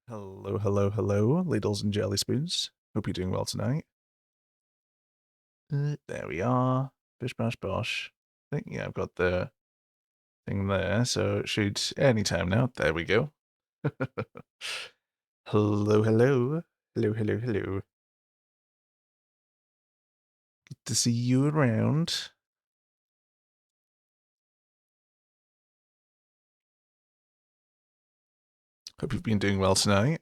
Hello, hello, hello, ladles and jelly spoons. Hope you're doing well tonight. There we are. Bish bash bosh. I think, yeah, I've got the thing there, so it should any time now. There we go. Hello, hello. Hello, hello, hello. Good to see you around. Hope you've been doing well tonight.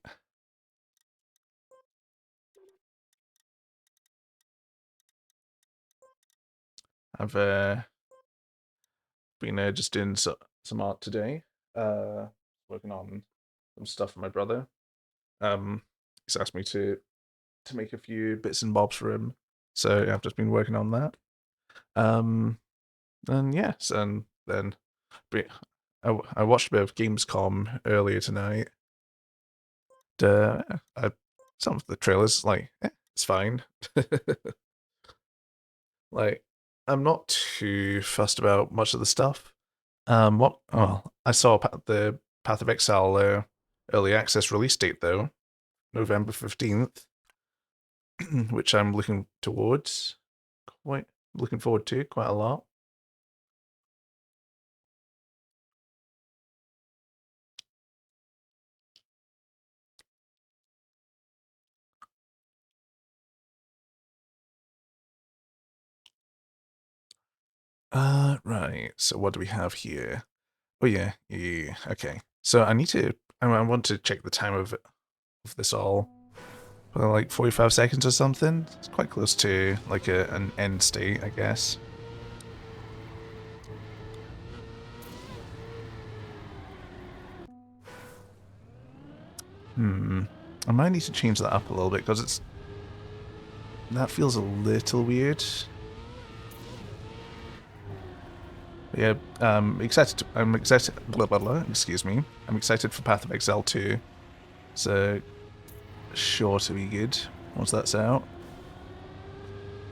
I've been just doing some art today. Working on some stuff for my brother. He's asked me to make a few bits and bobs for him. So yeah, I've just been working on that. Um, and yes, and then I watched a bit of Gamescom earlier tonight. I, some of the trailers, it's fine. Like, I'm not too fussed about much of the stuff. I saw the Path of Exile early access release date though, November 15th, which I'm quite looking forward to quite a lot. Right. So what do we have here? Oh yeah, yeah. Okay. So I want to check the time of this all. Like 45 seconds or something. It's quite close to like an end state, I guess. I might need to change that up a little bit because that feels a little weird. But yeah, I'm excited. Blah blah blah. Excuse me. I'm excited for Path of Exile 2. So sure to be good once that's out.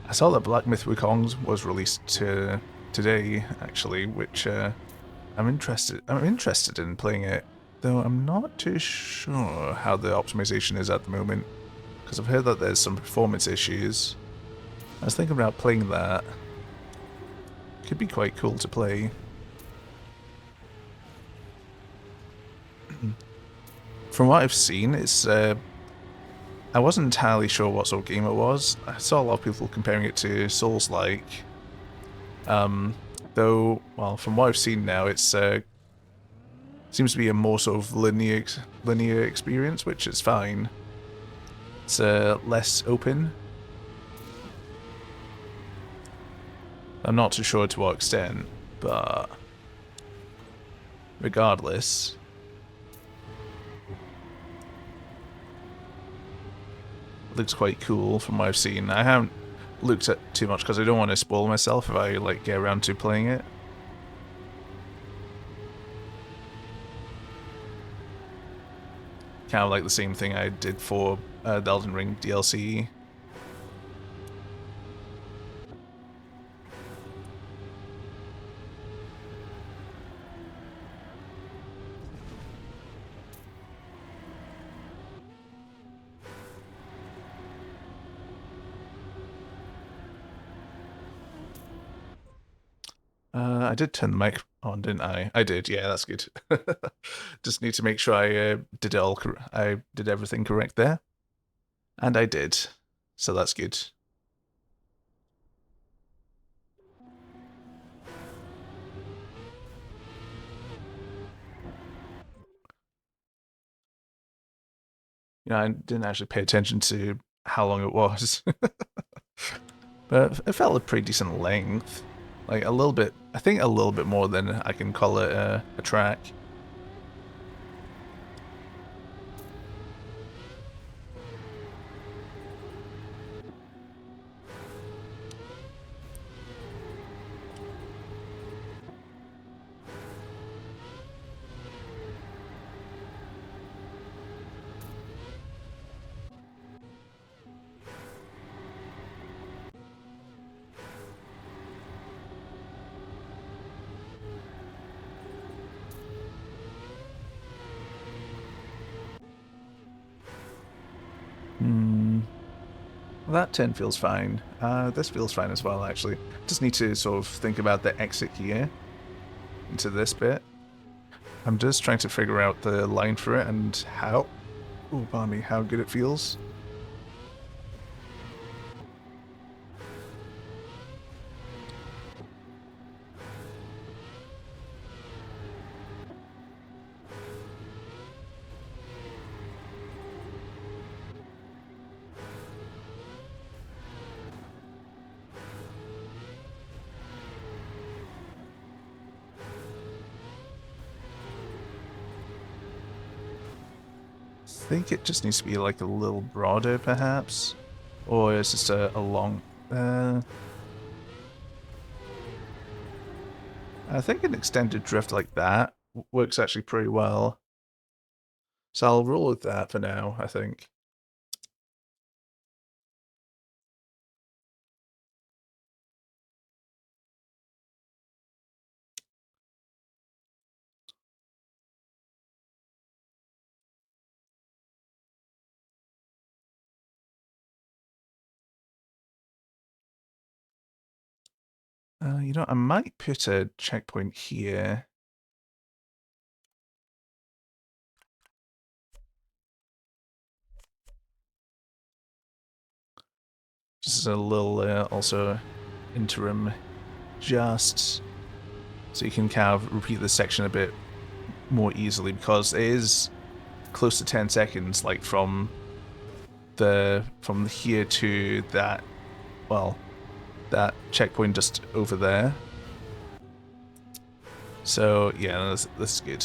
I saw that Black Myth Wukong was released today, actually, which I'm interested in playing it, though I'm not too sure how the optimization is at the moment, because I've heard that there's some performance issues. I was thinking about playing that. Could be quite cool to play. From what I've seen, I wasn't entirely sure what sort of game it was. I saw a lot of people comparing it to Souls-like. Though, well, from what I've seen now, it's seems to be a more sort of linear experience, which is fine. It's less open. I'm not too sure to what extent, but regardless, it looks quite cool from what I've seen. I haven't looked at too much because I don't want to spoil myself if I get around to playing it. Kind of like the same thing I did for the Elden Ring DLC. I did turn the mic on, didn't I? I did. Yeah, that's good. Just need to make sure I did everything correct there, and I did. So that's good. I didn't actually pay attention to how long it was, but it felt a pretty decent length. Like a little bit, I think a little bit more than I can call it a track. That 10 feels fine. This feels fine as well, actually. Just need to sort of think about the exit here into this bit. I'm just trying to figure out the line for it and how, oh, pardon me, how good it feels. I think it just needs to be like a little broader, perhaps, or it's just a long. I think an extended drift like that works actually pretty well. So I'll roll with that for now, I think. You know, I might put a checkpoint here. Just a little also interim, just so you can kind of repeat this section a bit more easily, because it is close to 10 seconds, like from here to that, well, that checkpoint just over there. So yeah, this is good.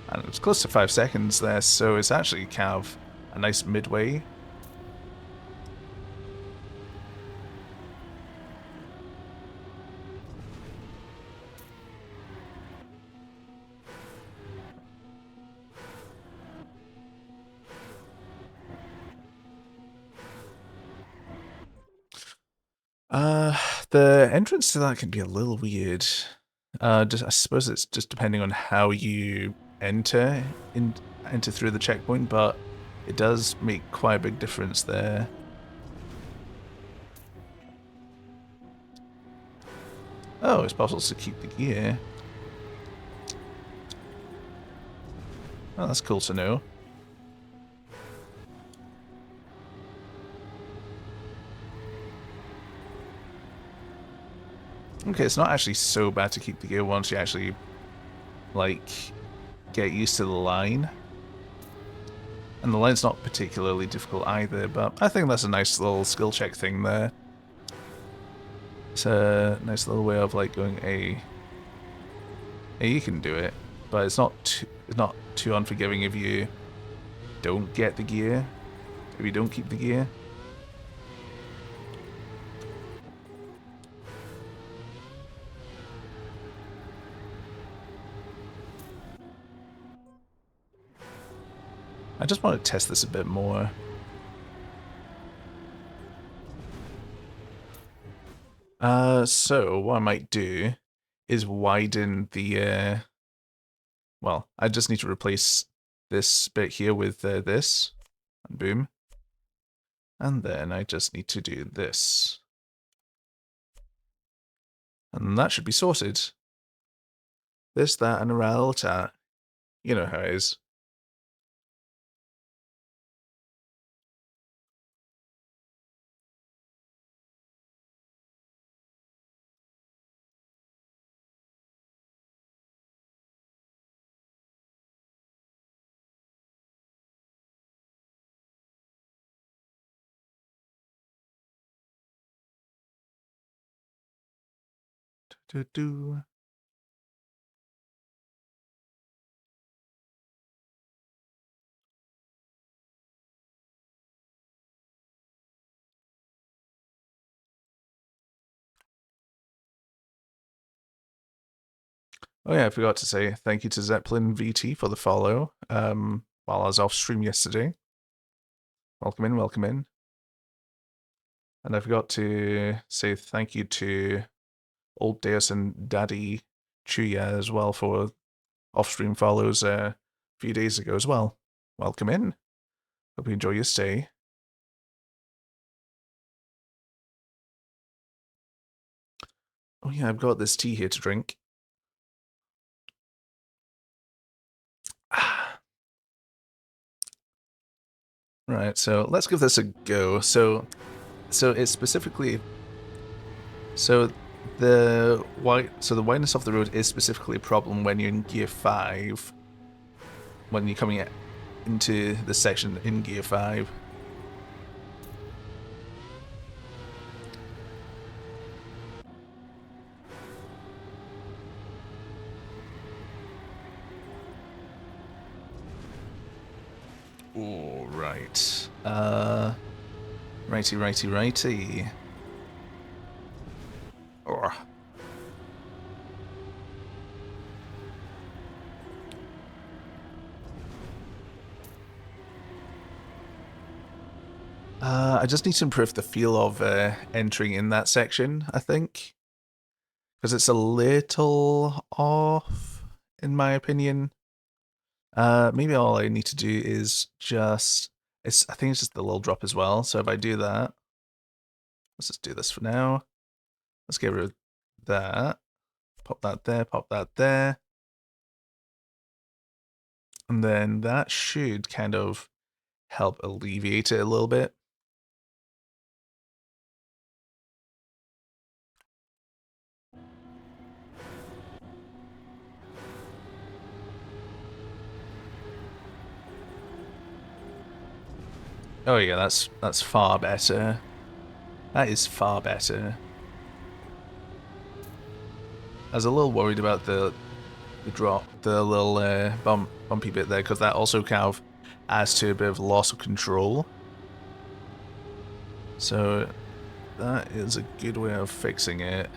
And it's close to 5 seconds there, so it's actually kind of a nice midway. The entrance to that can be a little weird. Just I suppose it's just depending on how you enter through the checkpoint, but it does make quite a big difference there. Oh, it's possible to keep the gear. Oh, that's cool to know. Okay, it's not actually so bad to keep the gear once you actually, like, get used to the line. And the line's not particularly difficult either, but I think that's a nice little skill check thing there. It's a nice little way of, like, going, hey, you can do it, but it's not too unforgiving if you don't get the gear, if you don't keep the gear. I just want to test this a bit more. So what I might do is widen the, well, I just need to replace this bit here with this, and boom. And then I just need to do this. And that should be sorted. This, that, and a rat. You know how it is. Do-do. Oh yeah, I forgot to say thank you to Zeppelin VT for the follow while I was off stream yesterday. Welcome in, welcome in. And I forgot to say thank you to Old Deus and Daddy Chuya as well for off-stream follows a few days ago as well. Welcome in. Hope you enjoy your stay. Oh yeah, I've got this tea here to drink. Right, so let's give this a go. So it's specifically the wideness of the road is specifically a problem when you're in gear 5. When you're coming into the section in gear 5. All right. Righty. Oh. I just need to improve the feel of entering in that section, I think. Because it's a little off, in my opinion. Maybe all I need to do is just... I think it's just the little drop as well, so if I do that... Let's just do this for now. Let's get rid of that. Pop that there. And then that should kind of help alleviate it a little bit. Oh yeah, that's far better. That is far better. I was a little worried about the drop, the little bumpy bit there, because that also kind of adds to a bit of loss of control. So that is a good way of fixing it.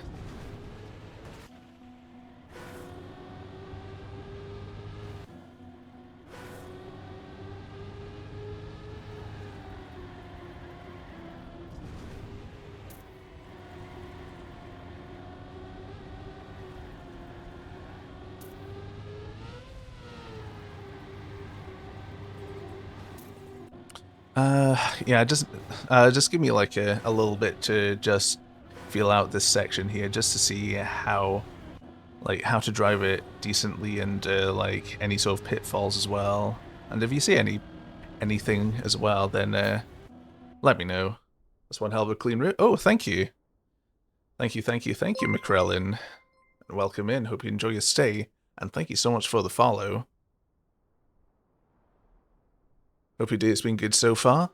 Yeah, just give me like a little bit to just feel out this section here, just to see how to drive it decently and like any sort of pitfalls as well. And if you see anything as well, then let me know. That's one hell of a clean route. Oh, thank you, McCrellin, and welcome in. Hope you enjoy your stay, and thank you so much for the follow. Hope your day has been good so far.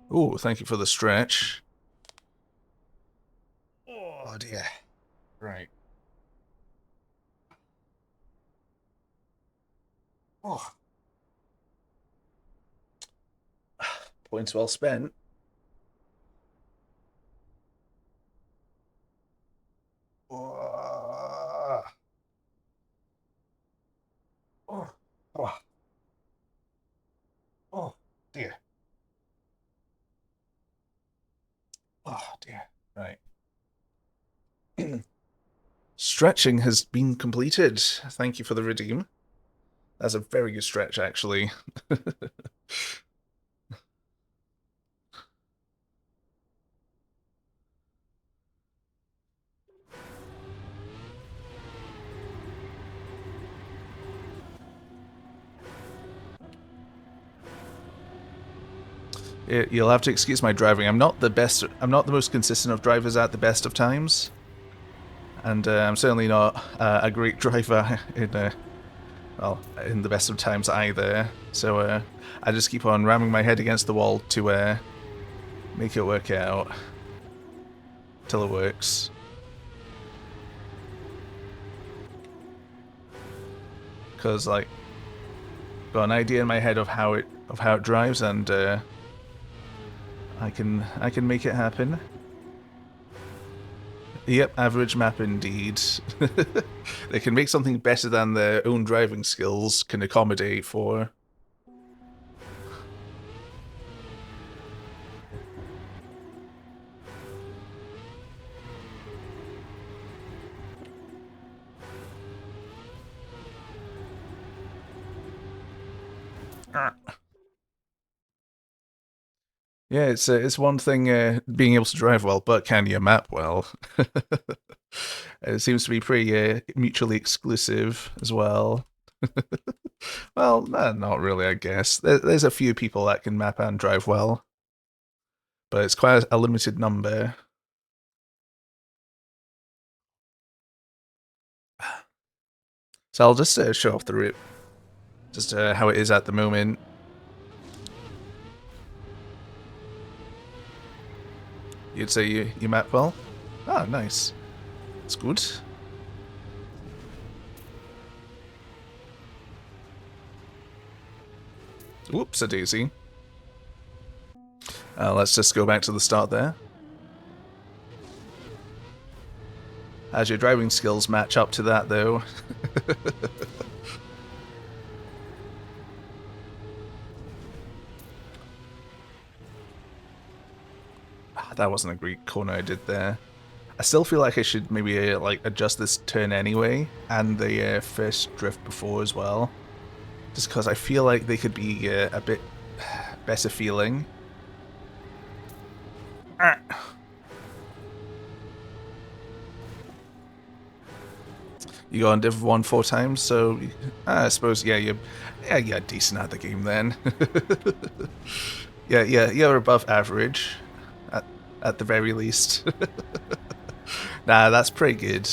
Oh, thank you for the stretch. Oh dear. Right. Oh. Points well spent. Oh. Oh. Oh. Oh dear. Oh dear. Right. Stretching has been completed. Thank you for the redeem. That's a very good stretch, actually. You'll have to excuse my driving. I'm not the best. I'm not the most consistent of drivers at the best of times, and I'm certainly not a great driver in in the best of times either. So I just keep on ramming my head against the wall to make it work out till it works. Because like, got an idea in my head of how it drives, and I can make it happen. Yep, average map indeed. They can make something better than their own driving skills can accommodate for. Yeah, it's one thing being able to drive well, but can you map well? It seems to be pretty mutually exclusive as well. Well, not really, I guess. There's a few people that can map and drive well, but it's quite a limited number. So I'll just show off the route, just how it is at the moment. You'd say you map well? Ah, nice. That's good. Whoops, a daisy. Let's just go back to the start there. As your driving skills match up to that, though. That wasn't a great corner I did there. I still feel like I should maybe like adjust this turn anyway, and the first drift before as well. Just because I feel like they could be a bit better feeling. You go on Div 1 4 times, so I suppose you're decent at the game then. yeah, you're above average at the very least. Nah, that's pretty good.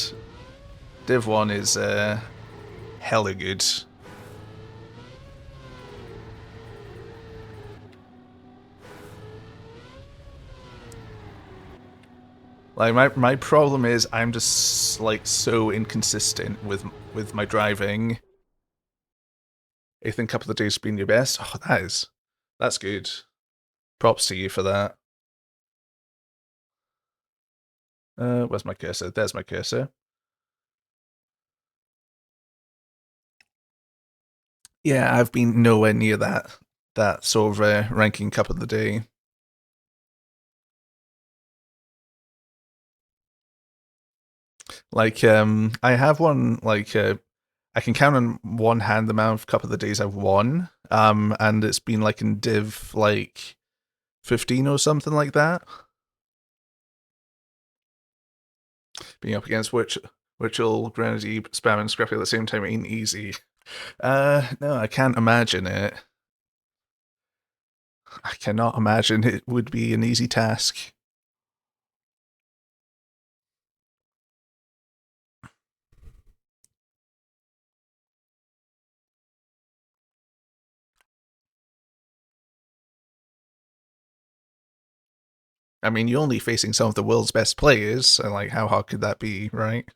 Div 1 is hella good. Like my problem is I'm just like so inconsistent with my driving. I think a couple of days being your best. Oh, that's good. Props to you for that. Where's my cursor? There's my cursor. Yeah, I've been nowhere near that sort of ranking cup of the day. Like, I have one, like, I can count on one hand the amount of cup of the days I've won, and it's been, like, in Div, like, 15 or something like that. Being up against Virtual, Grenady, Spam, and Scrappy at the same time ain't easy. No, I can't imagine it. I cannot imagine it would be an easy task. I mean, you're only facing some of the world's best players, so like, how hard could that be, right?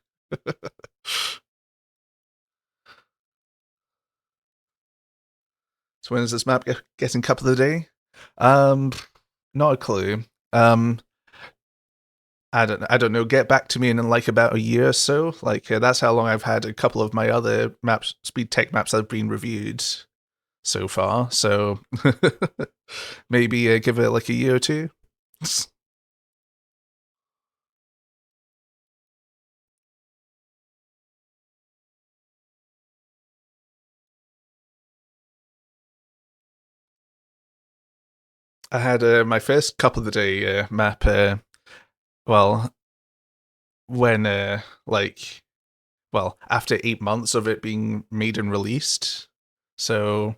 So when is this map getting cup of the day? Not a clue. I don't know. Get back to me in like about a year or so. Like that's how long I've had a couple of my other maps, speed tech maps that have been reviewed so far. So maybe give it like a year or two. I had my first couple of the day map. Well, when like, well, after 8 months of it being made and released. So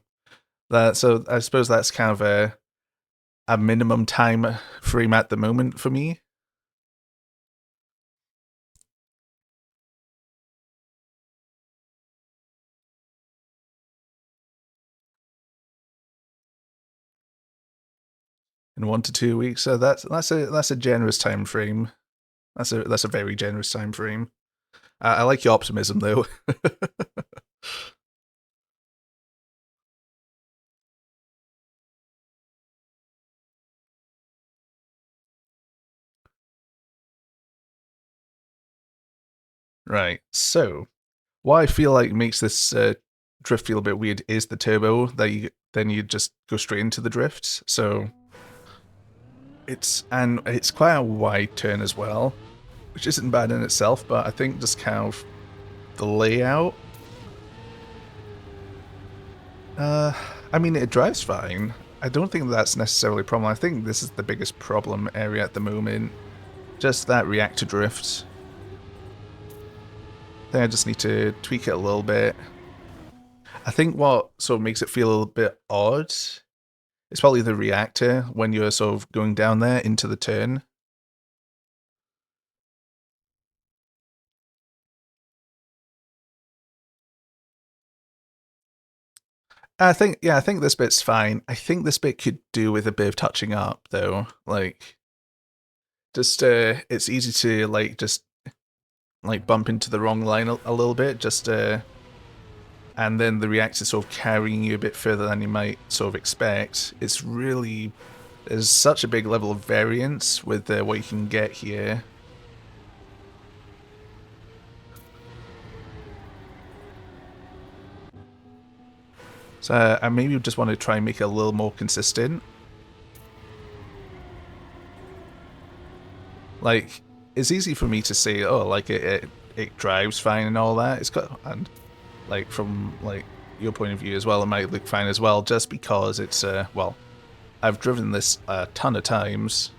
so I suppose that's kind of a minimum time frame at the moment for me. In 1 to 2 weeks. So that's a generous time frame. That's a very generous time frame. I like your optimism though. Right. So what I feel like makes this drift feel a bit weird is the turbo that you just go straight into the drift. So it's quite a wide turn as well, which isn't bad in itself, but I think just kind of the layout. I mean, it drives fine. I don't think that's necessarily a problem. I think this is the biggest problem area at the moment. Just that reactor drift. I think I just need to tweak it a little bit. I think what sort of makes it feel a bit odd is probably the reactor when you're sort of going down there into the turn. I think this bit's fine. I think this bit could do with a bit of touching up, though. Like, just it's easy to like just like bump into the wrong line a little bit, just and then the reactor sort of carrying you a bit further than you might sort of expect. It's really there's such a big level of variance with what you can get here. So I maybe just want to try and make it a little more consistent. Like, it's easy for me to say, oh, like it drives fine and all that. It's got and like from like your point of view as well, it might look fine as well, just because it's well, I've driven this a ton of times.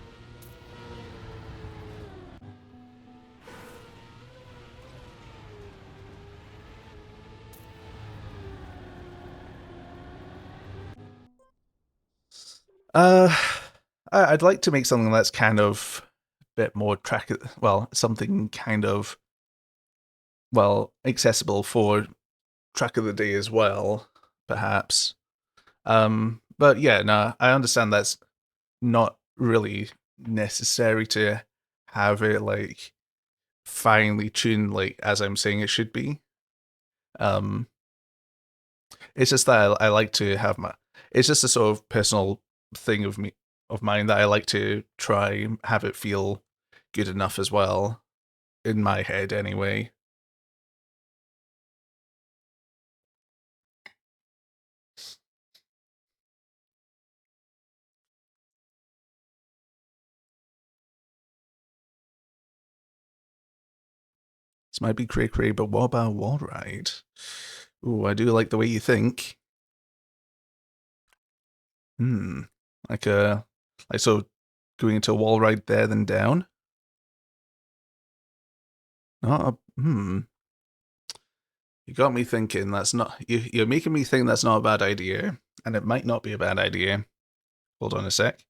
Uh, I'd like to make something that's kind of a bit more well, something kind of well accessible for track of the day as well, perhaps. But yeah, no, I understand that's not really necessary to have it like finely tuned like as I'm saying it should be. Um, it's just that I like to have my. It's just a sort of personal thing of mine that I like to try and have it feel good enough as well in my head anyway. This might be cray but what about wall ride? Ooh, I do like the way you think. Hmm, like a like so going into a wall ride there then down. Not you got me thinking. That's not you're making me think that's not a bad idea, and it might not be a bad idea. Hold on a sec.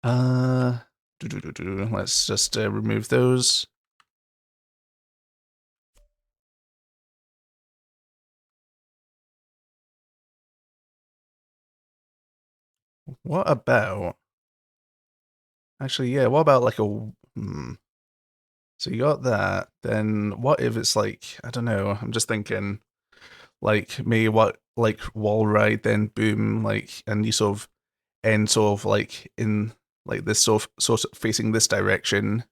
Uh, let's just remove those. What about actually? Yeah, what about like a So you got that. Then what if it's like I don't know. I'm just thinking like maybe what like wall ride then boom like and you sort of end sort of like in like this sort of facing this direction.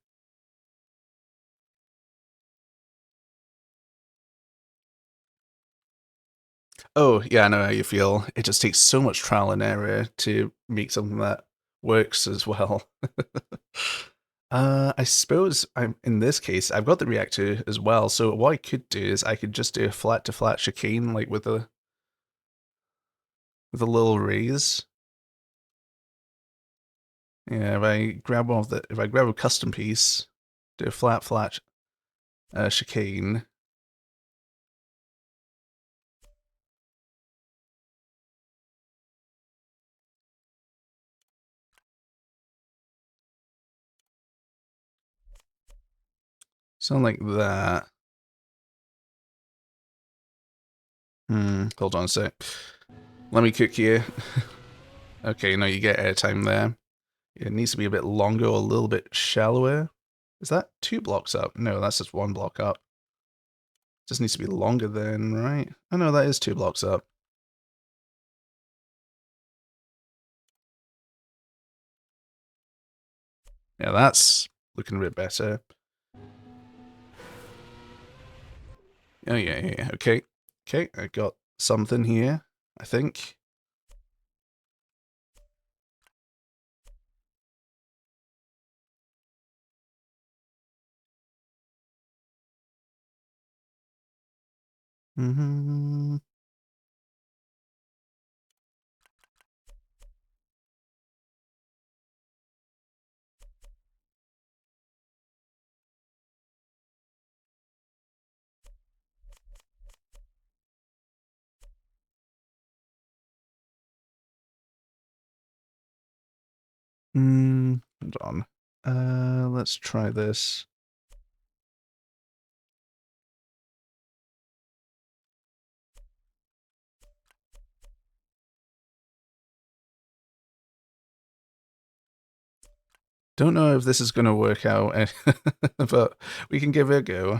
Oh, yeah, I know how you feel. It just takes so much trial and error to make something that works as well. I suppose I'm in this case, I've got the reactor as well. So what I could do is I could just do a flat to flat chicane, like with a little raise. Yeah, if I grab a custom piece, do a flat chicane. Something like that. Hold on a sec. Let me cook here. Okay, now you get airtime there. It needs to be a bit longer or a little bit shallower. Is that 2 blocks up? No, that's just 1 block up. Just needs to be longer then, right? Oh no, that is 2 blocks up. Yeah, that's looking a bit better. Oh yeah. Okay. Okay, I got something here, I think. Mm-hmm. Hold on. Let's try this. Don't know if this is going to work out, but we can give it a go.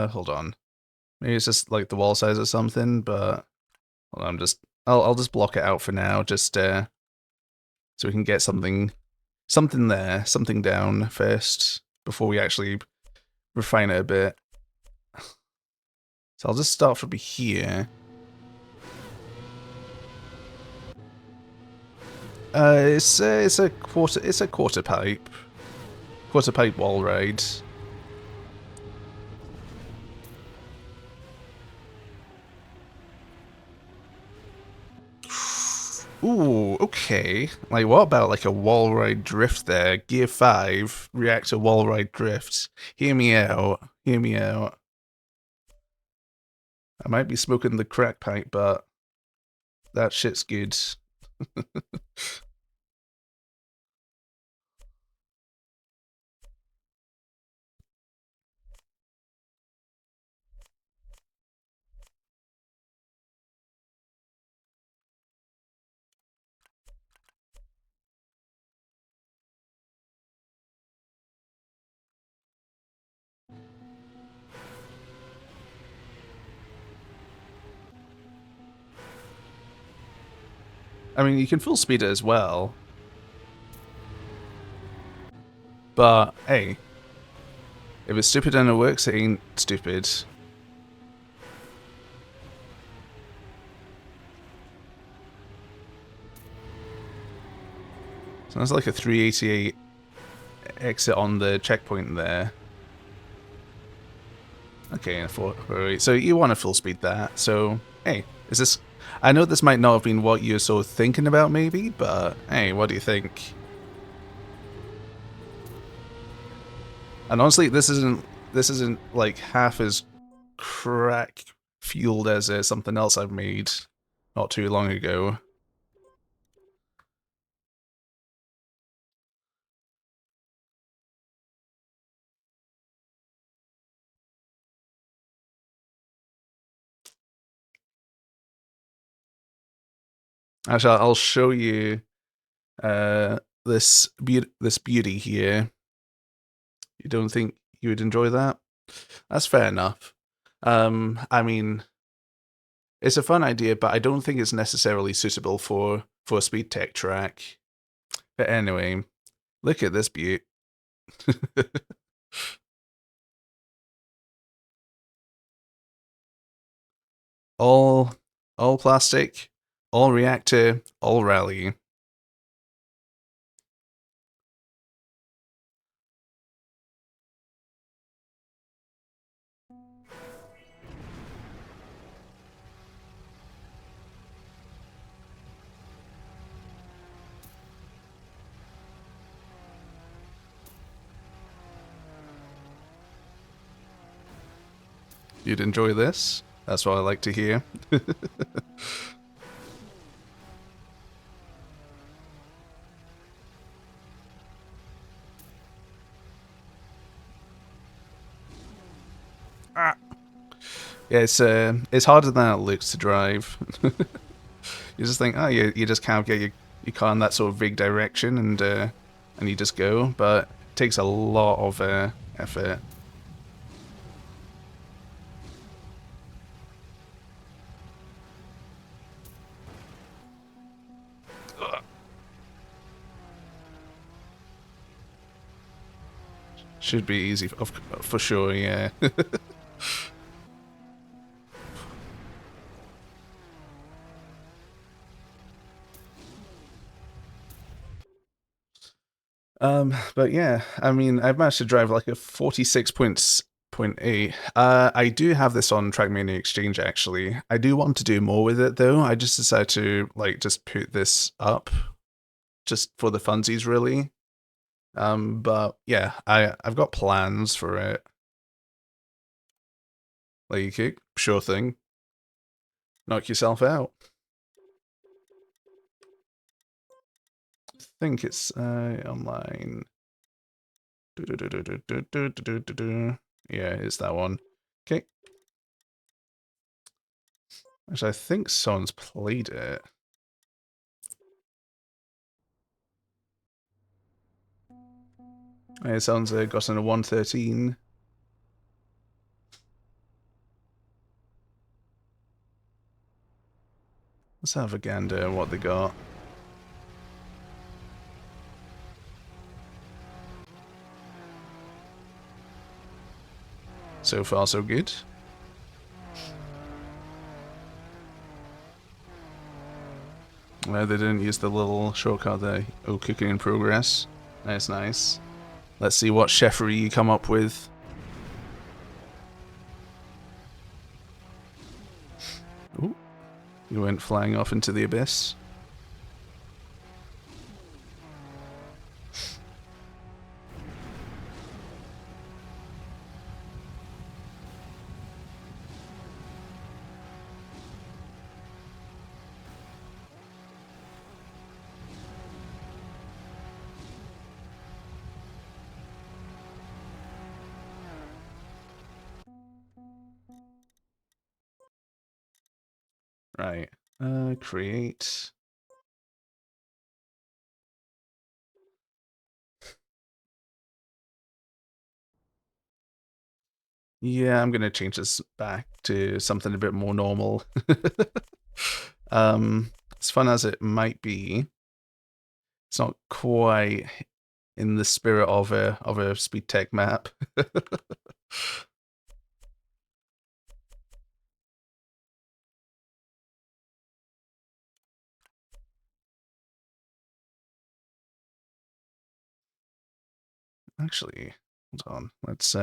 Hold on. Maybe it's just like the wall size or something, but hold on, I'll just block it out for now, just so we can get something down first before we actually refine it a bit. So I'll just start from here. It's a quarter pipe wall ride. Ooh, okay. Like, what about like a wall ride drift there? Gear 5, reactor wall ride drift. Hear me out. Hear me out. I might be smoking the crack pipe, but that shit's good. I mean, you can full speed it as well. But, hey. If it's stupid and it works, it ain't stupid. So that's like a 388 exit on the checkpoint there. Okay, 408. So you want to full speed that. So, hey, is this... I know this might not have been what you're sort of thinking about, maybe, but hey, what do you think? And honestly, this isn't like half as crack fueled as something else I've made not too long ago. Actually, I'll show you this beauty here. You don't think you would enjoy that? That's fair enough. I mean, it's a fun idea, but I don't think it's necessarily suitable for a speed tech track. But anyway, look at this beaut. all plastic, all reactor, all rally. You'd enjoy this? That's what I like to hear. Ah. Yeah, it's harder than it looks to drive. You just think, oh, you just kind of get your car in that sort of vague direction and you just go, but it takes a lot of effort. Should be easy for sure, yeah. But yeah, I mean, I've managed to drive like a 46.8. I do have this on Trackmania Exchange actually. I do want to do more with it though. I just decided to like just put this up just for the funsies really. But yeah, I've got plans for it. Like, okay, sure thing. Knock yourself out. think it's online. Yeah, it's that one. Okay. Actually, I think someone's played it. It sounds gotten a 113. Let's have a gander what they got. So far, so good. They didn't use the little shortcut there. Oh, cooking in progress. Nice, nice. Let's see what chefery you come up with. Ooh, you went flying off into the abyss. Right. Create. Yeah, I'm gonna change this back to something a bit more normal. As fun as it might be, it's not quite in the spirit of a speed tech map. Actually, hold on. Let's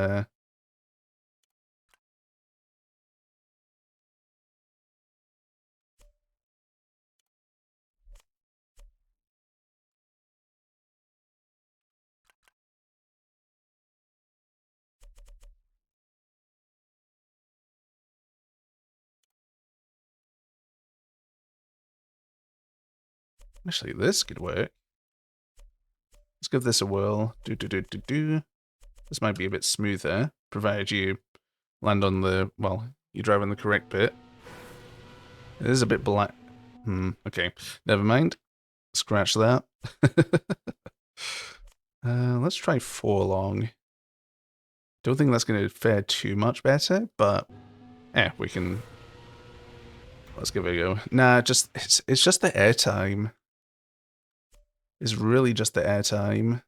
actually this could work. Let's give this a whirl. This might be a bit smoother, provided you land on the, well, you drive on the correct bit. It is a bit black. Okay. Never mind. Scratch that. Let's try 4 long. Don't think that's going to fare too much better, but we can. Let's give it a go. Nah, it's just the airtime. It's really just the airtime.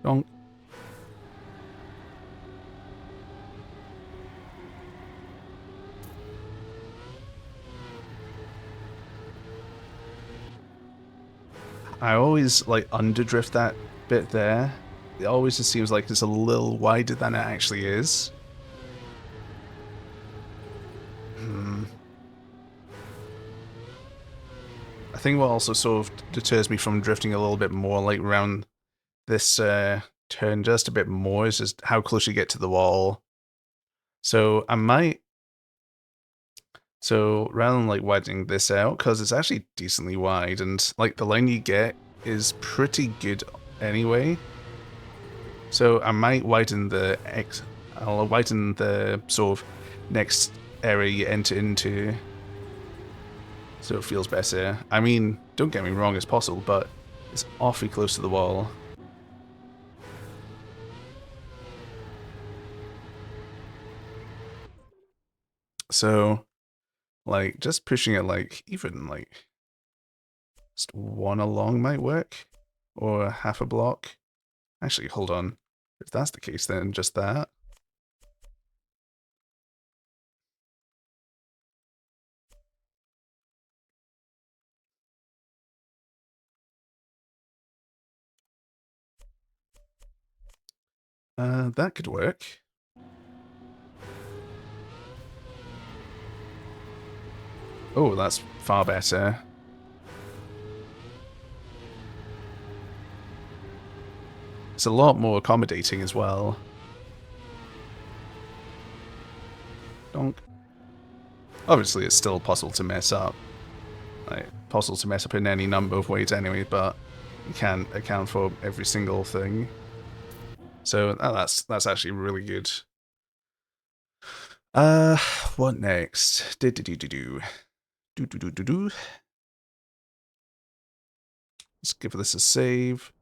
Donk. I always like underdrift that bit there. It always just seems like it's a little wider than it actually is. I think what also sort of deters me from drifting a little bit more, like around this turn just a bit more, is just how close you get to the wall. So I might. So rather than like widening this out, because it's actually decently wide, and like the line you get is pretty good anyway. So I might widen the I'll widen the sort of next area you enter into, so it feels better. I mean, don't get me wrong, it's possible, but it's awfully close to the wall. So, like, just pushing it, like, even, like, just one along might work. Or half a block. Actually, hold on. If that's the case, then just that. That could work. Oh, that's far better. It's a lot more accommodating as well. Donk. Obviously, it's still possible to mess up. Like, possible to mess up in any number of ways anyway, but you can't account for every single thing. So that's actually really good. What next? Do. Let's give this a save.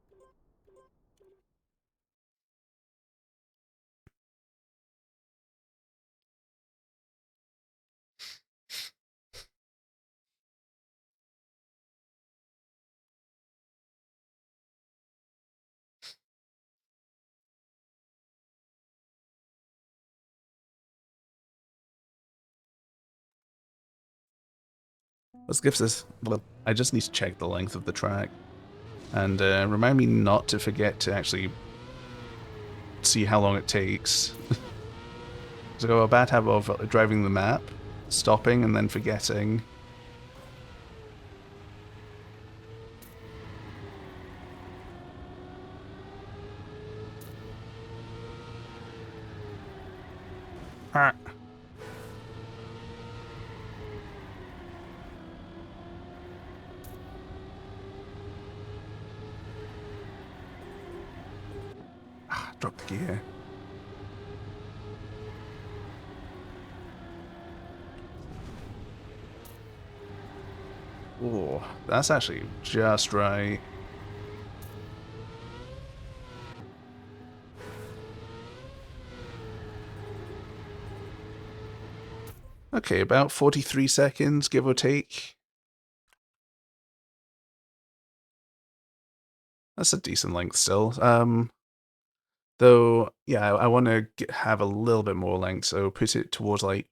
Let's give this. Well, I just need to check the length of the track, and remind me not to forget to actually see how long it takes. So I got a bad habit of driving the map, stopping, and then forgetting. Ah. Drop the gear. Oh, that's actually just right. Okay, about 43 seconds, give or take. That's a decent length still. Though, yeah, I want to have a little bit more length, so put it towards like.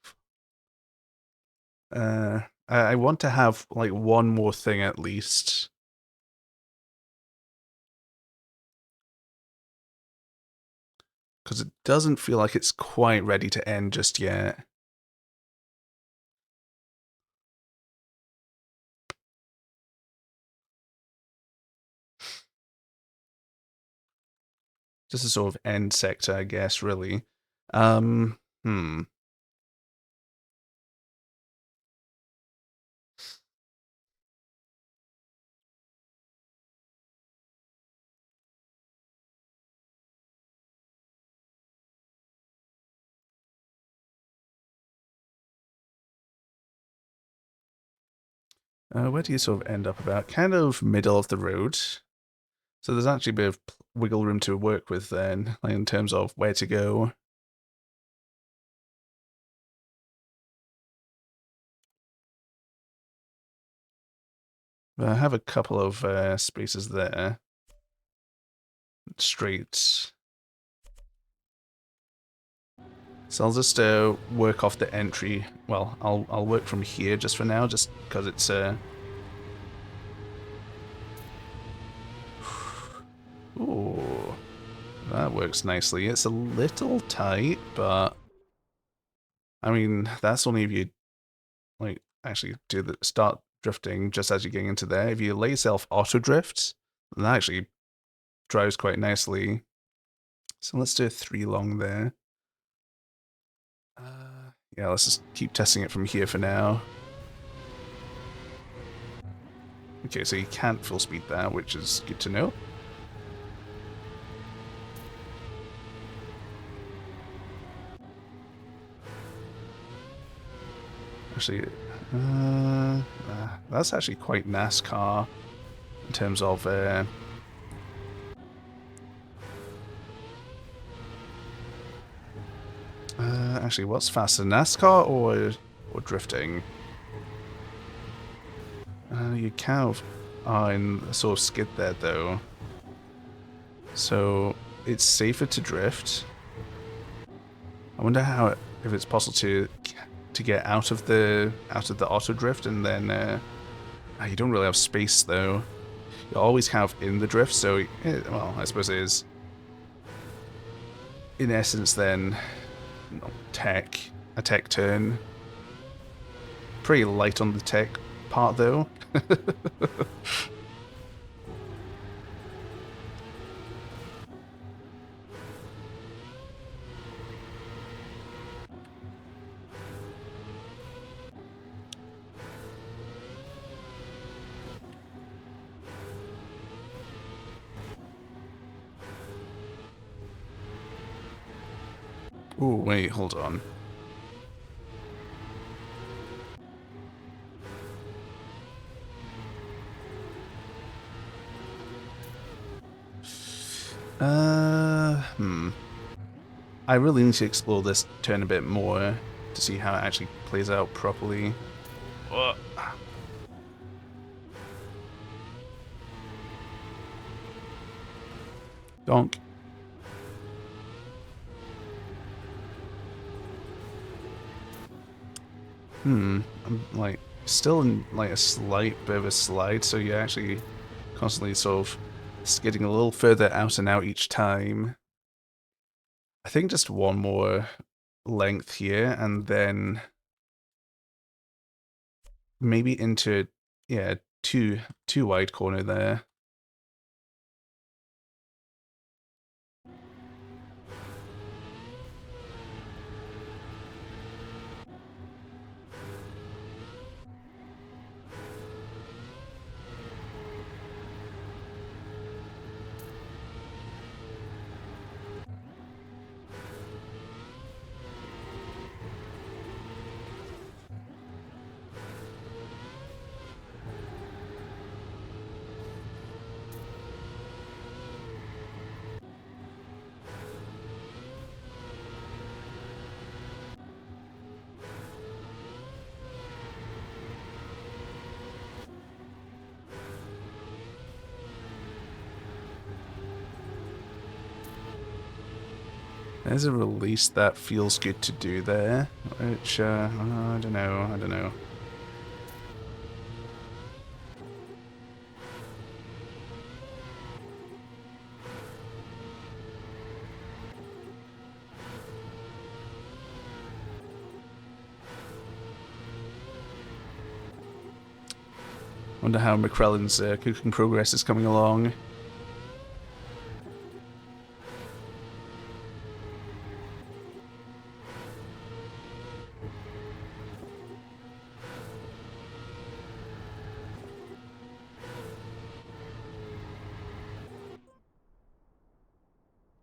I want to have like one more thing at least. Because it doesn't feel like it's quite ready to end just yet. Just a sort of end sector, I guess, really. Hmm. Where do you sort of end up about? Kind of middle of the road. So there's actually a bit of wiggle room to work with then, like in terms of where to go. I have a couple of spaces there. Straight. So I'll just work off the entry. Well, I'll work from here just for now, just because it's Ooh, that works nicely. It's a little tight, but I mean that's only if you like actually do the start drifting just as you're getting into there. If you let yourself auto drift, then that actually drives quite nicely. So let's do a 3 long there. Yeah, let's just keep testing it from here for now. Okay, so you can't full speed that, which is good to know. Actually, that's actually quite NASCAR in terms of actually, what's faster, NASCAR or or drifting. You kind of are in a sort of skid there, though. So it's safer to drift. I wonder how if it's possible to get out of the auto drift, and then you don't really have space though. You're always kind of in the drift, so well, I suppose it is in essence then a tech turn. Pretty light on the tech part though. Oh wait, hold on. I really need to explore this turn a bit more to see how it actually plays out properly. Donk. I'm like still in like a slight bit of a slide, so you're actually constantly sort of skidding a little further out and out each time. I think just one more length here, and then maybe into too wide corner there. There's a release that feels good to do there, which, I don't know. Wonder how McCrellan's cooking progress is coming along.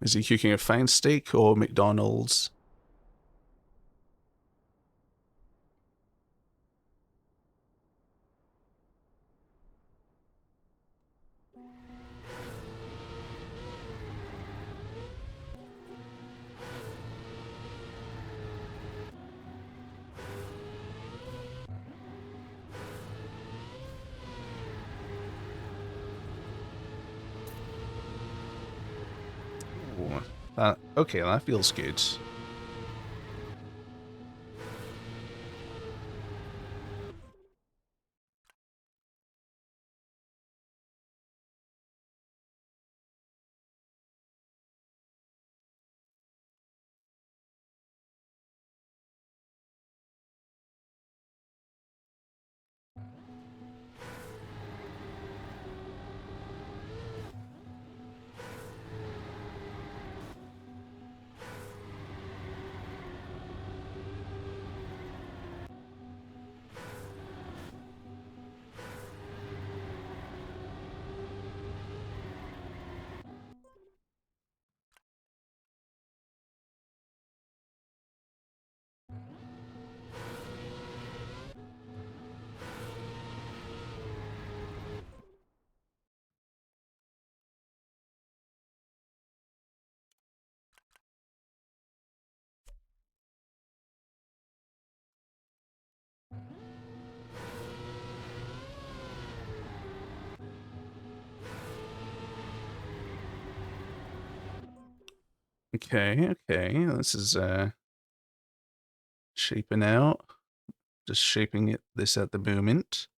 Is he cooking a fine steak or McDonald's? Ooh, okay, that feels good. Okay, okay. This is shaping out. Just shaping this at the moment.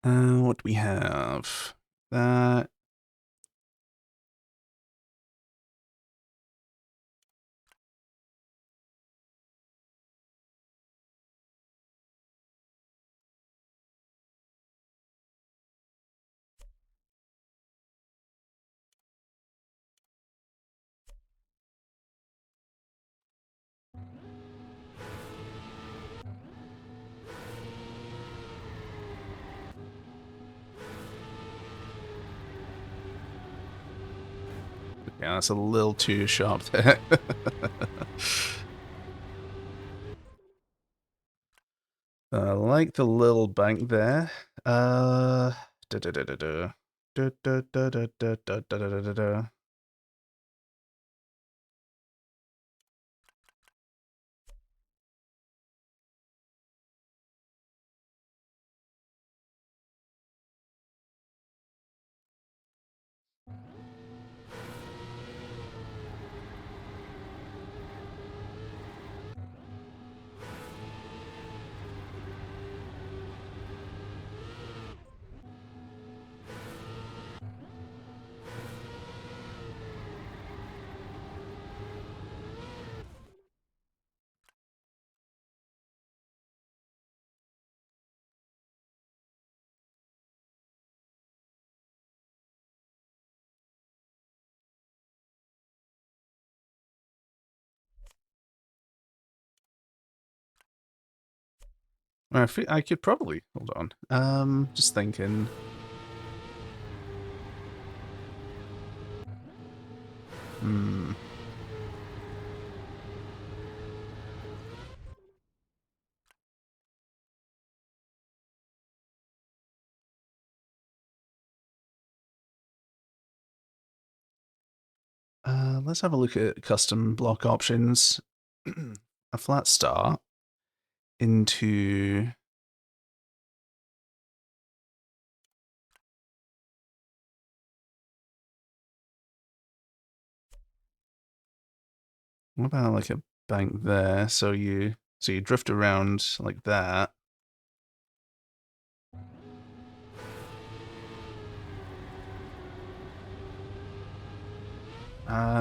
What do we have? That. Yeah, that's a little too sharp there. I like the little bank there. Da da da da da. Da da da da da da da da da da. I could probably hold on. Just thinking. Hmm. Let's have a look at custom block options. A flat start into. What about like a bank there? So you drift around like that.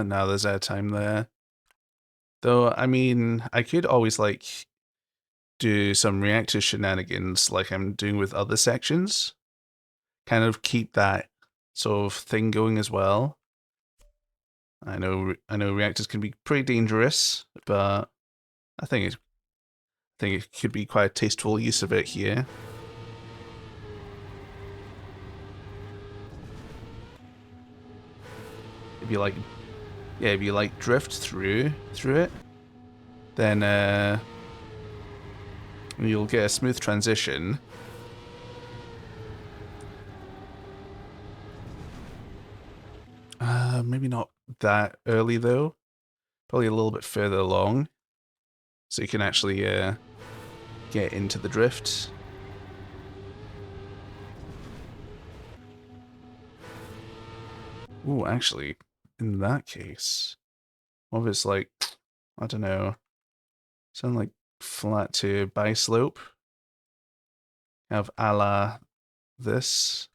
Now there's airtime there. Though, I mean, I could always like do some reactor shenanigans like I'm doing with other sections. Kind of keep that sort of thing going as well. I know reactors can be pretty dangerous, but I think it could be quite a tasteful use of it here. If you like, yeah, if you like drift through it, then you'll get a smooth transition. Maybe not that early though. Probably a little bit further along, so you can actually get into the drift. Ooh, actually, in that case, what if it's like, I don't know, something like flat to bi-slope? Have a la this.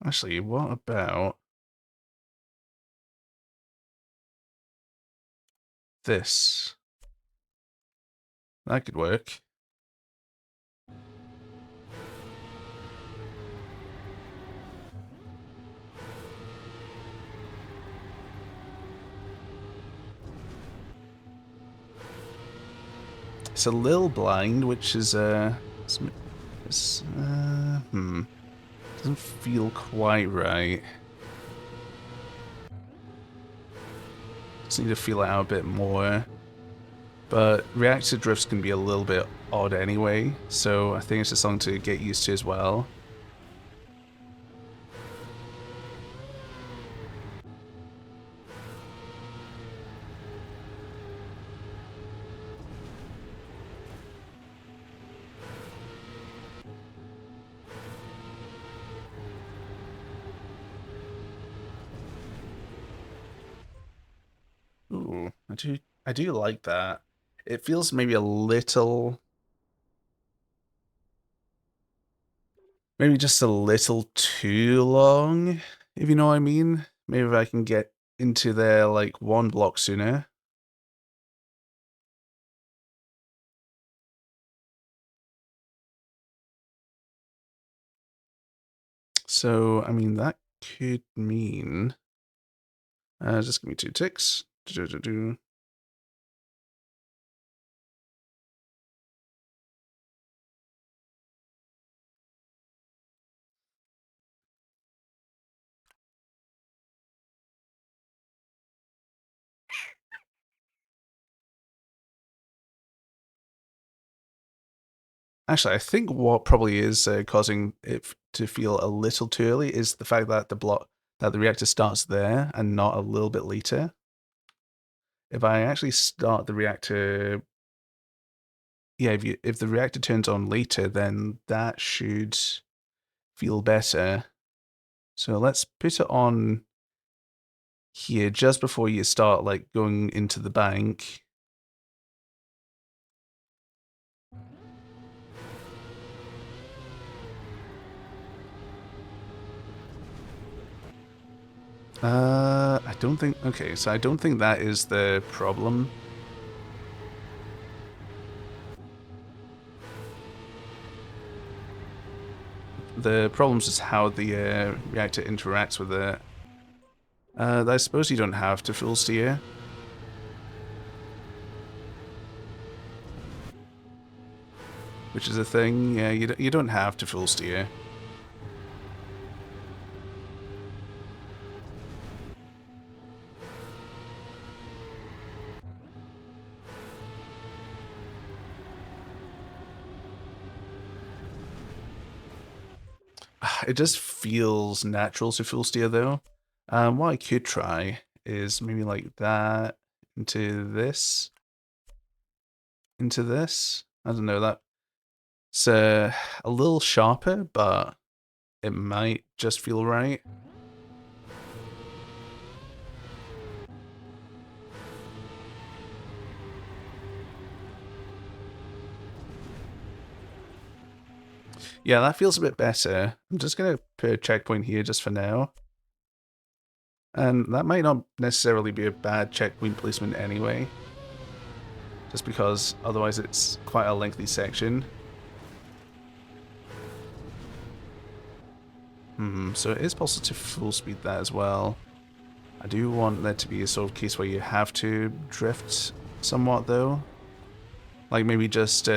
Actually, what about this? That could work. It's a little blind, which is doesn't feel quite right. Just need to feel it out a bit more. But reactor drifts can be a little bit odd anyway, so I think it's just something to get used to as well. I do like that. It feels maybe a little, maybe just a little too long, if you know what I mean. Maybe if I can get into there like one block sooner. So, I mean, that could mean, just give me 2 ticks. Do-do-do-do. Actually, I think what probably is causing it to feel a little too early is the fact that the reactor starts there and not a little bit later. If I actually start the reactor, yeah, if the reactor turns on later, then that should feel better. So let's put it on here just before you start like going into the bank. I don't think. Okay, so I don't think that is the problem. The problem is just how the reactor interacts with it. I suppose you don't have to full steer. Which is a thing. Yeah, you don't have to full steer. It just feels natural to full steer though. What I could try is maybe like that into this, into this. I don't know, that's a little sharper, but it might just feel right. Yeah, that feels a bit better. I'm just gonna put a checkpoint here just for now. And that might not necessarily be a bad checkpoint placement anyway. Just because otherwise it's quite a lengthy section. So it is possible to full speed that as well. I do want there to be a sort of case where you have to drift somewhat though. Like maybe just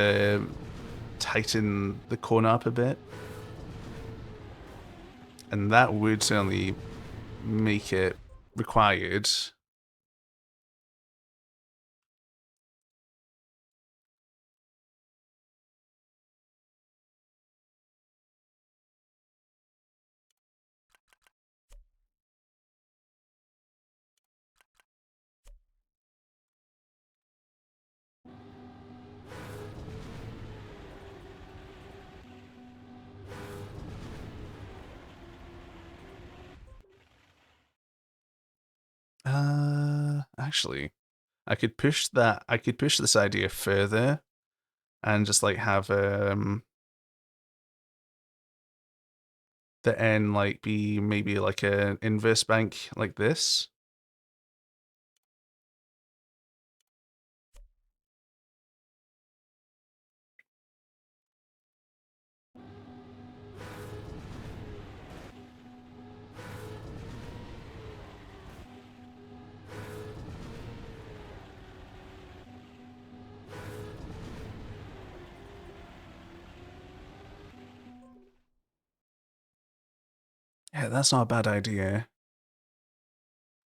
tighten the corner up a bit. And that would certainly make it required. Actually, I could push this idea further and just like have the end like be maybe like an inverse bank like this. Yeah, that's not a bad idea.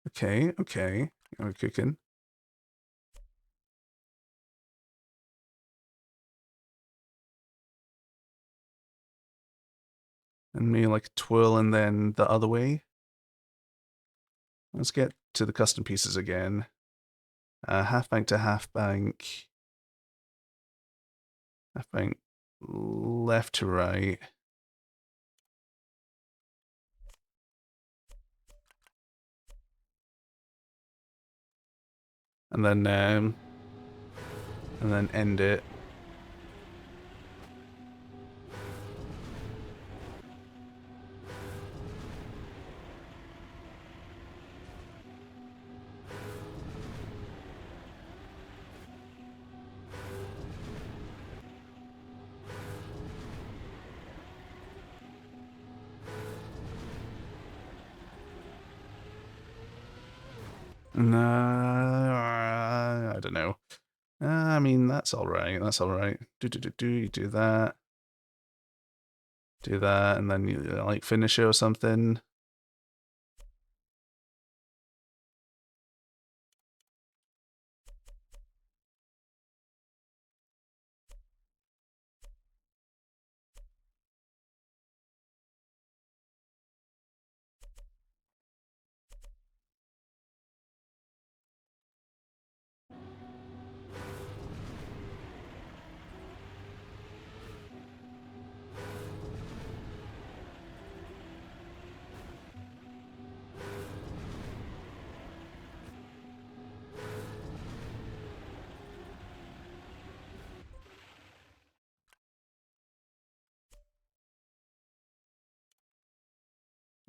Okay, okay. We're cooking. And maybe like twirl and then the other way. Let's get to the custom pieces again. Half bank to half bank. Half bank left to right. and then end it. I don't know. I mean, that's all right. That's all right. You do that. Do that, and then you like finish it or something.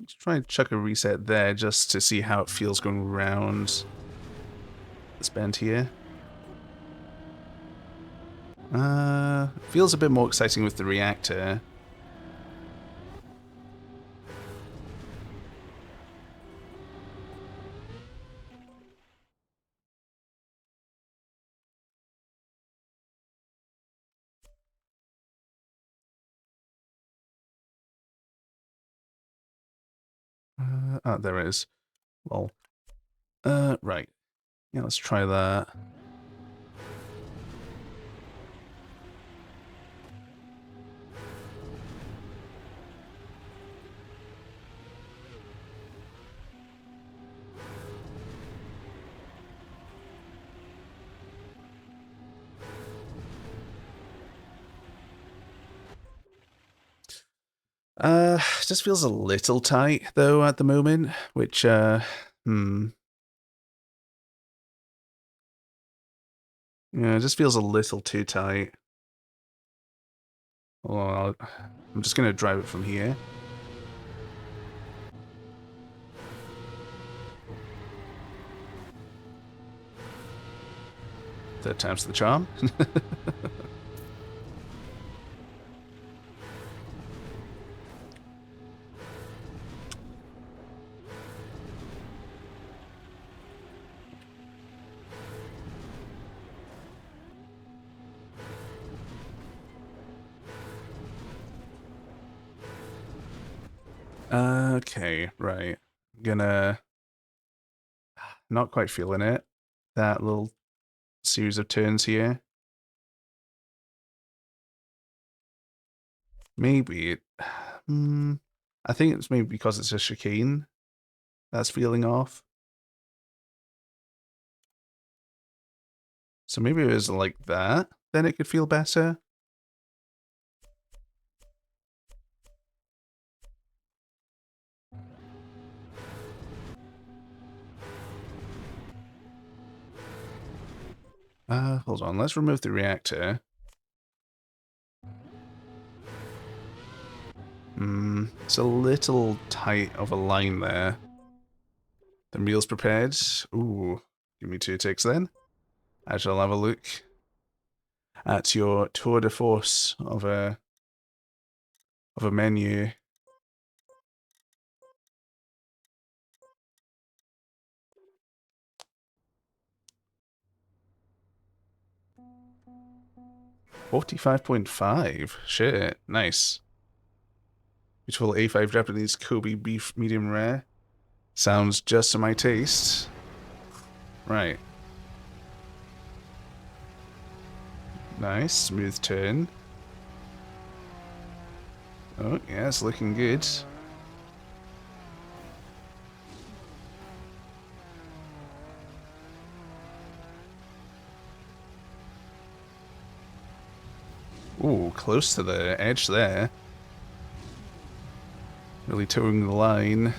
Let's try and chuck a reset there just to see how it feels going around this bend here. Feels a bit more exciting with the reactor. There it is. Well, right. Yeah, let's try that. Just feels a little tight though at the moment, which yeah, it just feels a little too tight. Well, I'm just gonna drive it from here. Third time's the charm. Okay, right. Gonna not quite feeling it. That little series of turns here. Maybe it. I think it's maybe because it's a chicane that's feeling off. So maybe it was like that. Then it could feel better. Hold on. Let's remove the reactor. It's a little tight of a line there. The meal's prepared. Ooh, give me 2 ticks then. I shall have a look at your tour de force of a menu. $45.5. Shit, nice. Beautiful A5 Japanese Kobe beef medium rare. Sounds just to my taste. Right. Nice, smooth turn. Oh, yeah, it's looking good. Ooh, close to the edge there. Really towing the line.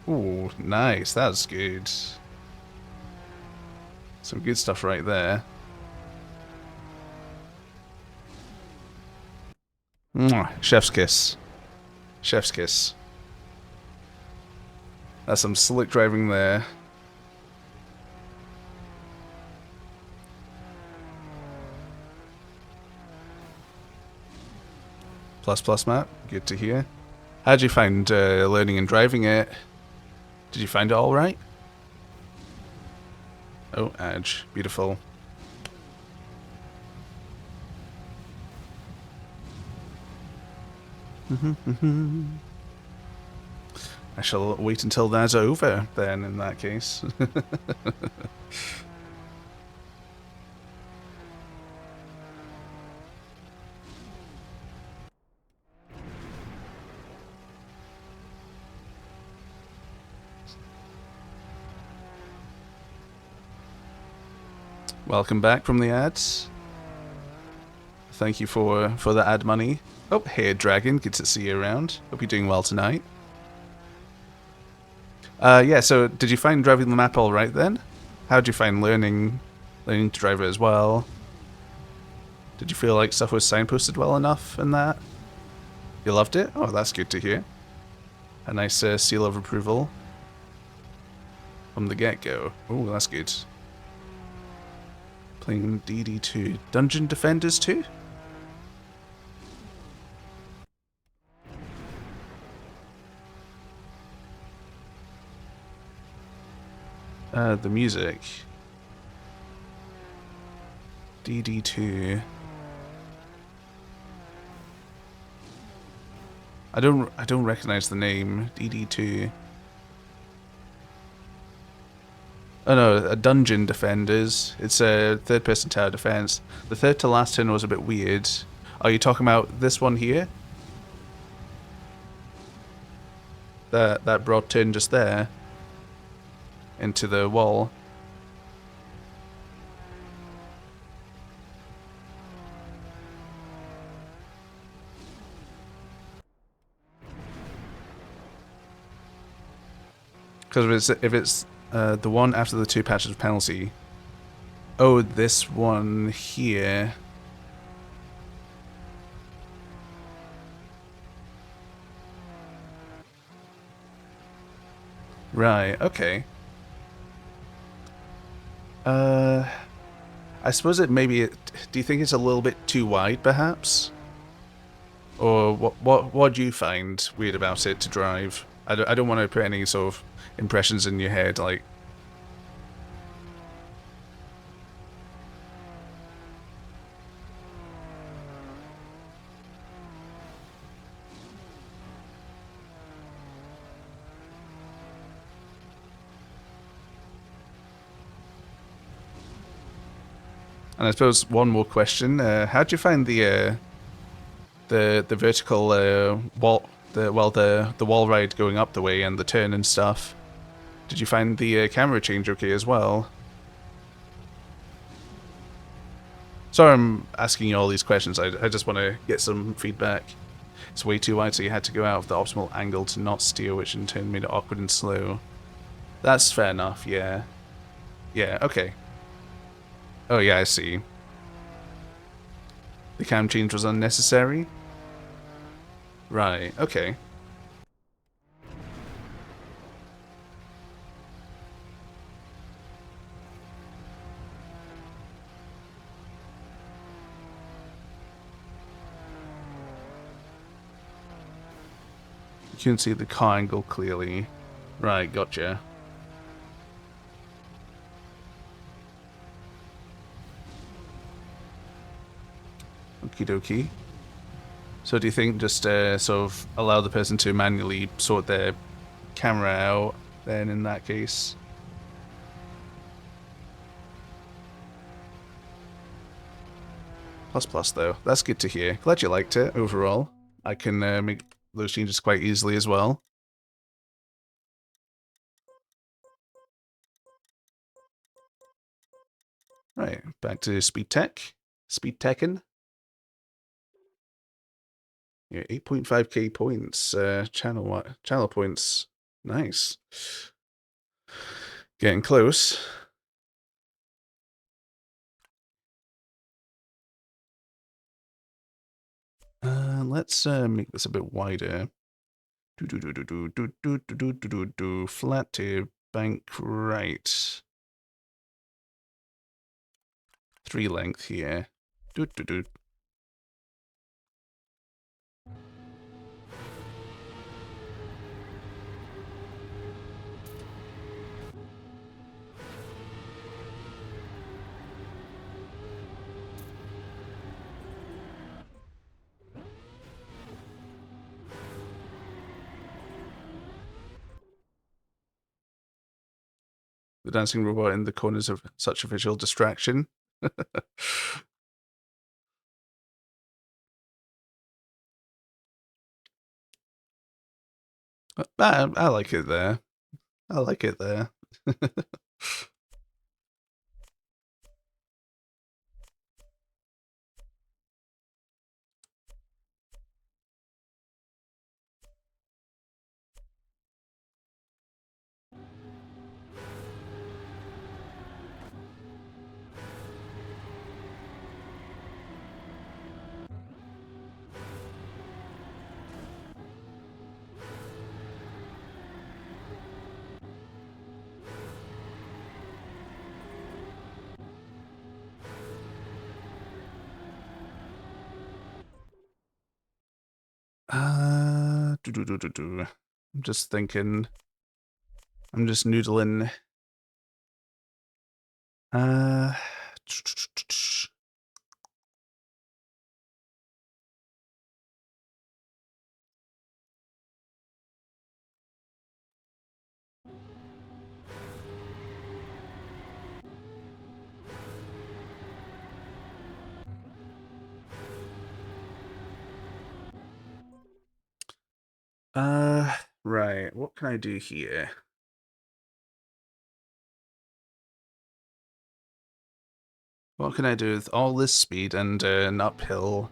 Ooh, nice. That's good. Some good stuff right there. Mwah. Chef's kiss. Chef's kiss. That's some slick driving there. Plus map. Good to hear. How'd you find learning and driving it? Did you find it all right? Oh, edge. Beautiful. I shall wait until that's over, then, in that case. Welcome back from the ads. Thank you for the ad money. Oh, hey, Dragon. Good to see you around. Hope you're doing well tonight. Yeah, so did you find driving the map all right then? How did you find learning to drive it as well? Did you feel like stuff was signposted well enough in that? You loved it? Oh, that's good to hear. A nice seal of approval from the get-go. Oh, that's good. Playing DD2. Dungeon Defenders 2? The music. DD2. I don't recognize the name. DD2. Oh no, a Dungeon Defenders. It's a third-person tower defense. The third to last turn was a bit weird. Are you talking about this one here? That broad turn just there? Into the wall? Because if it's the one after the 2 patches of penalty. Oh, this one here. Right, okay. I suppose it maybe... do you think it's a little bit too wide, perhaps? Or what do you find weird about it to drive? I don't want to put any sort of impressions in your head, like... And I suppose one more question: how do you find the vertical wall, the wall ride going up the way and the turn and stuff? Did you find the camera change okay as well? Sorry, I'm asking you all these questions. I just want to get some feedback. It's way too wide, so you had to go out of the optimal angle to not steer, which in turn made it awkward and slow. That's fair enough. Yeah. Yeah. Okay. Oh yeah, I see. The cam change was unnecessary? Right, okay. You can see the car angle clearly. Right, gotcha. Okie dokie. So do you think just sort of allow the person to manually sort their camera out then in that case? Plus though. That's good to hear. Glad you liked it overall. I can make those changes quite easily as well. Right, back to Speed Tech. Speed Tekken. Yeah, 8.5k points, channel points. Nice. Getting close. Let's make this a bit wider. Flat to bank right. 3 length here. The dancing robot in the corners of such a visual distraction. I like it there. I like it there. I'm just thinking. I'm just noodling. Uh, right. What can I do here? What can I do with all this speed and an uphill?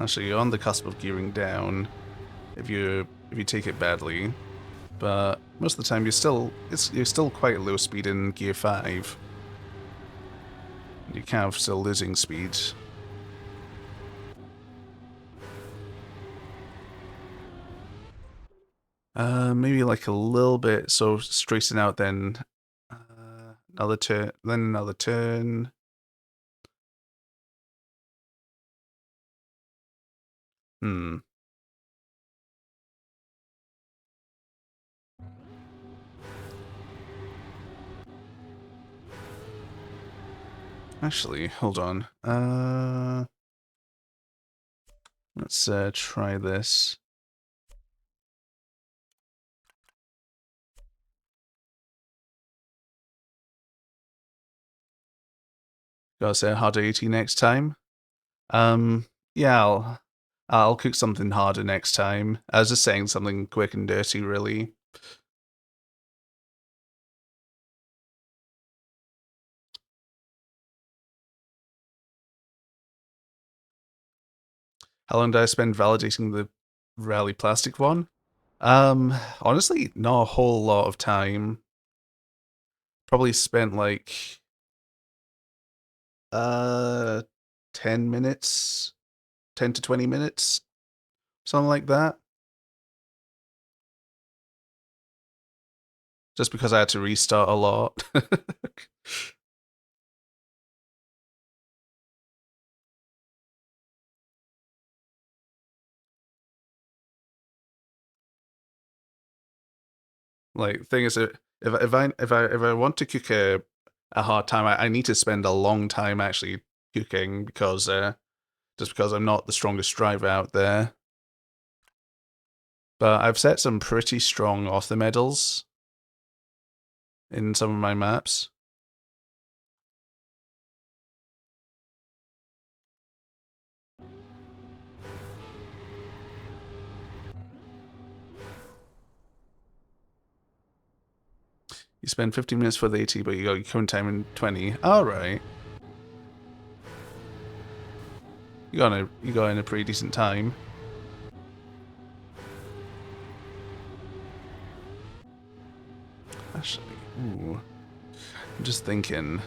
Actually, you're on the cusp of gearing down if you take it badly, but most of the time you're still quite low speed in gear 5. You're kind of still losing speed. Maybe like a little bit, so straighten out, then another turn, then another turn. Actually, hold on. Let's try this. Gotta say harder 80 next time. Yeah, I'll cook something harder next time. I was just saying something quick and dirty, really. How long did I spend validating the Rally Plastic one? Honestly, not a whole lot of time. Probably spent like 10 minutes, 10 to 20 minutes, something like that. Just because I had to restart a lot. Like, thing is, if I want to cook a hard time, I need to spend a long time actually cooking because just because I'm not the strongest driver out there. But I've set some pretty strong off the medals in some of my maps. You spend 15 minutes for the 80, but you got your current time in 20. Alright. You got in a pretty decent time. Ooh. I'm just thinking.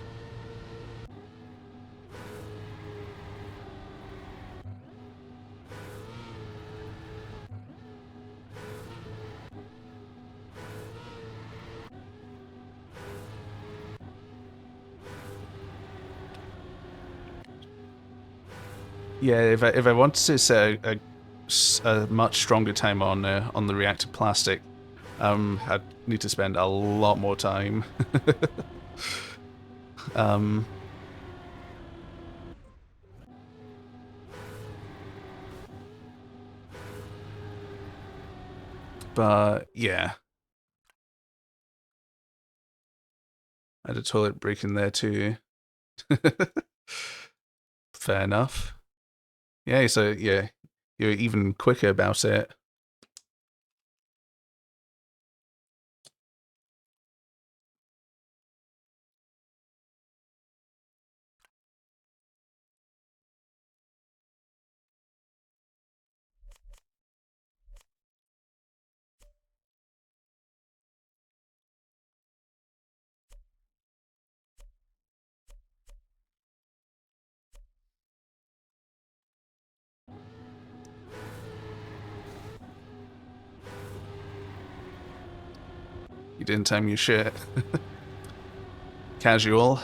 Yeah, if I wanted to set a much stronger time on the reactive plastic, I'd need to spend a lot more time. um, but yeah, I had a toilet break in there too. Fair enough. Yeah, so yeah, you're even quicker about it. You didn't time your shit. Casual.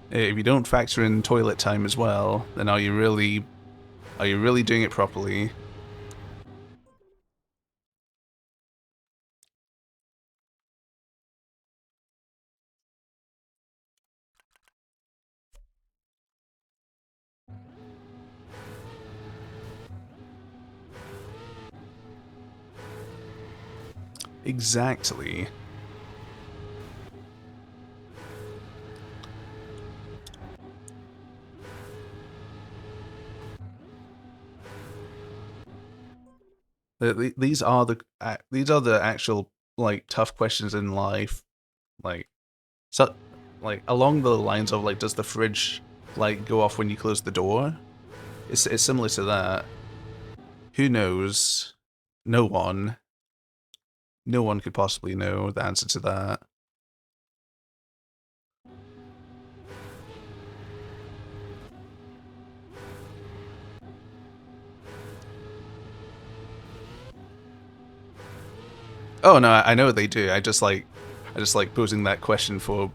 If you don't factor in toilet time as well, then are you really doing it properly? Exactly. These are the actual like tough questions in life. Like so, like along the lines of like, does the fridge like go off when you close the door? It's similar to that. Who knows? No one. No one could possibly know the answer to that. Oh no, I know they do. I just like posing that question for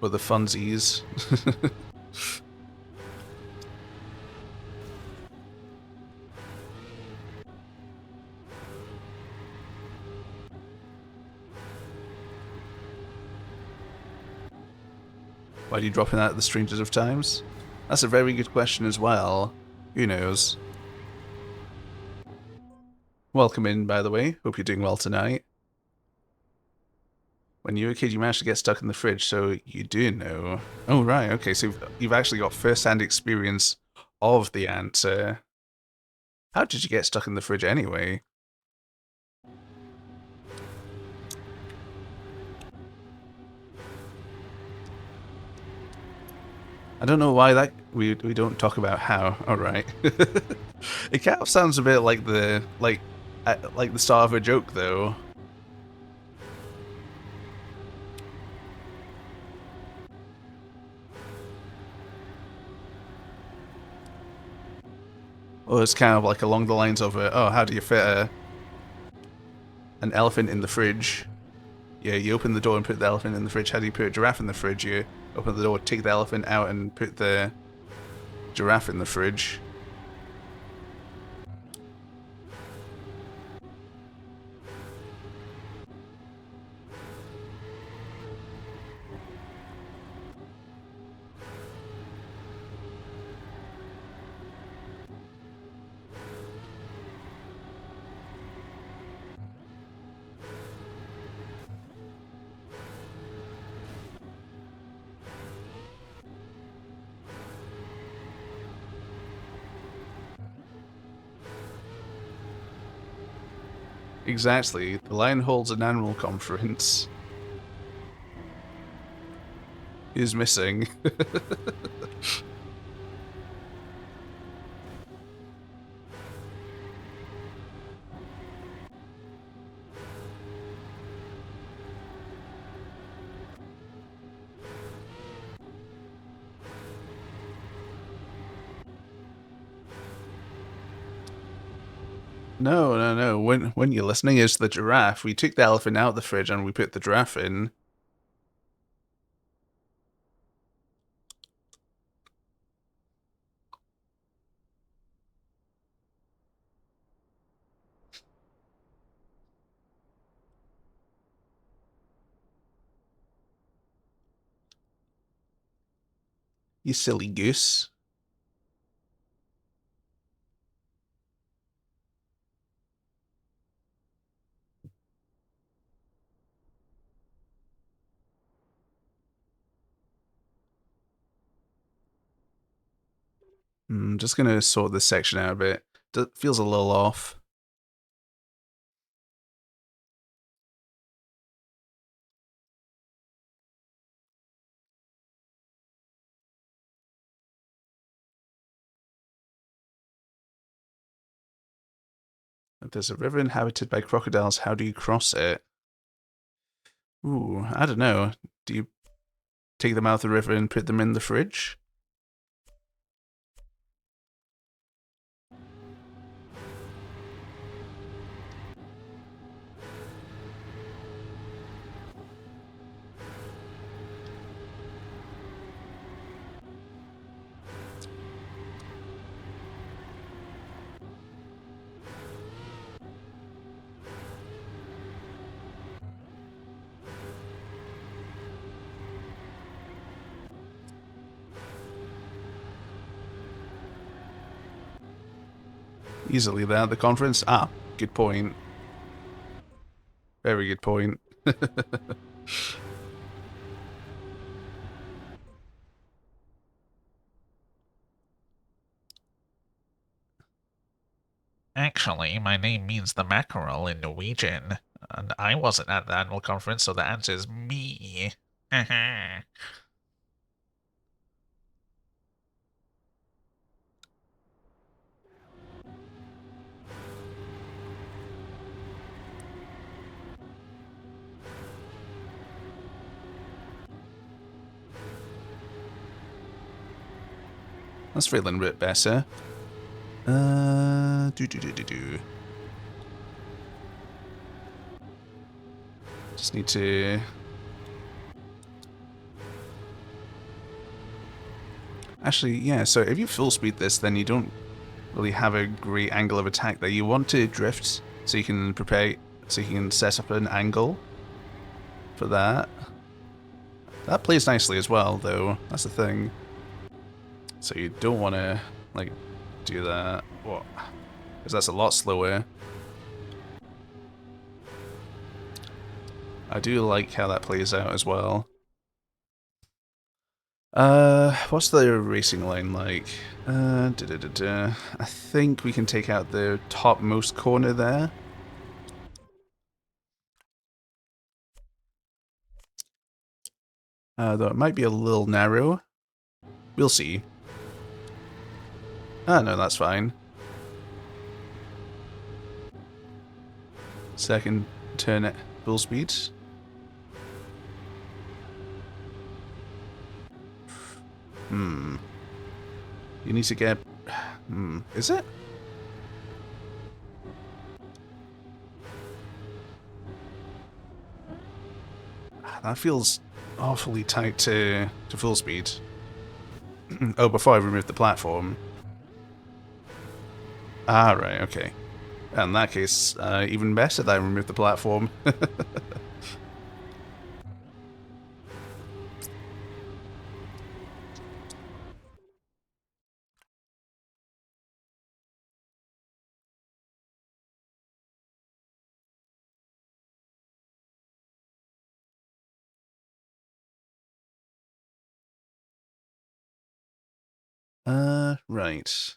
the funsies. Why do you drop in that at the strangest of times? That's a very good question as well. Who knows? Welcome in, by the way. Hope you're doing well tonight. When you were a kid, you managed to get stuck in the fridge, so you do know. Oh, right, okay, so you've actually got first-hand experience of the answer. How did you get stuck in the fridge anyway? I don't know why that we don't talk about how. All right, it kind of sounds a bit like the start of a joke though. Or it's kind of like along the lines of, oh, how do you fit an elephant in the fridge? Yeah, you open the door and put the elephant in the fridge. How do you put a giraffe in the fridge? You open the door, take the elephant out, and put the giraffe in the fridge. Exactly. The lion holds an animal conference. Is missing. No, no, no. When you're listening is the giraffe. We took the elephant out of the fridge and we put the giraffe in. You silly goose. Just gonna sort this section out a bit. Feels a little off. If there's a river inhabited by crocodiles, how do you cross it? Ooh, I don't know. Do you take them out of the river and put them in the fridge? Easily there at the conference? Ah, good point. Very good point. Actually, my name means the mackerel in Norwegian. And I wasn't at the annual conference, so the answer is me. That's feeling a bit better. Do. Just need to... Actually, yeah, so if you full speed this, then you don't really have a great angle of attack there. You want to drift so you can prepare, so you can set up an angle for that. That plays nicely as well, though. That's the thing. So you don't want to, like, do that. What? Because that's a lot slower. I do like how that plays out as well. What's the racing line like? I think we can take out the topmost corner there. Though it might be a little narrow. We'll see. Ah, no, that's fine. Second turn at full speed. You need to get... Is it? That feels awfully tight to full speed. Oh, before I remove the platform. Ah, right, okay. In that case, even better that I remove the platform. Right.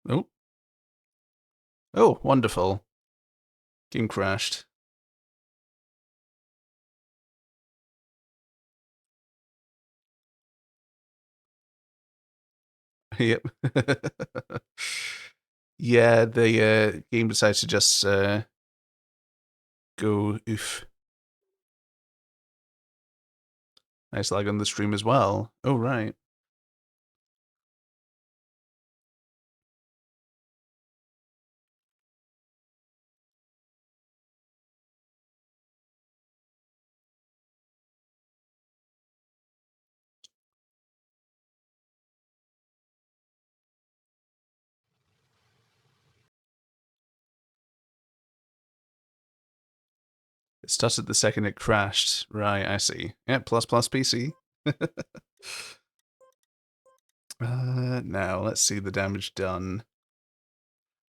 Oh. Oh, wonderful. Game crashed. Yep. Yeah, the game decided to just go oof. Nice lag on the stream as well. Oh, right. It started the second it crashed. Right, I see. Yeah, plus PC. Now, let's see the damage done.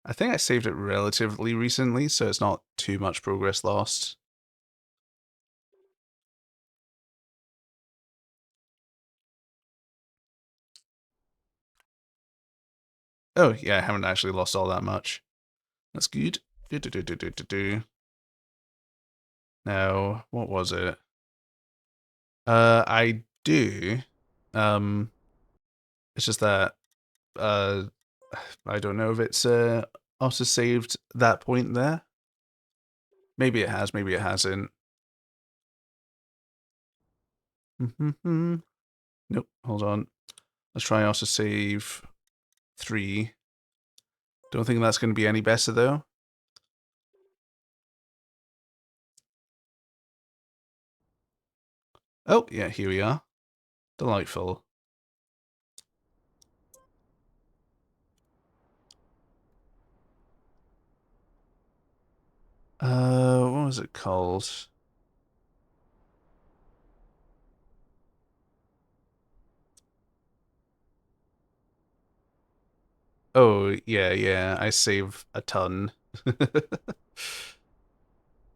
I think I saved it relatively recently, so it's not too much progress lost. Oh, yeah, I haven't actually lost all that much. That's good. Now, what was it? I do. It's just that, I don't know if it's, auto-saved that point there. Maybe it has, maybe it hasn't. Nope, hold on. Let's try autosave 3. Don't think that's going to be any better, though. Oh, yeah, here we are. Delightful. What was it called? Oh, yeah, I save a ton.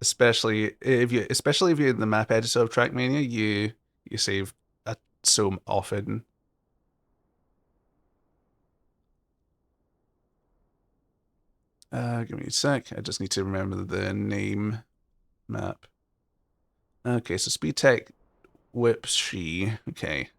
especially if you're in the map editor of Trackmania, you save so often. Give me a sec. I just need to remember the name map. Okay, so Speed Tech Whip She. Okay.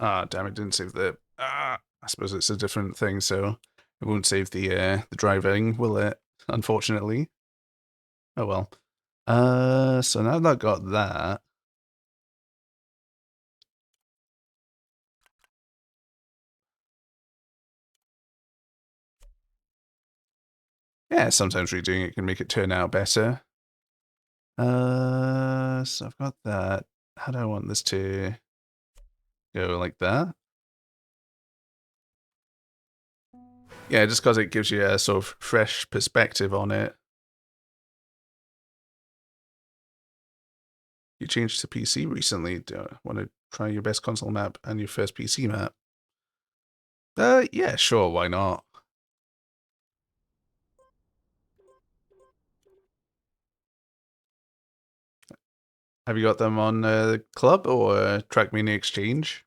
Ah, damn it, didn't save the... I suppose it's a different thing, so it won't save the driving, will it? Unfortunately. Oh well. So now that I've got that... Yeah, sometimes redoing it can make it turn out better. So I've got that. How do I want this to go, like that? Yeah, just because it gives you a sort of fresh perspective on it. You changed to PC recently. Do you want to try your best console map and your first PC map? Yeah, sure, why not? Have you got them on Club or Track Mini Exchange?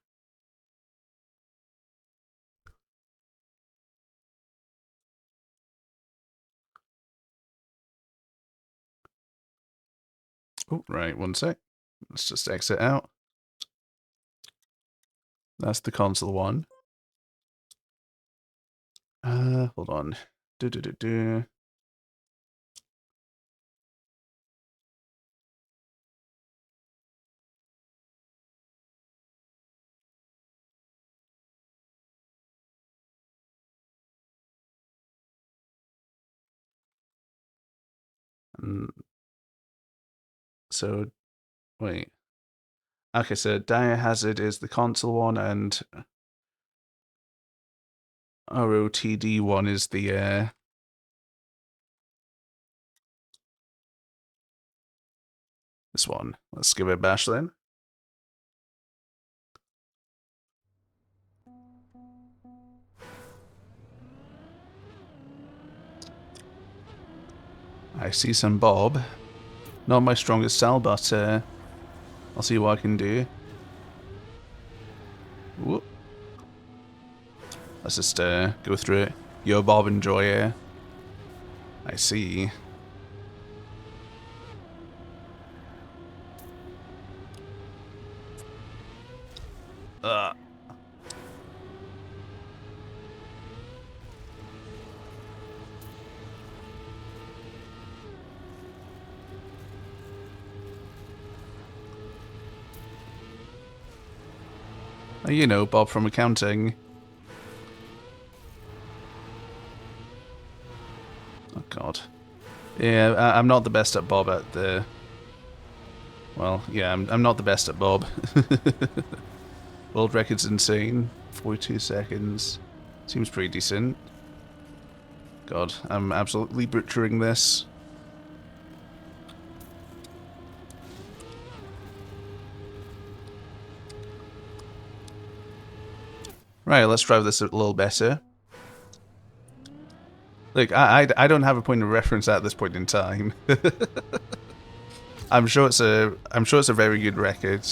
Oh, right, one sec. Let's just exit out. That's the console one. Hold on. Do. So, wait. Okay, so Dire Hazard is the console one, and ROTD one is the this one. Let's give it a bash then. I see some Bob. Not my strongest cell, but I'll see what I can do. Whoop. Let's just go through it. Yo, Bob, enjoy it. I see. You know, Bob from accounting. Oh, God. Yeah, I'm not the best at Bob at the... Well, yeah, I'm not the best at Bob. World record's insane. 42 seconds. Seems pretty decent. God, I'm absolutely butchering this. Right, let's drive this a little better. Look, I don't have a point of reference at this point in time. I'm sure it's a very good record.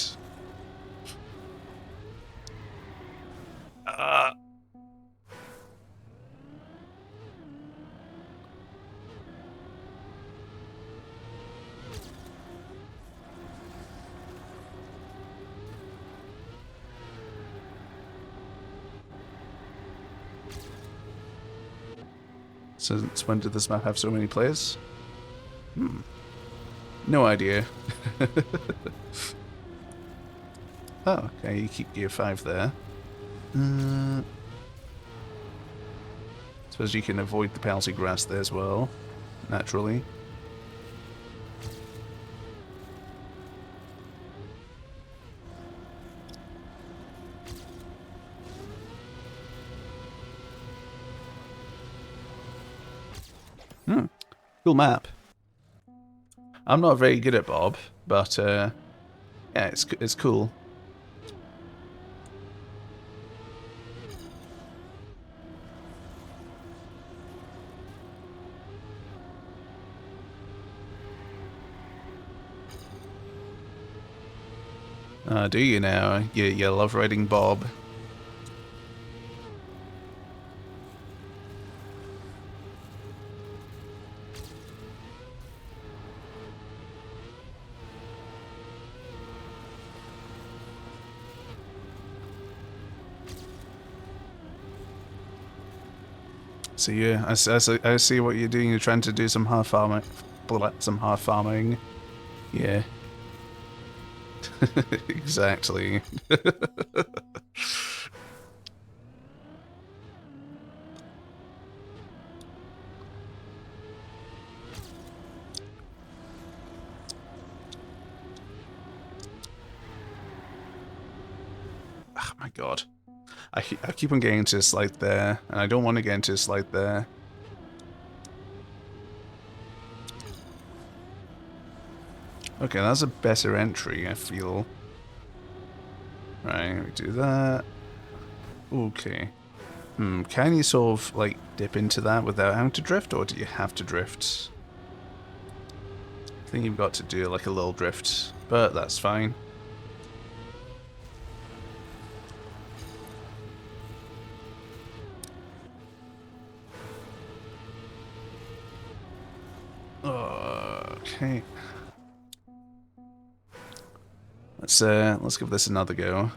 Since when did this map have so many players? No idea. Oh, okay, you keep gear 5 there. Suppose you can avoid the penalty grass there as well, naturally. Cool map. I'm not very good at Bob, but yeah, it's cool. Do you now? You love riding Bob. So yeah, I see what you're doing. You're trying to do some hard farming. Yeah. Exactly. Oh my god. I keep on getting into a slide there, and I don't want to get into a slide there. Okay, that's a better entry, I feel. Right, we do that. Okay. Can you sort of, like, dip into that without having to drift, or do you have to drift? I think you've got to do, like, a little drift, but that's fine. Okay. Let's give this another go.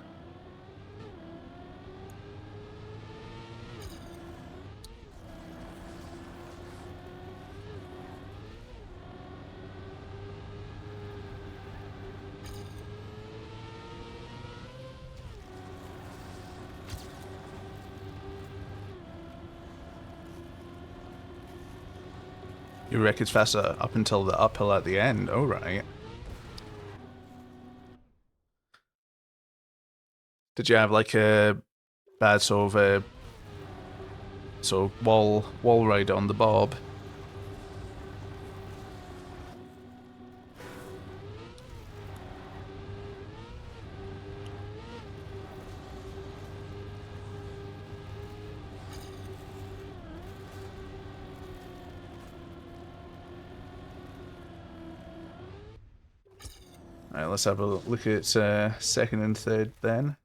Your record's faster up until the uphill at the end. Oh, right. Did you have like a bad sort of wall ride on the Bob? Alright, let's have a look at second and third then.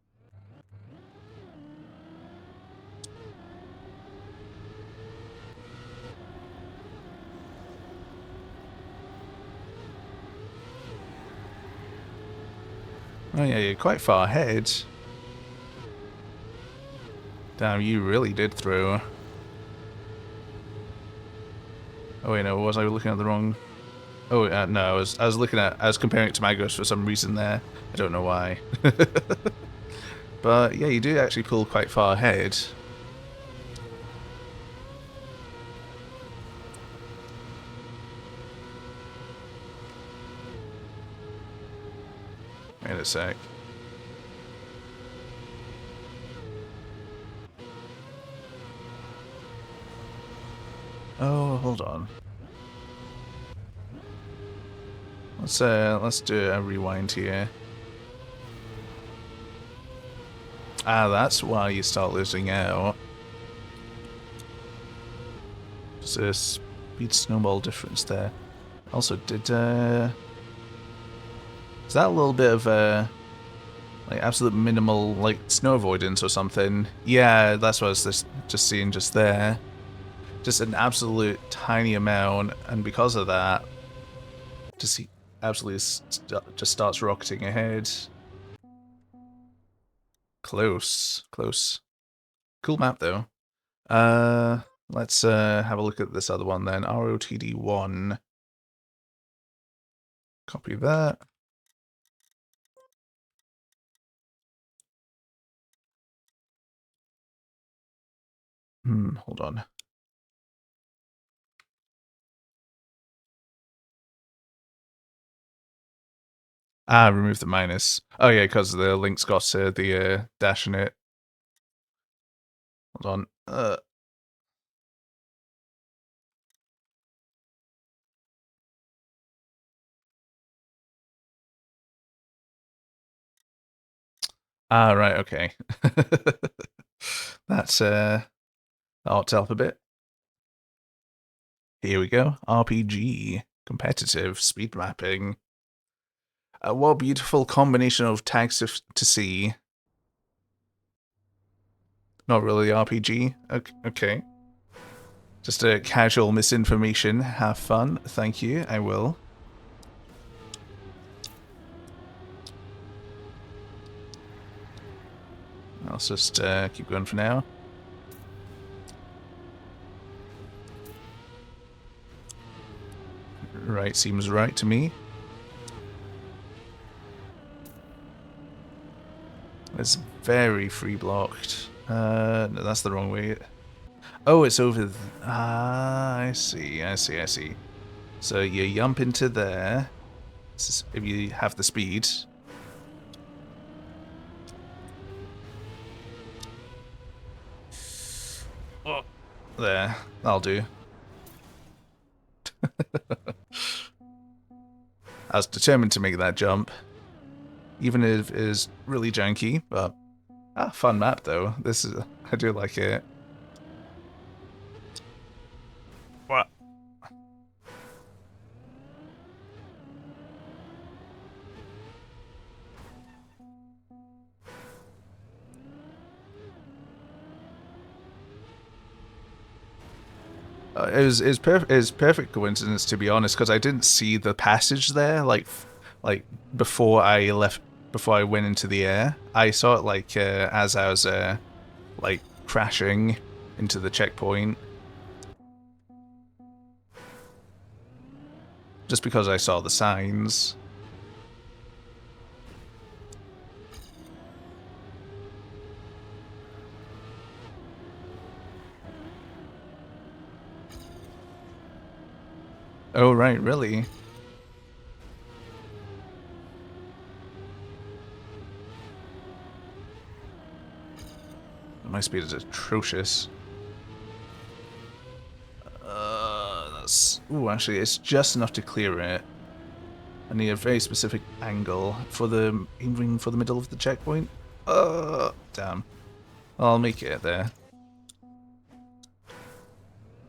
Oh yeah, you're quite far ahead. Damn, you really did throw. Oh wait, no, was I looking at the wrong... Oh no, I was comparing it to Magos for some reason there. I don't know why. But yeah, you do actually pull quite far ahead. Wait a sec. Oh, hold on. Let's do a rewind here. Ah, that's why you start losing out. There's a speed snowball difference there. Also, is that a little bit of like absolute minimal like snow avoidance or something? Yeah, that's what I was just seeing just there. Just an absolute tiny amount, and because of that, just absolutely just starts rocketing ahead. Close, close. Cool map though. Let's have a look at this other one then. ROTD1. Copy that. Hold on. Ah, remove the minus. Oh yeah, because the link's got the dash in it. Hold on. Ah, right, okay. That's that ought to help a bit. Here we go. RPG. Competitive. Speed mapping. What a beautiful combination of tags to see. Not really RPG. Okay. Just a casual misinformation. Have fun. Thank you. I will. I'll just keep going for now. Right, seems right to me. It's very free blocked. No, that's the wrong way. Oh, it's over. Ah, I see. So you jump into there. This is if you have the speed. Oh, there. That'll do. I was determined to make that jump. Even if it is really janky, but fun map though. I do like it. What? It was perfect coincidence, to be honest, because I didn't see the passage there like before I went into the air. I saw it like as I was like crashing into the checkpoint, just because I saw the signs. Oh right, really? My speed is atrocious. Ooh, actually, it's just enough to clear it. I need a very specific angle for aiming for the middle of the checkpoint. Damn. I'll make it there.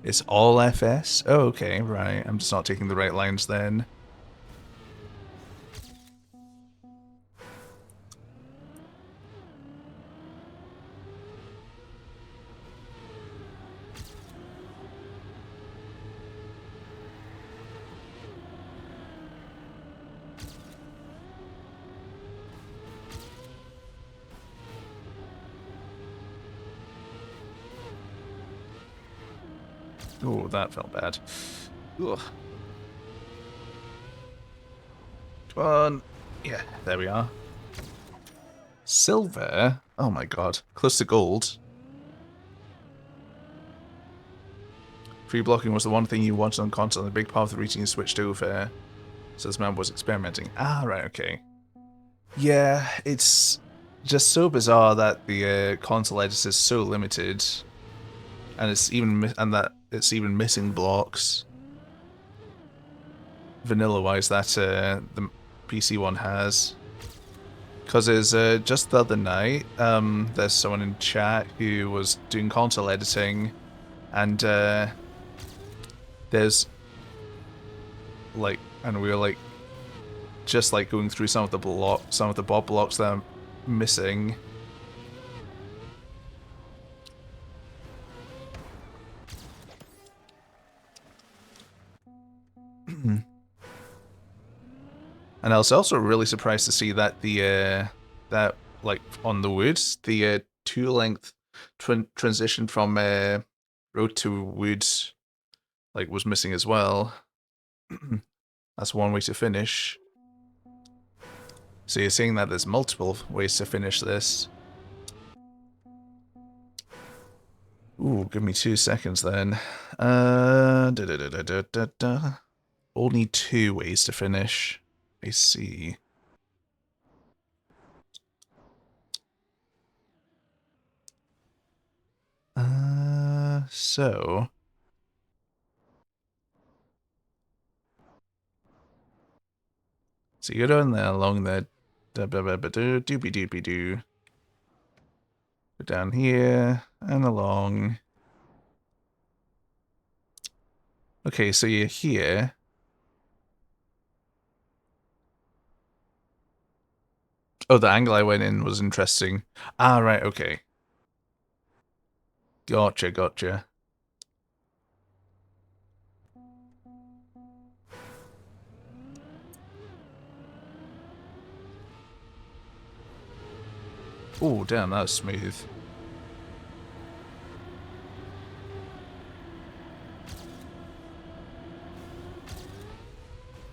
It's all FS? Oh, okay, right. I'm just not taking the right lines then. Oh, that felt bad. Ugh. Come on. Yeah, there we are. Silver? Oh my god. Close to gold. Free blocking was the one thing you wanted on console and a big part of the reason you switched over. So this man was experimenting. Ah, right, okay. Yeah, it's just so bizarre that the console editor is so limited, and it's even that it's even missing blocks. Vanilla-wise, that the PC one has. Because there's just the other night, there's someone in chat who was doing console editing, and there's like, and we were like, just like going through some of the bob blocks that are missing. And I was also really surprised to see that the that like on the woods, the two-length transition from road to woods like was missing as well. That's one way to finish. So you're saying that there's multiple ways to finish this. Ooh, give me 2 seconds then. Only 2 ways to finish. I see. So you go down there along the doobie doobie doo. Go down here and along. Okay, so you're here. Oh, the angle I went in was interesting. Ah, right, okay. Gotcha, gotcha. Oh, damn, that was smooth.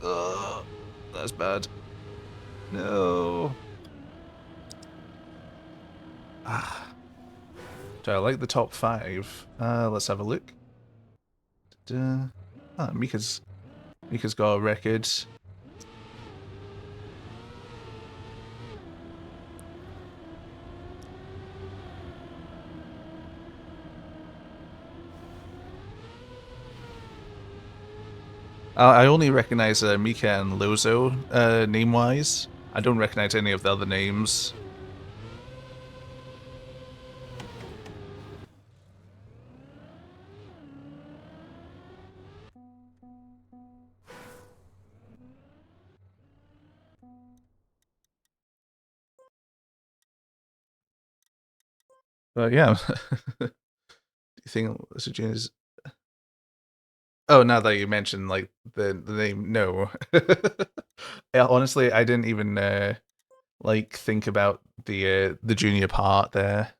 Ugh, that's bad. No. Ah. Do I like the top 5? Let's have a look. Ah, Mika's got a record. I only recognize Mika and Lozo name-wise. I don't recognize any of the other names. But yeah. Do you think Sujin is... Oh, now that you mentioned like the name, no. Yeah, honestly, I didn't even like think about the junior part there.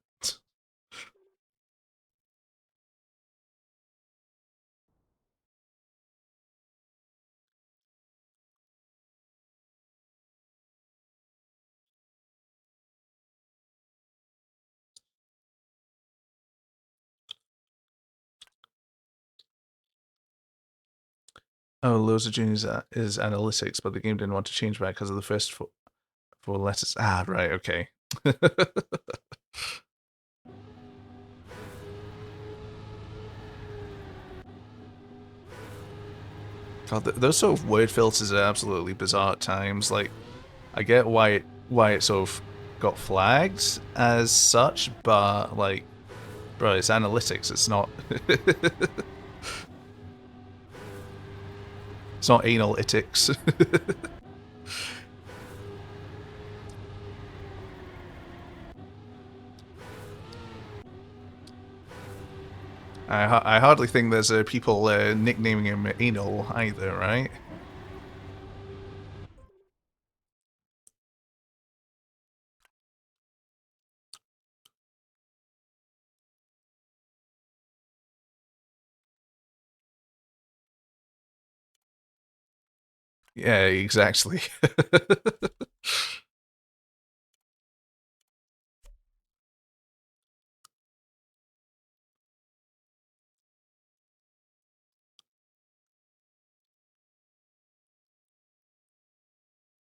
Oh, Loads of Juniors is analytics, but the game didn't want to change that because of the first four letters. Ah, right, okay. God, those sort of word filters are absolutely bizarre at times. Like, I get why it sort of got flagged as such, but like, bro, it's analytics. It's not. It's not analytics. I hardly think there's people nicknaming him anal either, right? Yeah, exactly.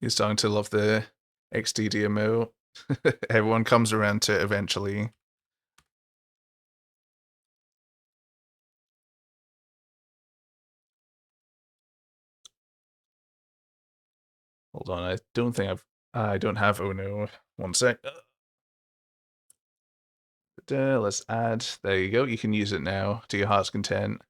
You're starting to love the XDDMO. Everyone comes around to it eventually. Hold on, I don't think I don't have oh no. One sec. Let's add. There you go. You can use it now to your heart's content.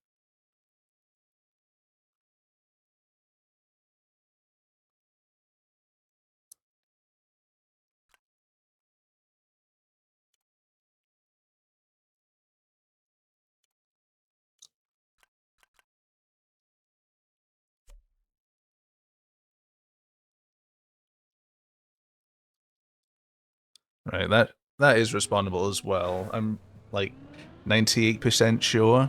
Right, that is respawnable as well. I'm like 98% sure.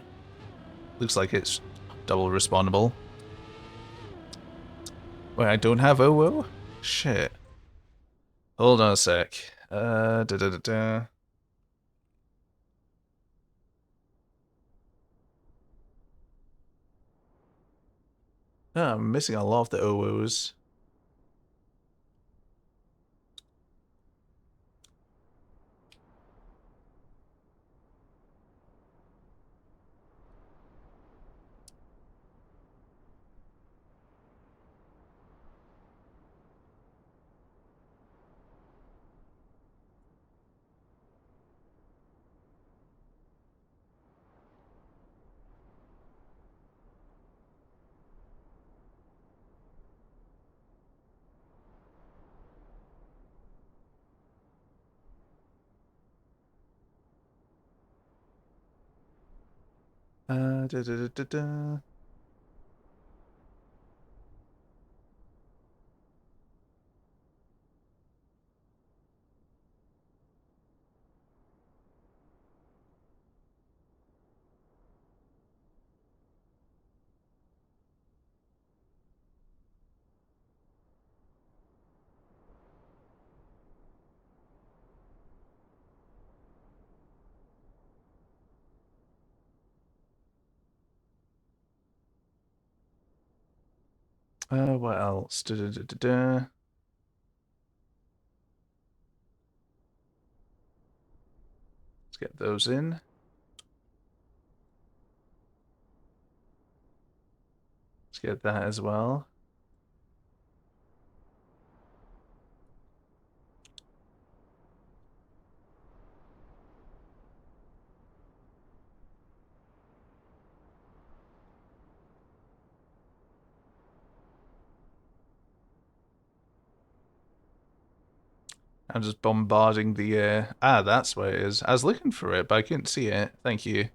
Looks like it's double respawnable. Wait, I don't have OO? Shit. Hold on a sec. Da da da da. Oh, I'm missing a lot of the OOs. Da da da da da. What else? Da da da da da. Let's get those in. Let's get that as well. I'm just bombarding the that's where it is. I was looking for it, but I couldn't see it. Thank you.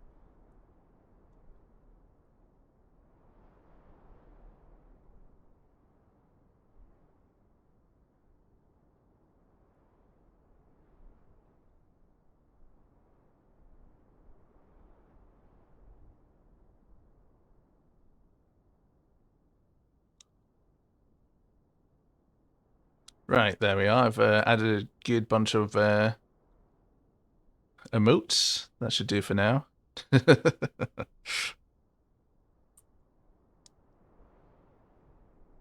Right, there we are. I've added a good bunch of emotes. That should do for now.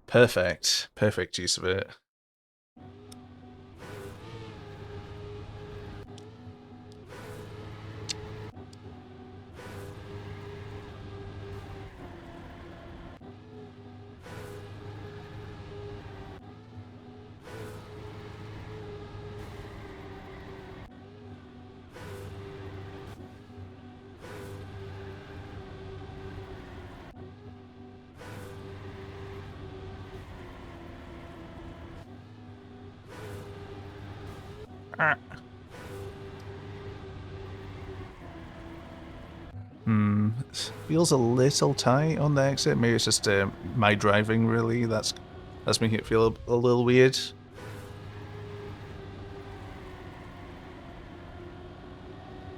Perfect. Perfect use of it. Ah. Feels a little tight on the exit. Maybe it's just my driving, really. That's making it feel a little weird.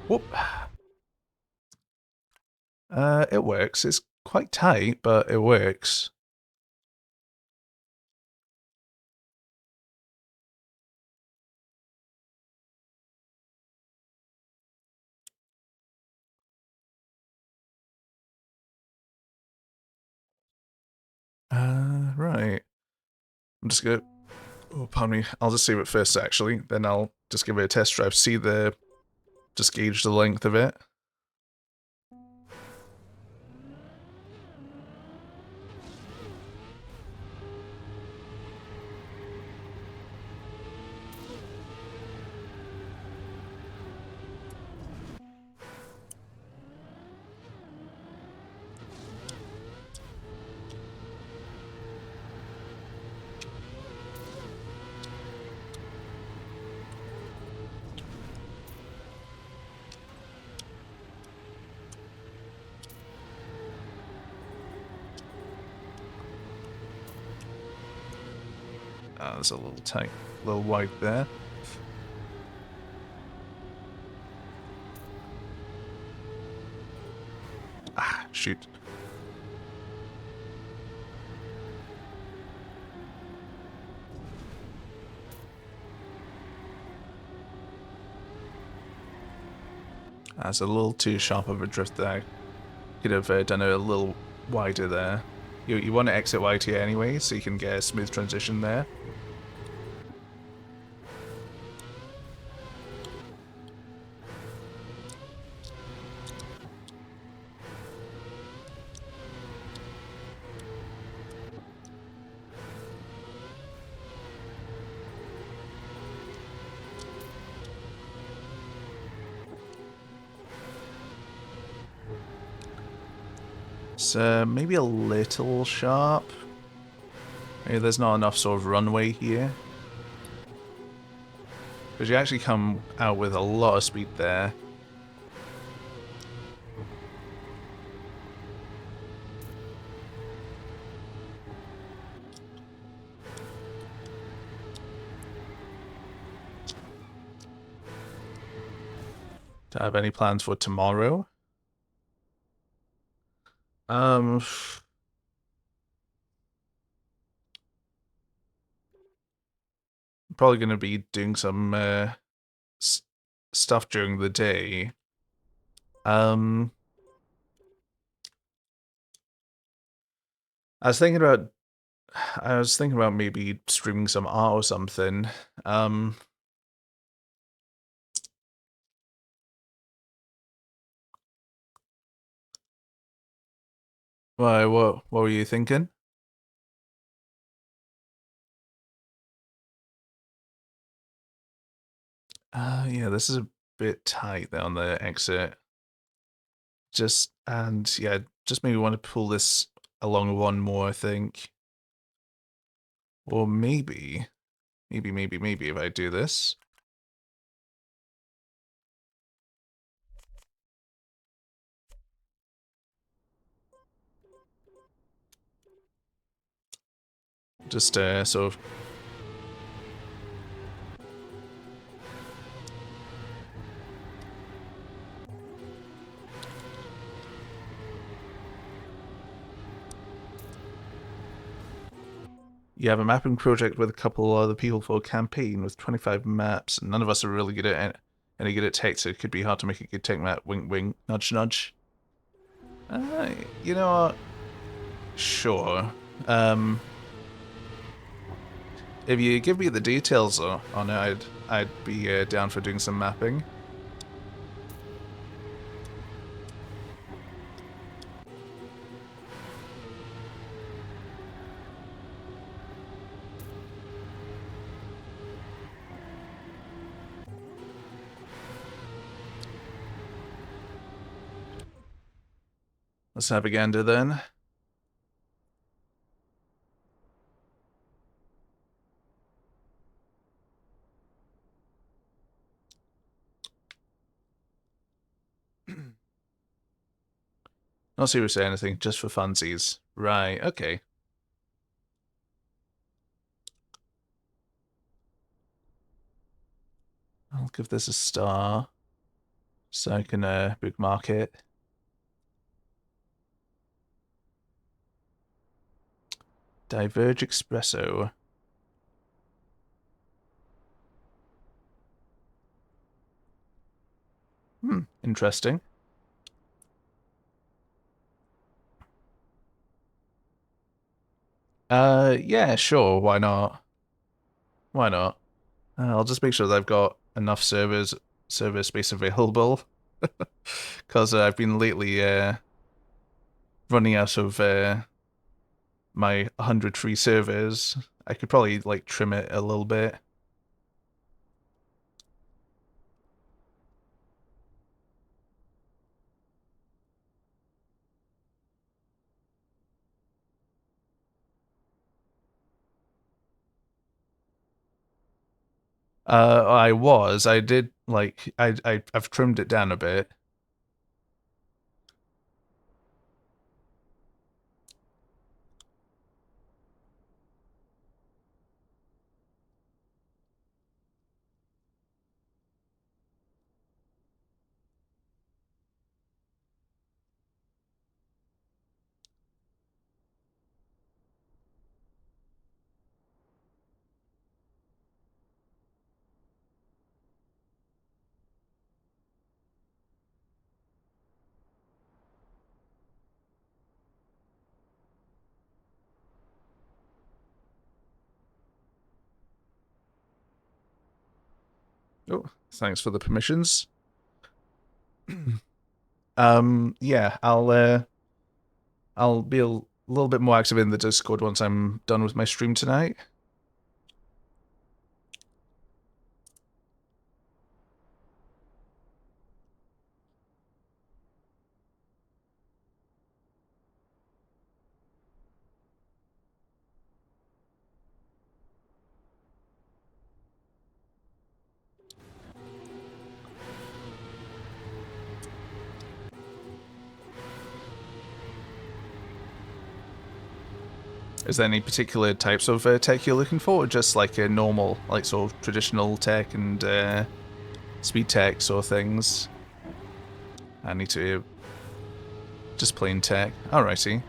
Whoop. It works. It's quite tight, but it works. Right. I'm just gonna Oh, pardon me. I'll just save it first, actually. Then I'll just give it a test drive. Just gauge the length of it. There's a little tight, a little wide there. Ah, shoot. That's a little too sharp of a drift there. Could have done it a little wider there. You want to exit wide here anyway, so you can get a smooth transition there. So maybe a little sharp. Maybe there's not enough sort of runway here. Because you actually come out with a lot of speed there. Do I have any plans for tomorrow? Probably going to be doing some stuff during the day. I was thinking about maybe streaming some art or something. Why? What were you thinking? Yeah, this is a bit tight there on the exit. Just maybe want to pull this along one more, I think. Or maybe if I do this. Just sort of. You have a mapping project with a couple other people for a campaign with 25 maps, and none of us are really good at any good at tech, so it could be hard to make a good tech map. Wink, wink, nudge, nudge. You know what? Sure. If you give me the details on it, I'd be down for doing some mapping. Let's have a gander then. Not serious or anything, just for funsies. Right, okay. I'll give this a star, so I can bookmark it. Diverge Espresso. Interesting. Yeah, sure, why not? Why not? I'll just make sure that I've got enough server space available. Because I've been lately running out of my 100 free servers. I could probably like trim it a little bit. I did like I've trimmed it down a bit. Oh, thanks for the permissions. Yeah, I'll be a little bit more active in the Discord once I'm done with my stream tonight. Is there any particular types of tech you're looking for, or just like a normal, like sort of traditional tech and speed tech sort of things? I need to just plain tech. Alrighty.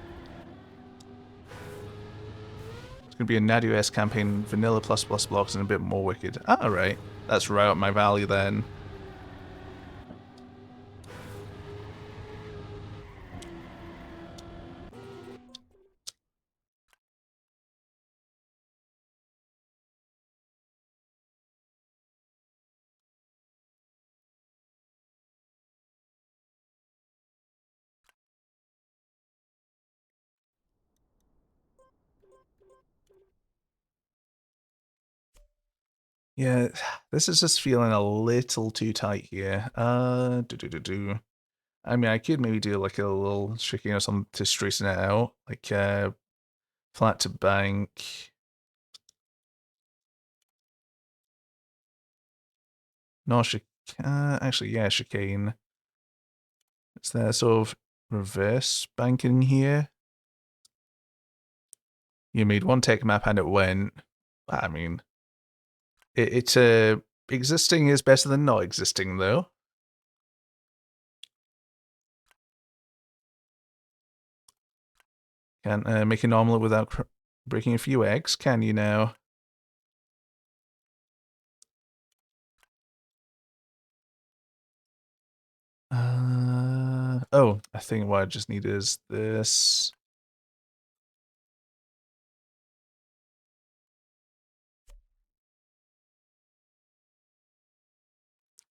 It's gonna be a NAD campaign, vanilla plus blocks, and a bit more wicked. Alright, that's right up my valley then. Yeah, this is just feeling a little too tight here. I mean, I could maybe do like a little shaking or something to straighten it out, like flat to bank. No, actually, yeah, chicane. Is there sort of reverse banking here? You made one tech map and it went. I mean, it's existing is better than not existing, though. Can't make an omelet without breaking a few eggs, can you now? Oh, I think what I just need is this.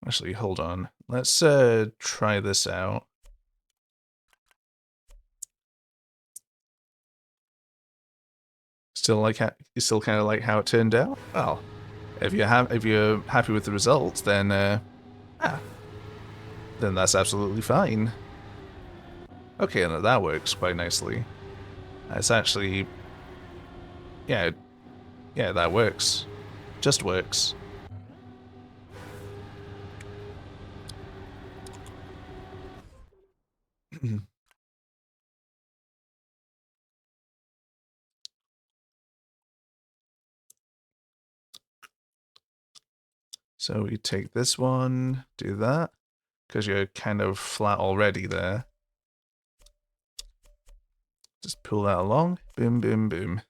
Actually, hold on. Let's try this out. You still kind of like how it turned out? Well, if you're happy with the results, then then that's absolutely fine. Okay, and that works quite nicely. It's actually, yeah, yeah, that works. Just works. So we take this one, do that, because you're kind of flat already there. Just pull that along. Boom, boom, boom.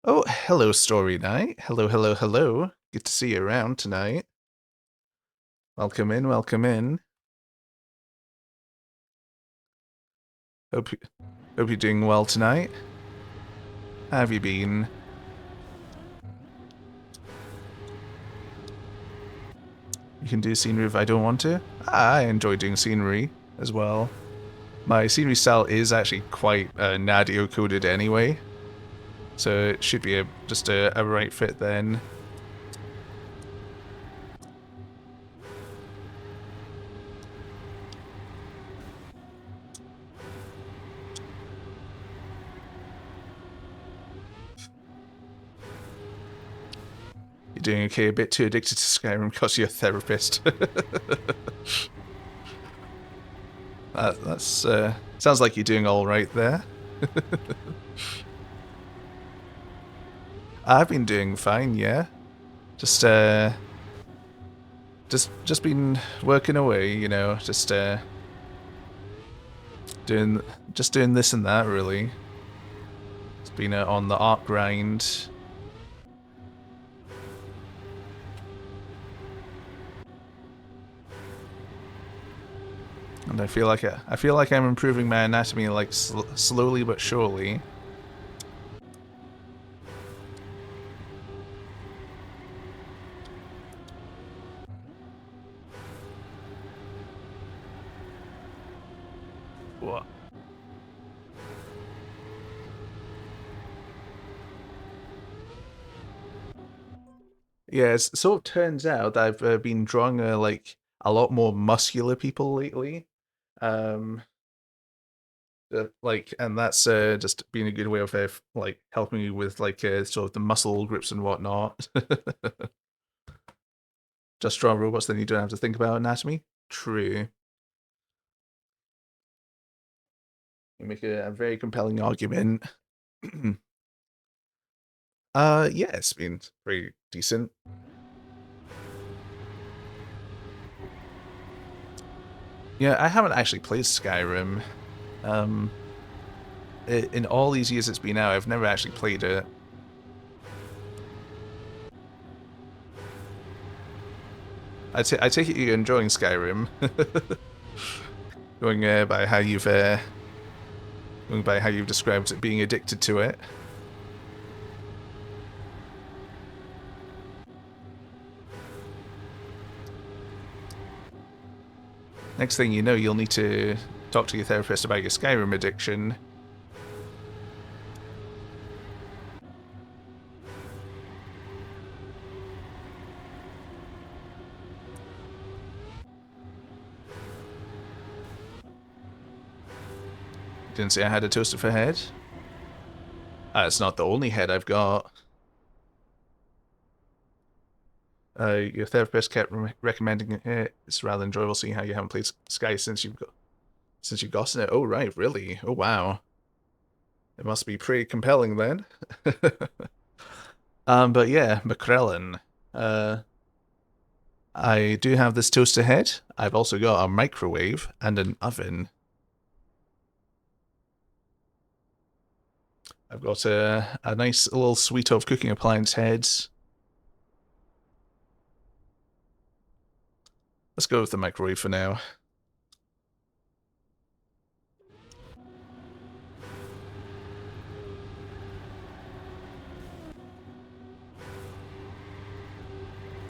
Oh, hello, Story Night. Hello, hello, hello. Good to see you around tonight. Welcome in, welcome in. Hope you're doing well tonight. How have you been? You can do scenery if I don't want to. I enjoy doing scenery as well. My scenery style is actually quite Nadio coded anyway, so it should be just a right fit then. You're doing okay, a bit too addicted to Skyrim because you're a therapist. That's sounds like you're doing all right there. I've been doing fine, yeah. Just been working away, you know, doing this and that really. It's been on the art grind. And I feel like I'm improving my anatomy like slowly but surely. What? Yeah, so it turns out that I've been drawing like a lot more muscular people lately. And that's just been a good way of like helping me with like sort of the muscle grips and whatnot. Just draw robots, then you don't have to think about anatomy. True. You make a very compelling argument. Yeah, it's been pretty decent. Yeah, I haven't actually played Skyrim. In all these years it's been out, I've never actually played it. I take it you're enjoying Skyrim. Going by how you've described it, being addicted to it. Next thing you know, you'll need to talk to your therapist about your Skyrim addiction. Didn't say I had a toaster for head. It's not the only head I've got. Your therapist kept recommending it. It's rather enjoyable seeing how you haven't played Sky since you've gotten it. Oh right, really? Oh wow. It must be pretty compelling then. But yeah, McCrellin. I do have this toaster head. I've also got a microwave and an oven. I've got a nice little suite of cooking appliance heads. Let's go with the microwave for now.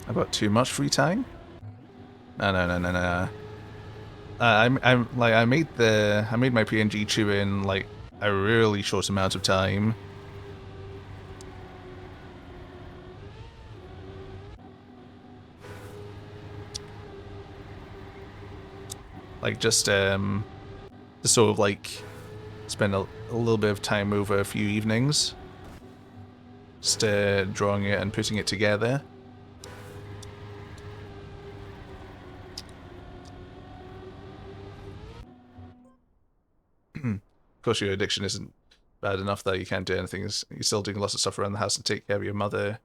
I've got too much free time? No. I made my PNG tube in like a really short amount of time. Like just sort of like spend a little bit of time over a few evenings, just drawing it and putting it together. Of course, your addiction isn't bad enough that you can't do anything. You're still doing lots of stuff around the house to take care of your mother,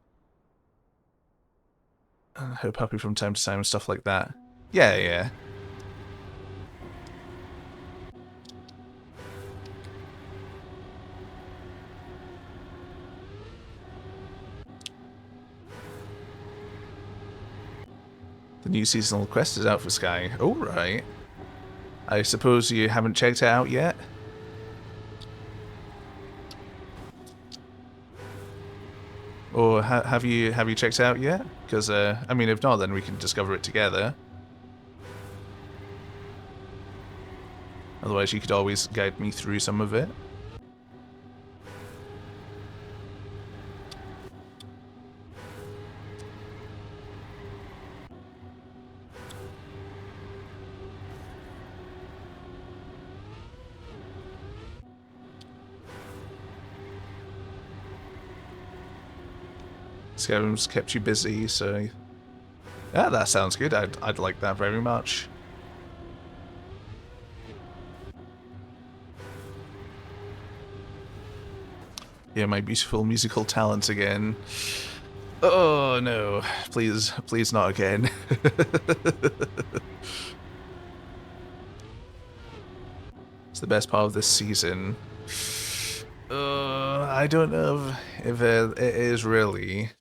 her puppy from time to time, and stuff like that. Yeah. The new seasonal quest is out for Sky. Oh, right. I suppose you haven't checked it out yet? Or have you checked it out yet? Because I mean, if not, then we can discover it together. Otherwise, you could always guide me through some of it. Skyrim's kept you busy, so yeah, that sounds good. I'd like that very much. Yeah, my beautiful musical talent again. Oh no, please, please not again. It's the best part of this season. I don't know if it is really.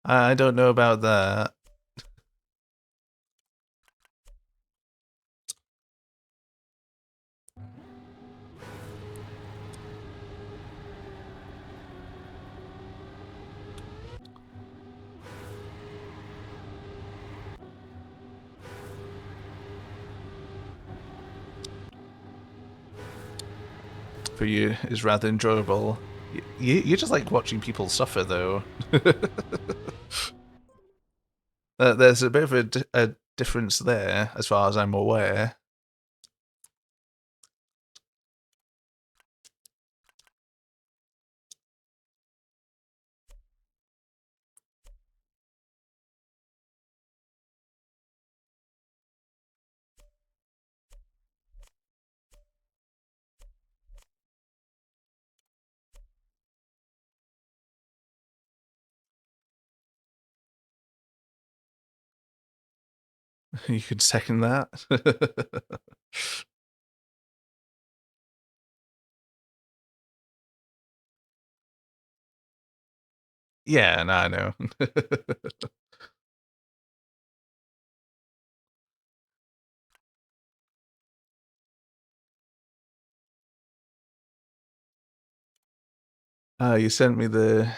I don't know about that. For you is rather enjoyable. You just like watching people suffer, though. There's a bit of a difference there, as far as I'm aware. You could second that. Yeah, no, I know. You sent me the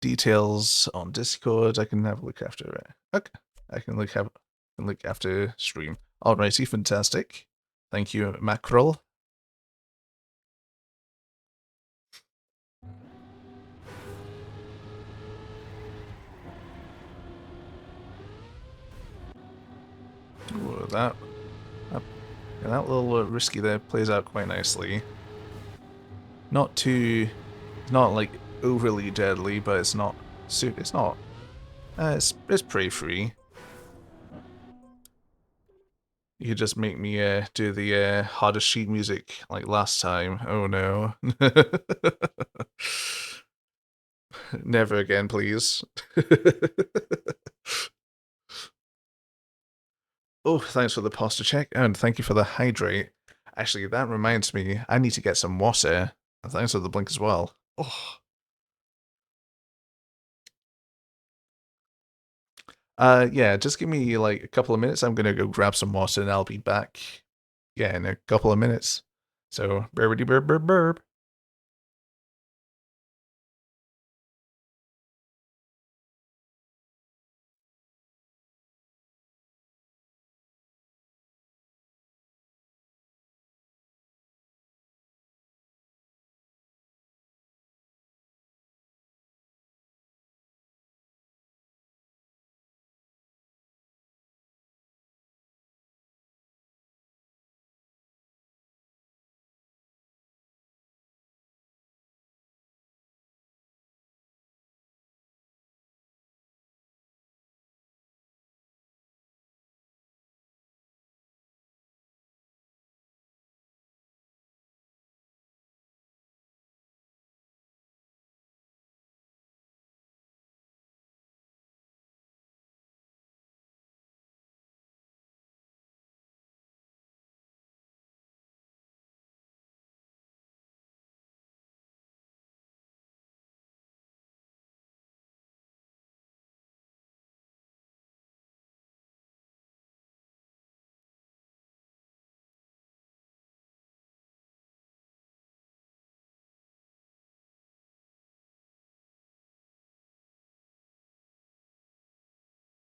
details on Discord. I can have a look after it. Okay, I can look after stream. Alrighty, fantastic. Thank you, Mackerel. Ooh, that little risky there plays out quite nicely. Not too, not like overly deadly, but it's not. It's not. It's pretty free. You could just make me do the hardest sheet music like last time. Oh no. Never again, please. Oh, thanks for the posture check, and thank you for the hydrate. Actually, that reminds me, I need to get some water. And thanks for the blink as well. Oh. Yeah, just give me like a couple of minutes. I'm gonna go grab some water and I'll be back. Yeah, in a couple of minutes. So, burbity burb burb burb.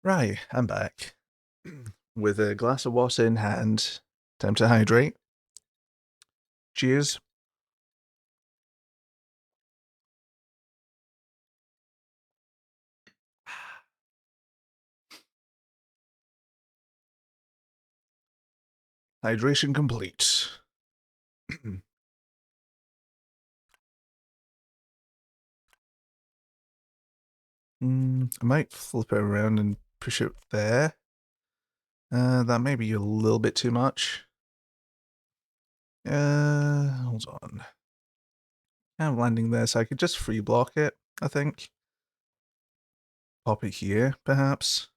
Right, I'm back. With a glass of water in hand. Time to hydrate. Cheers. Hydration complete. I might flip it around and push it there. That may be a little bit too much. Hold on. I'm landing there, so I could just free block it, I think. Pop it here, perhaps.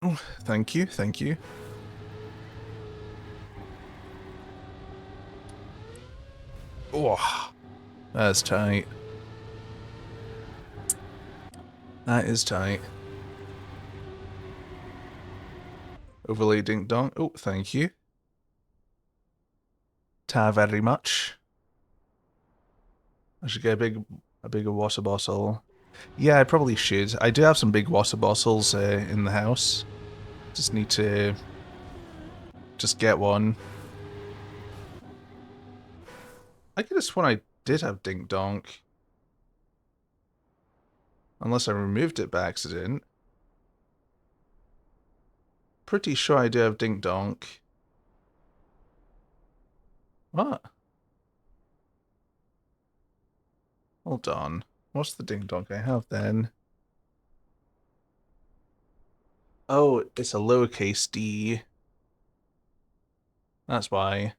Oh, thank you, thank you. Oh, that's tight. That is tight. Overlay dink donk. Oh, thank you. Ta very much. I should get a bigger water bottle. Yeah, I probably should. I do have some big water bottles in the house. Just need to just get one. I could have sworn I did have dink donk. Unless I removed it by accident. Pretty sure I do have dink donk. What? Hold on. What's the dink donk I have then? Oh, it's a lowercase d. That's why.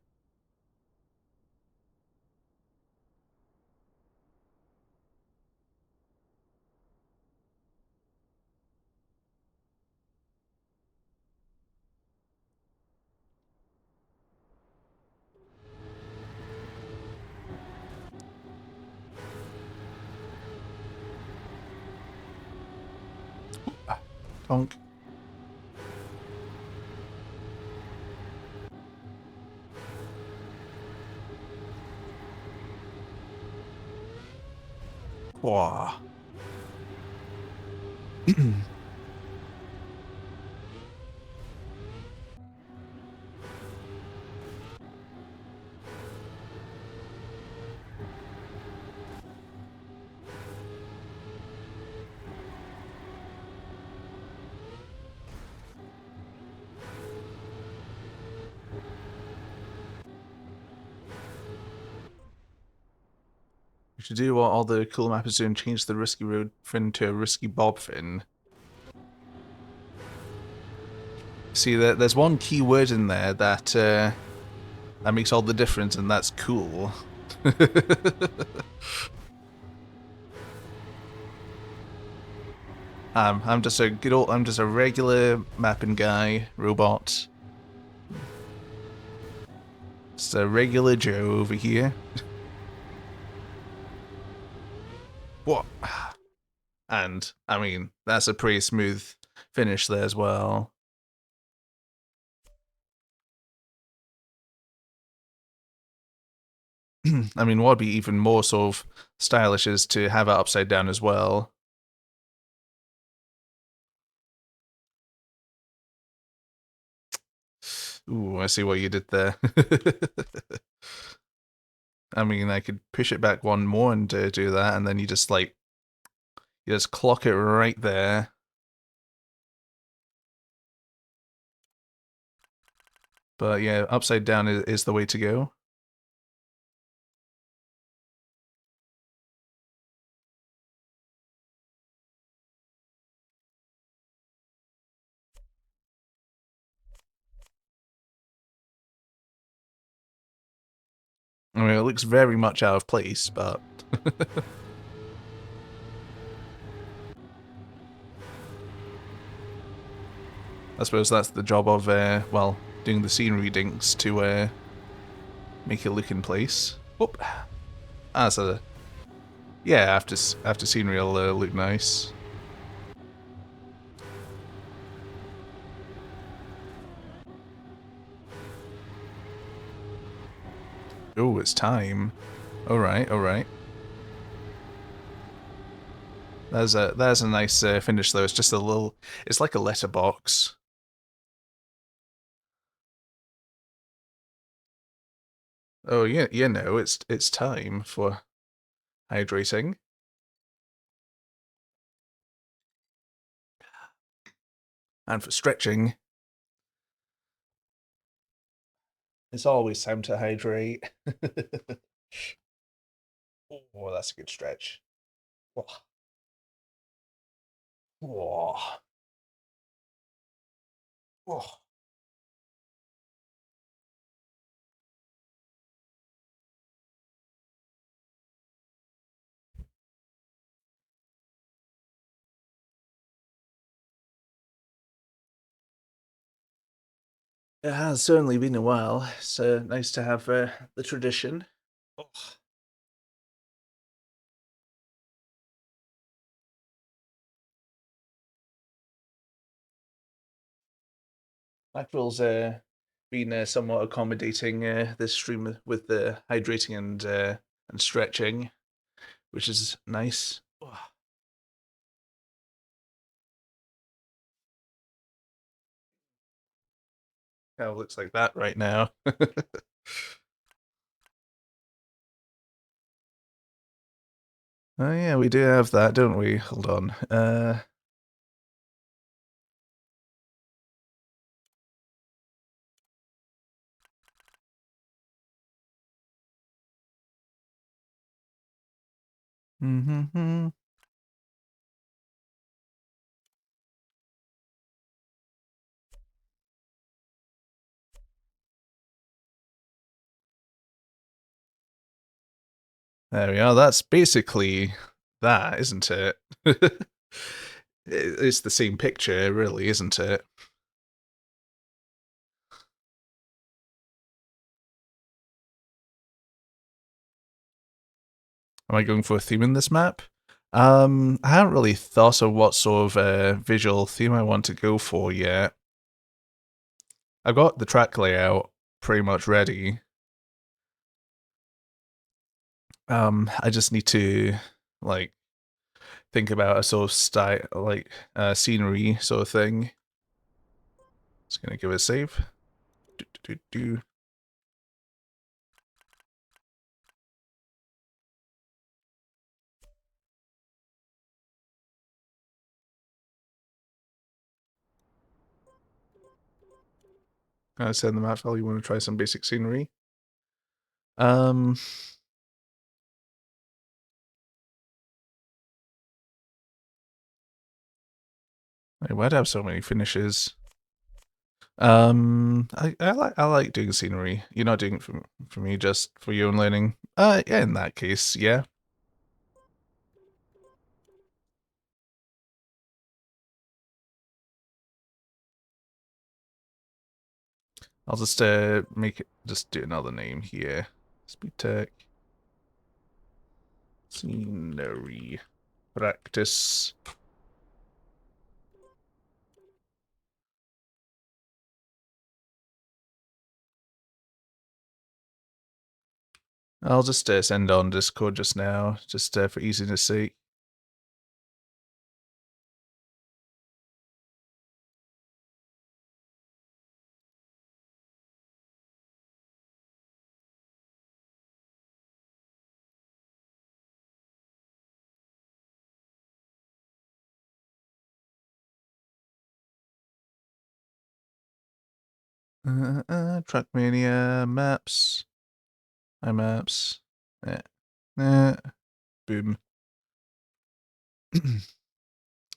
Donk. Wah. We should do what all the cool mappers do and change the risky road fin to a risky bob fin. See, there's one key word in there that that makes all the difference, and that's cool. I'm just a good old, I'm just a regular mapping guy, robot. Just a regular Joe over here. What? And, I mean, that's a pretty smooth finish there as well. I mean, what would be even more sort of stylish is to have it upside down as well. Ooh, I see what you did there. I mean, I could push it back one more and do that, and then you just clock it right there. But yeah, upside down is the way to go. I mean, it looks very much out of place, but... I suppose that's the job of, well, doing the scenery dinks to make it look in place. Whoop. That's a... Yeah, after scenery will look nice. Oh, it's time. Alright, alright. There's a nice finish though. It's just a little. It's like a letterbox. Oh yeah, it's time for hydrating. And for stretching. It's always time to hydrate. Oh, that's a good stretch. Oh. Oh. Oh. It has certainly been a while. It's nice to have the tradition. Oh. Mackerel's been somewhat accommodating this stream with the hydrating and stretching, which is nice. Oh. How it looks like that right now. Oh yeah, we do have that, don't we? Hold on. Mm-hmm. There we are. That's basically that, isn't it? It's the same picture, really, isn't it? Am I going for a theme in this map? I haven't really thought of what sort of visual theme I want to go for yet. I've got the track layout pretty much ready. I just need to like think about a sort of style, like scenery sort of thing. Just gonna give it a save. Do, do, do, do. Send the map file. You want to try some basic scenery? Um, why'd I have so many finishes? I like doing scenery. You're not doing it for me, just for your own learning. Yeah, in that case, yeah. I'll just make it just do another name here. Speed tech scenery practice. I'll just send on Discord just now, just for easiness sake. Trackmania maps. My maps. Boom.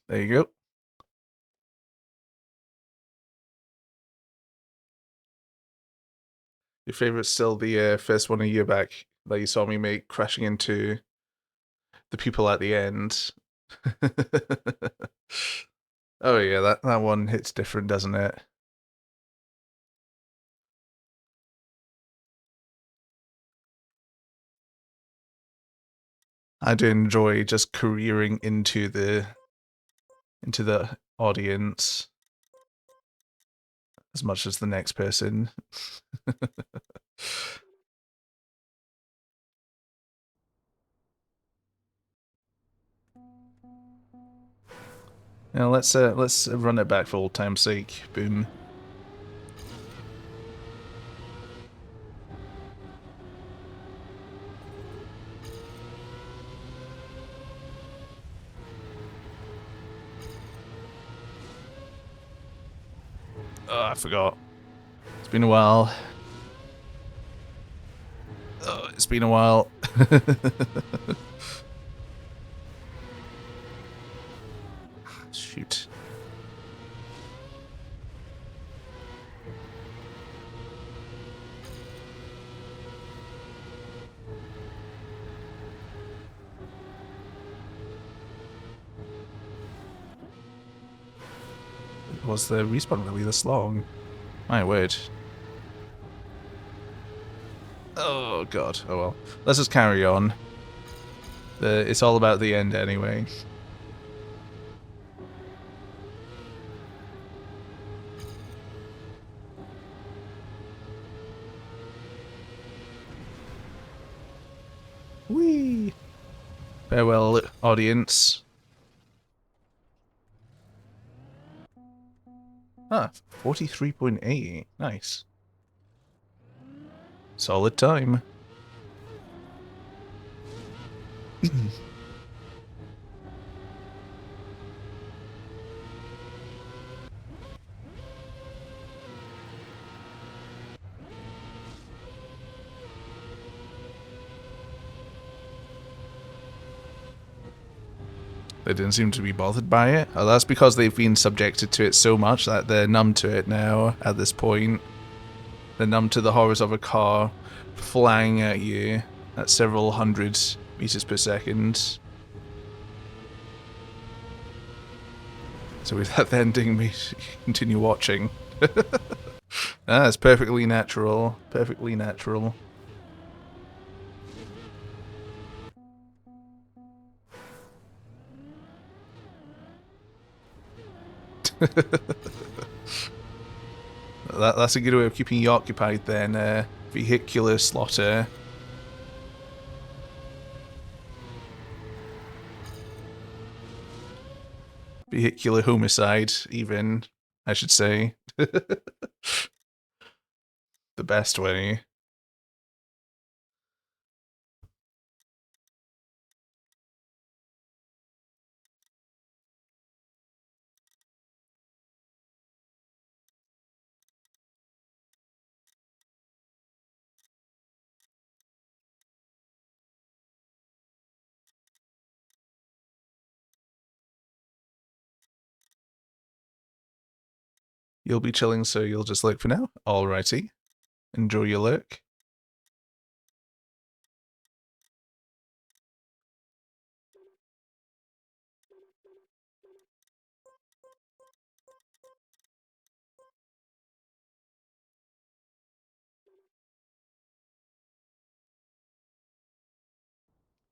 There you go. Your favorite's still the first one a year back that you saw me make, crashing into the people at the end. Oh yeah, that one hits different, doesn't it? I do enjoy just careering into the audience as much as the next person. Now let's run it back for old time's sake. Boom. Oh, I forgot. It's been a while. Oh, it's been a while. Shoot. Was the respawn really this long? My word. Oh god. Oh well. Let's just carry on. It's all about the end anyway. Whee! Farewell, audience. Ah, 43.8. Nice. Solid time. They didn't seem to be bothered by it. Oh, that's because they've been subjected to it so much that they're numb to it now at this point. They're numb to the horrors of a car flying at you at several hundred meters per second. So with that ending, we continue watching. Ah, it's perfectly natural. Perfectly natural. That's a good way of keeping you occupied then, vehicular slaughter. Vehicular homicide, even, I should say. The best way. You'll be chilling, so you'll just look for now? Alrighty. Enjoy your look.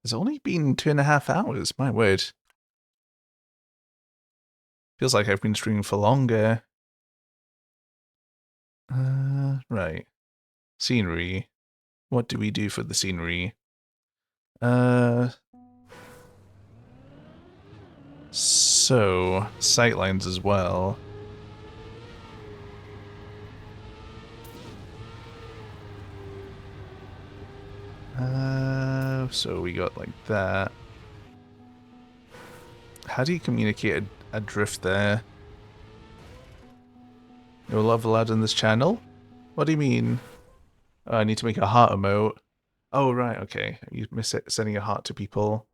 It's only been 2.5 hours, my word. Feels like I've been streaming for longer. Right. Scenery. What do we do for the scenery? So, sightlines as well. So we got like that. How do you communicate a drift there? No love allowed in this channel? What do you mean? Oh, I need to make a heart emote. Oh, right, okay. You miss it sending a heart to people.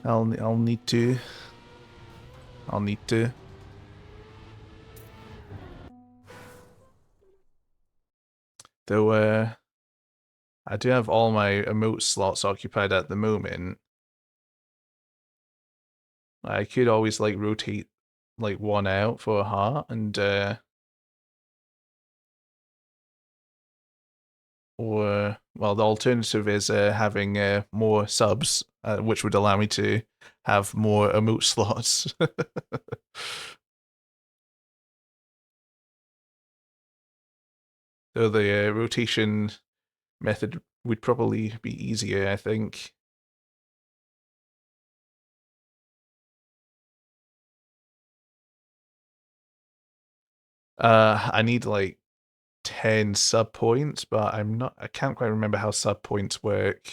I'll need to. I'll need to. Though, I do have all my emote slots occupied at the moment. I could always, like, rotate, like, one out for a heart, and, or, well, the alternative is having more subs, which would allow me to have more emote slots. So the rotation method would probably be easier, I think. I need like 10 sub points, but I can't quite remember how sub points work.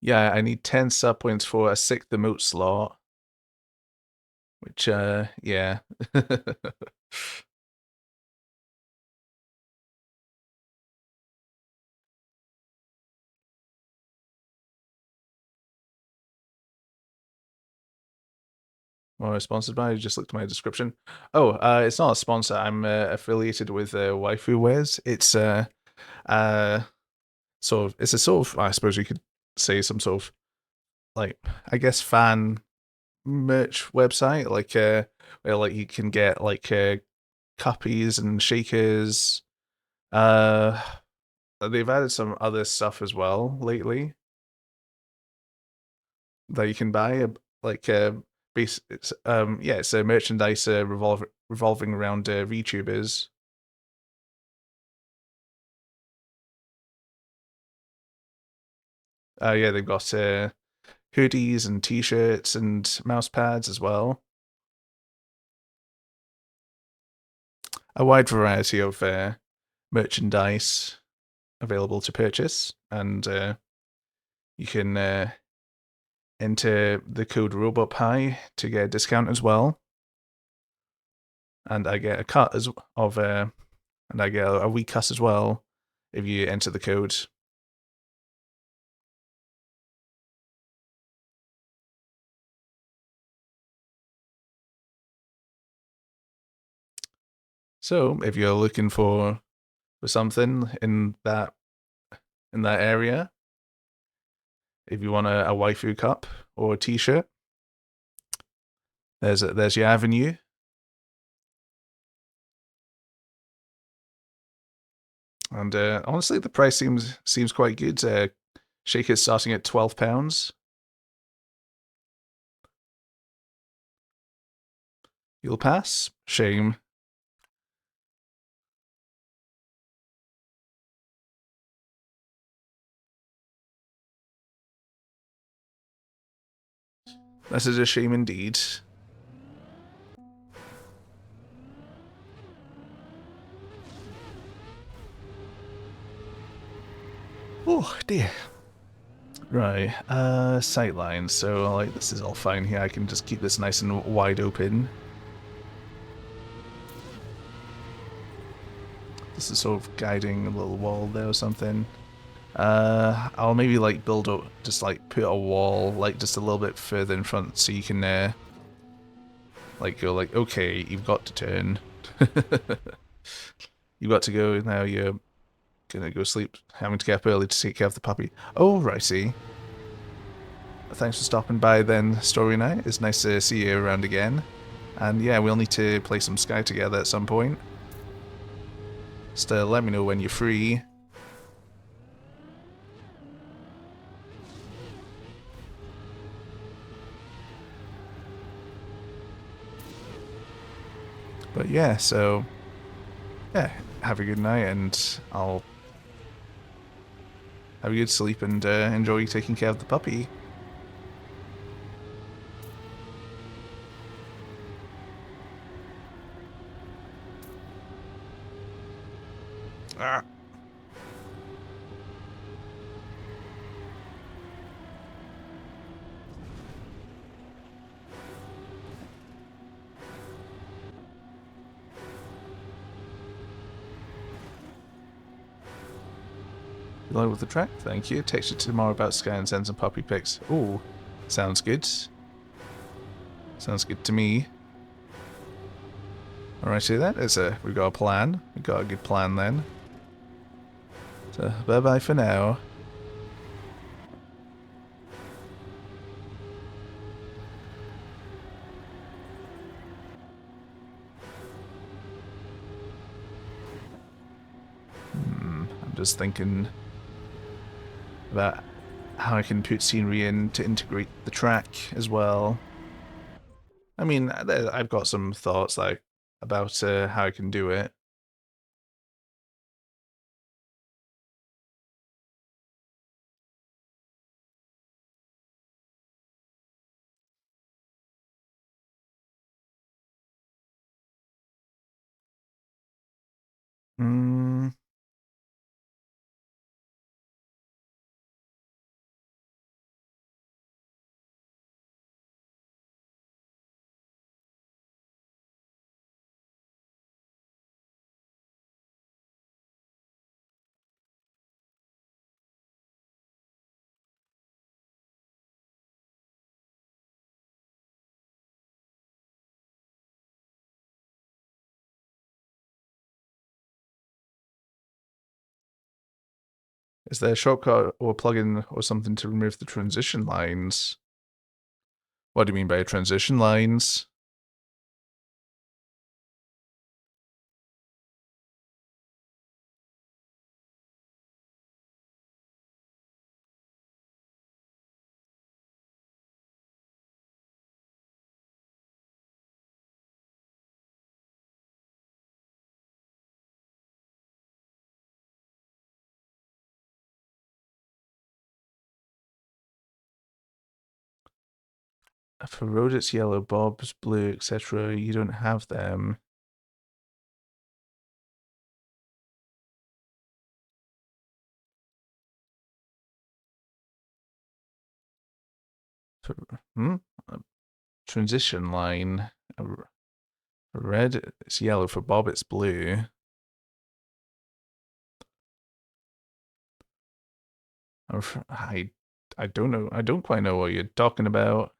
Yeah, I need 10 sub points for a 6th emote slot. Which, yeah. Or sponsored by, just looked at my description. Oh, it's not a sponsor. I'm affiliated with Waifu Wares. It's sort of, it's a sort of, I suppose you could say some sort of, like, I guess fan merch website, like where like you can get like cuppies and shakers. Uh, they've added some other stuff as well lately that you can buy. Like it's yeah, it's a merchandise revolving around VTubers. Yeah, they've got hoodies and t-shirts and mouse pads as well. A wide variety of merchandise available to purchase, and you can enter the code RobotPie to get a discount as well. And I get a cut and I get a wee cut as well if you enter the code. So if you're looking for something in that area, if you want a waifu cup or a t-shirt, there's your avenue. And honestly, the price seems quite good. Shaker's starting at £12. You'll pass? Shame. That is a shame indeed. Oh dear. Right, sightlines. So like this is all fine here. I can just keep this nice and wide open. This is sort of guiding a little wall there or something. I'll maybe like build up, just like put a wall like just a little bit further in front so you can like go like, okay, you've got to turn. You've got to go now. You're gonna go sleep, having to get up early to take care of the puppy. Oh, righty. Thanks for stopping by then, Story Night. It's nice to see you around again. And yeah, we'll need to play some Sky together at some point. Just let me know when you're free. But yeah, so yeah, have a good night, and I'll have a good sleep and enjoy taking care of the puppy. Ah. Good luck with the track, thank you. Text you tomorrow about Sky and send some puppy pics. Ooh, sounds good. Sounds good to me. Alrighty then, we've got a plan. We've got a good plan then. So, bye bye for now. just thinking about how I can put scenery in to integrate the track as well. I mean, I've got some thoughts like about how I can do it. Mm. Is there a shortcut or plugin or something to remove the transition lines? What do you mean by transition lines? For road it's yellow, bob's blue, etc. You don't have them. For, A transition line. For red it's yellow, for bob it's blue. I don't know. I don't quite know what you're talking about.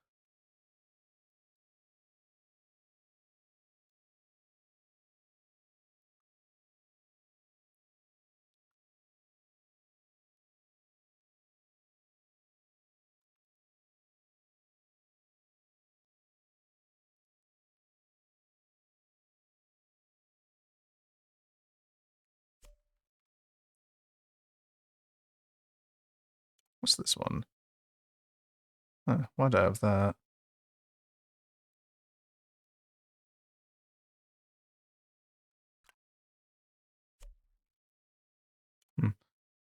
What's this one? Why'd I have that?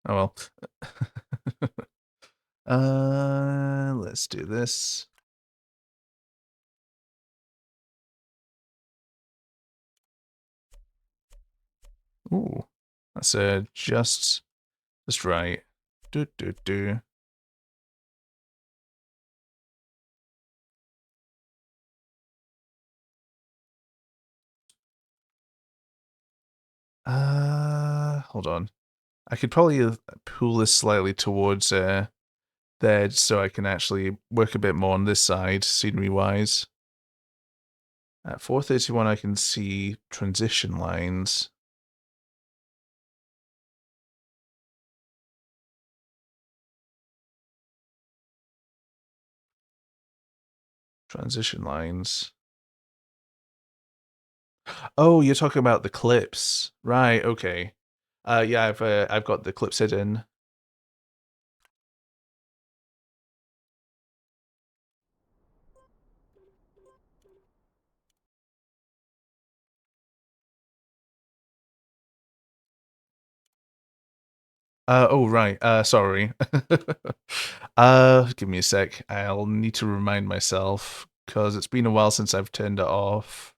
Oh well. Let's do this. Ooh, that's just right. Do. Hold on. I could probably pull this slightly towards the edge so I can actually work a bit more on this side, scenery-wise. At 431, I can see transition lines. Transition lines. Oh, you're talking about the clips, right? Okay. Yeah, I've got the clips hidden. Oh right. Sorry. Give me a sec. I'll need to remind myself because it's been a while since I've turned it off.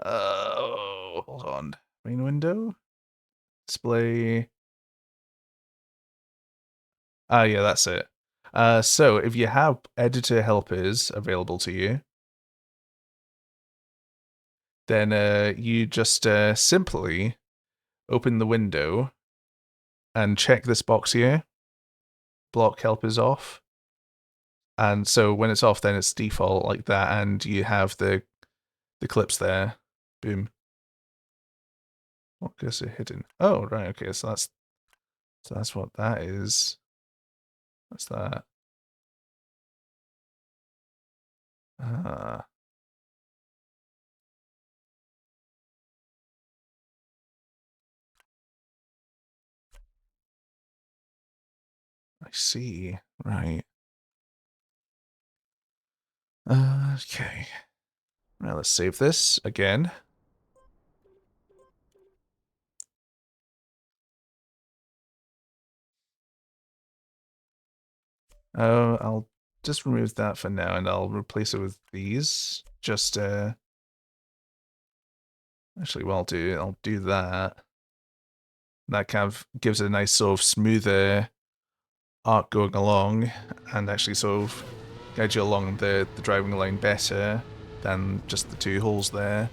Hold on. Main window. Display. Yeah, that's it. So if you have editor helpers available to you, then you just simply open the window and check this box here. Block helpers off. And so when it's off, then it's default like that, and you have the clips there. Boom. What goes it hidden? Oh, right. Okay, so that's what that is. What's that? Ah. I see. Right. Okay. Now let's save this again. I'll just remove that for now, and I'll replace it with these. Just actually, well, I'll do that. That kind of gives it a nice sort of smoother arc going along, and actually sort of guides you along the driving line better than just the two holes there.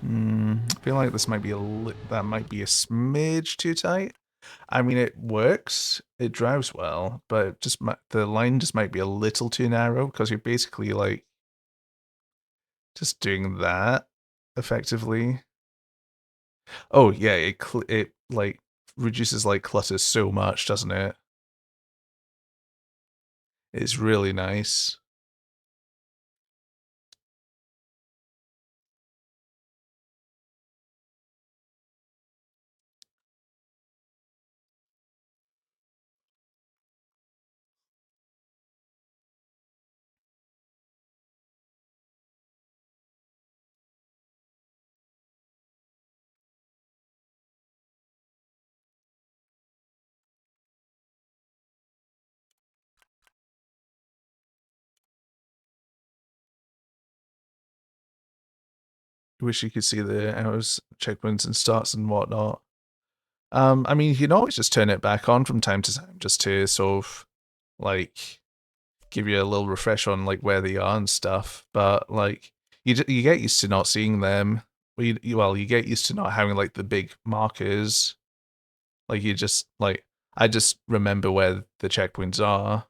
I feel like this might be that might be a smidge too tight. I mean, it works, it drives well, but just the line just might be a little too narrow because you're basically like just doing that effectively. Oh yeah, it like reduces like clutter so much, doesn't it? It's really nice. Wish you could see the hours, checkpoints, and starts and whatnot. I mean, you can always just turn it back on from time to time, just to sort of like give you a little refresh on like where they are and stuff. But like you get used to not seeing them. You get used to not having like the big markers. Like you just like I just remember where the checkpoints are.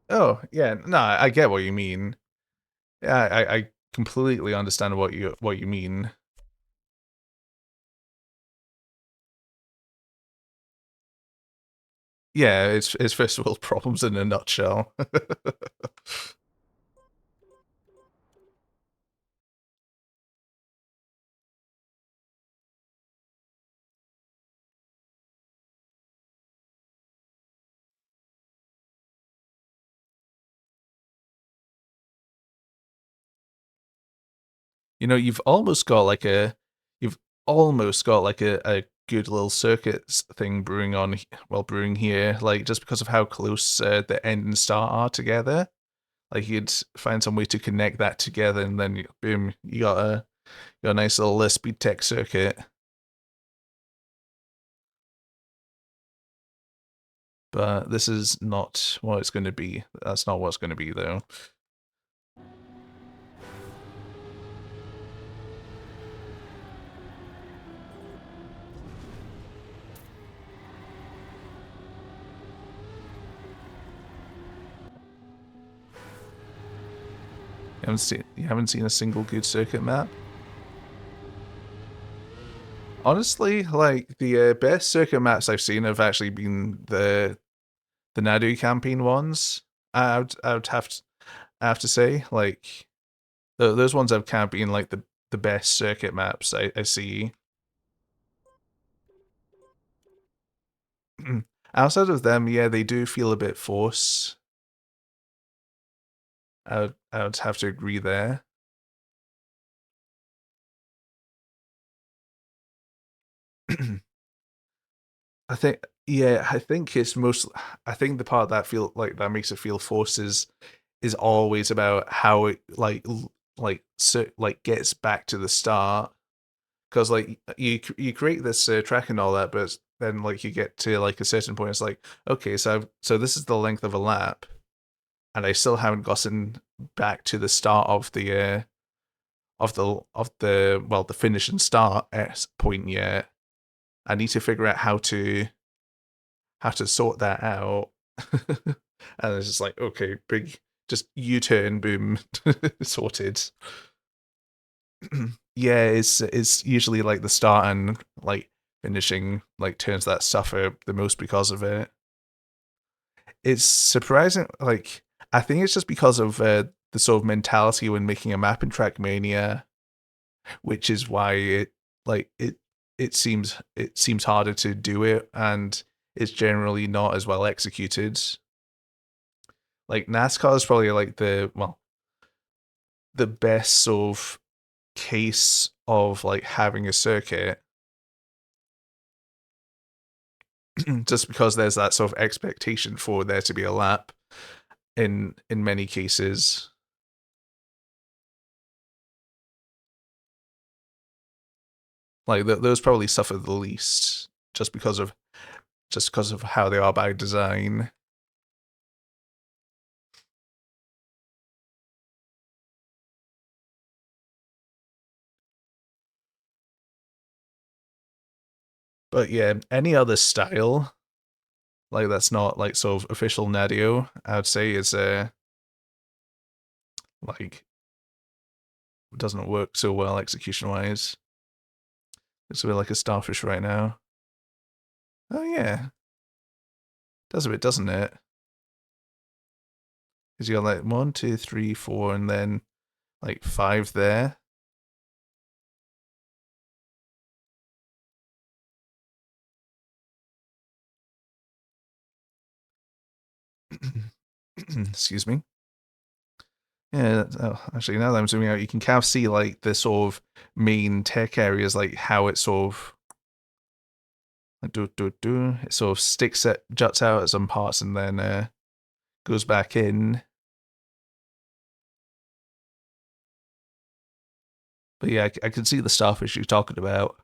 Oh yeah, no, I get what you mean. Yeah, I completely understand what you mean. Yeah, it's first world problems in a nutshell. You know, you've almost got like a good little circuits thing brewing brewing here, like just because of how close the end and start are together. Like you'd find some way to connect that together, and then boom, you got a nice little speed tech circuit. But this is not what it's going to be. That's not what it's going to be, though. You haven't seen a single good circuit map. Honestly, like the best circuit maps I've seen have actually been the Nadu campaign ones. I would have to say like those ones have kind of been like the best circuit maps I see. Outside of them, yeah, they do feel a bit forced. I would have to agree there. I think yeah, I think it's most. I think the part that feel like that makes it feel forced is always about how it like so like gets back to the start because like you create this track and all that, but then like you get to like a certain point, it's like okay, so this is the length of a lap, and I still haven't gotten back to the start of the well the finish and start point yet. I need to figure out how to sort that out. And it's just like, okay, big, just U-turn, boom, sorted. Yeah, it's usually like the start and like finishing like turns that suffer the most because of it. It's surprising, like I think it's just because of the sort of mentality when making a map in Trackmania, which is why like it seems harder to do it, and it's generally not as well executed. Like NASCAR is probably like the best sort of case of like having a circuit just because there's that sort of expectation for there to be a lap in many cases. Like those probably suffer the least just because of how they are by design. But yeah, any other style like that's not like sort of official Nadio, I would say is like doesn't work so well execution wise. It's a bit like a starfish right now. Oh yeah, does a bit, doesn't it? Because you got like 1, 2, 3, 4, and then like 5 there. Excuse me. Yeah, oh, actually, now that I'm zooming out, you can kind of see like the sort of main tech areas, like how it sort of like, it sort of juts out at some parts, and then goes back in. But yeah, I can see the starfish you're talking about.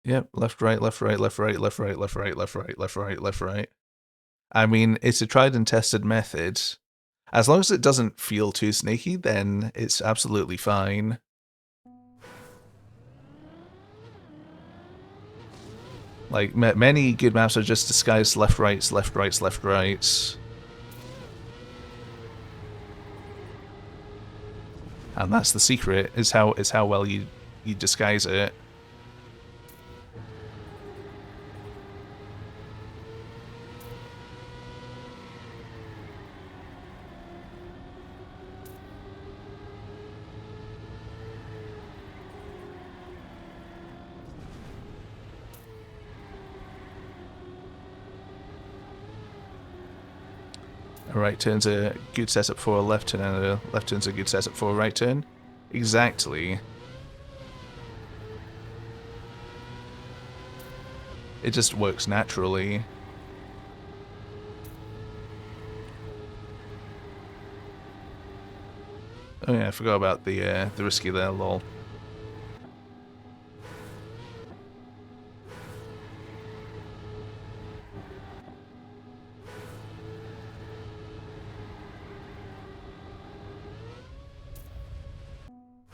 Yep, left, right, left, right, left, right, left, right, left, right, left, right, left, right, left, right. I mean, it's a tried and tested method. As long as it doesn't feel too snaky, then it's absolutely fine. Like, many good maps are just disguised left, rights, left, rights, left, rights. And that's the secret, is how well you disguise it. A right turn's a good setup for a left turn, and a left turn's a good setup for a right turn. Exactly. It just works naturally. Oh yeah, I forgot about the risky there, lol.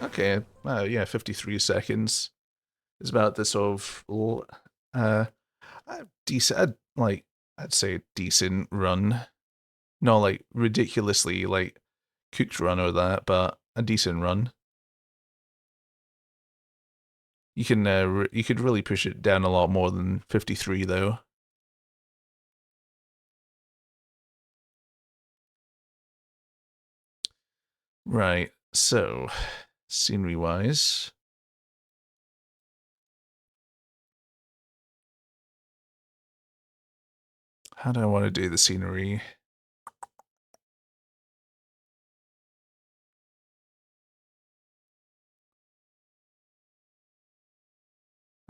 Okay, yeah, 53 seconds is about the sort of uh decent, like I'd say decent run, not like ridiculously like cooked run or that, but a decent run. You can you could really push it down a lot more than 53 though. Right. So, scenery wise, how do I want to do the scenery?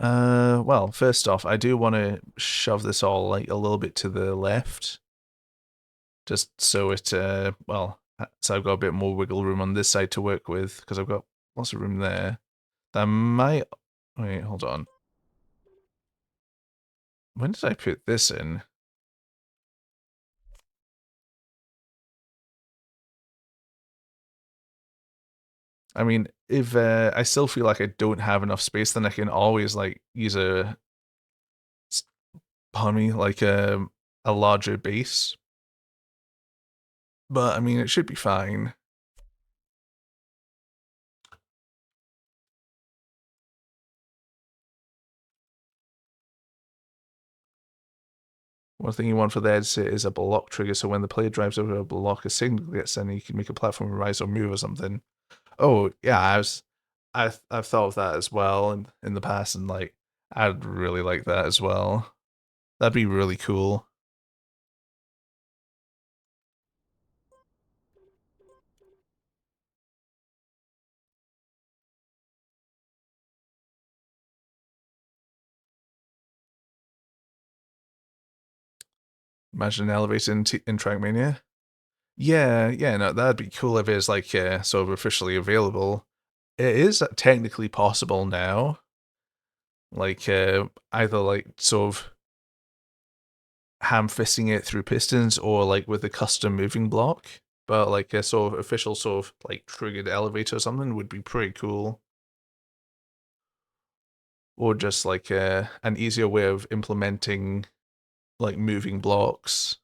Well, first off, I do want to shove this all like a little bit to the left, just so it, so I've got a bit more wiggle room on this side to work with, because I've got lots of room there. That might, wait, hold on. When did I put this in? I mean, if I still feel like I don't have enough space, then I can always like use pardon me, like a larger base. But I mean, it should be fine. One thing you want for the editor is a block trigger, so when the player drives over a block, a signal gets sent, and you can make a platform rise or move or something. Oh yeah, I've thought of that as well in the past, and like I'd really like that as well. That'd be really cool. Imagine an elevator in Trackmania. Yeah, no, that'd be cool if it's like sort of officially available. It is technically possible now. Like either like sort of ham fisting it through pistons or like with a custom moving block. But like a sort of official sort of like triggered elevator or something would be pretty cool. Or just like an easier way of implementing like moving blocks.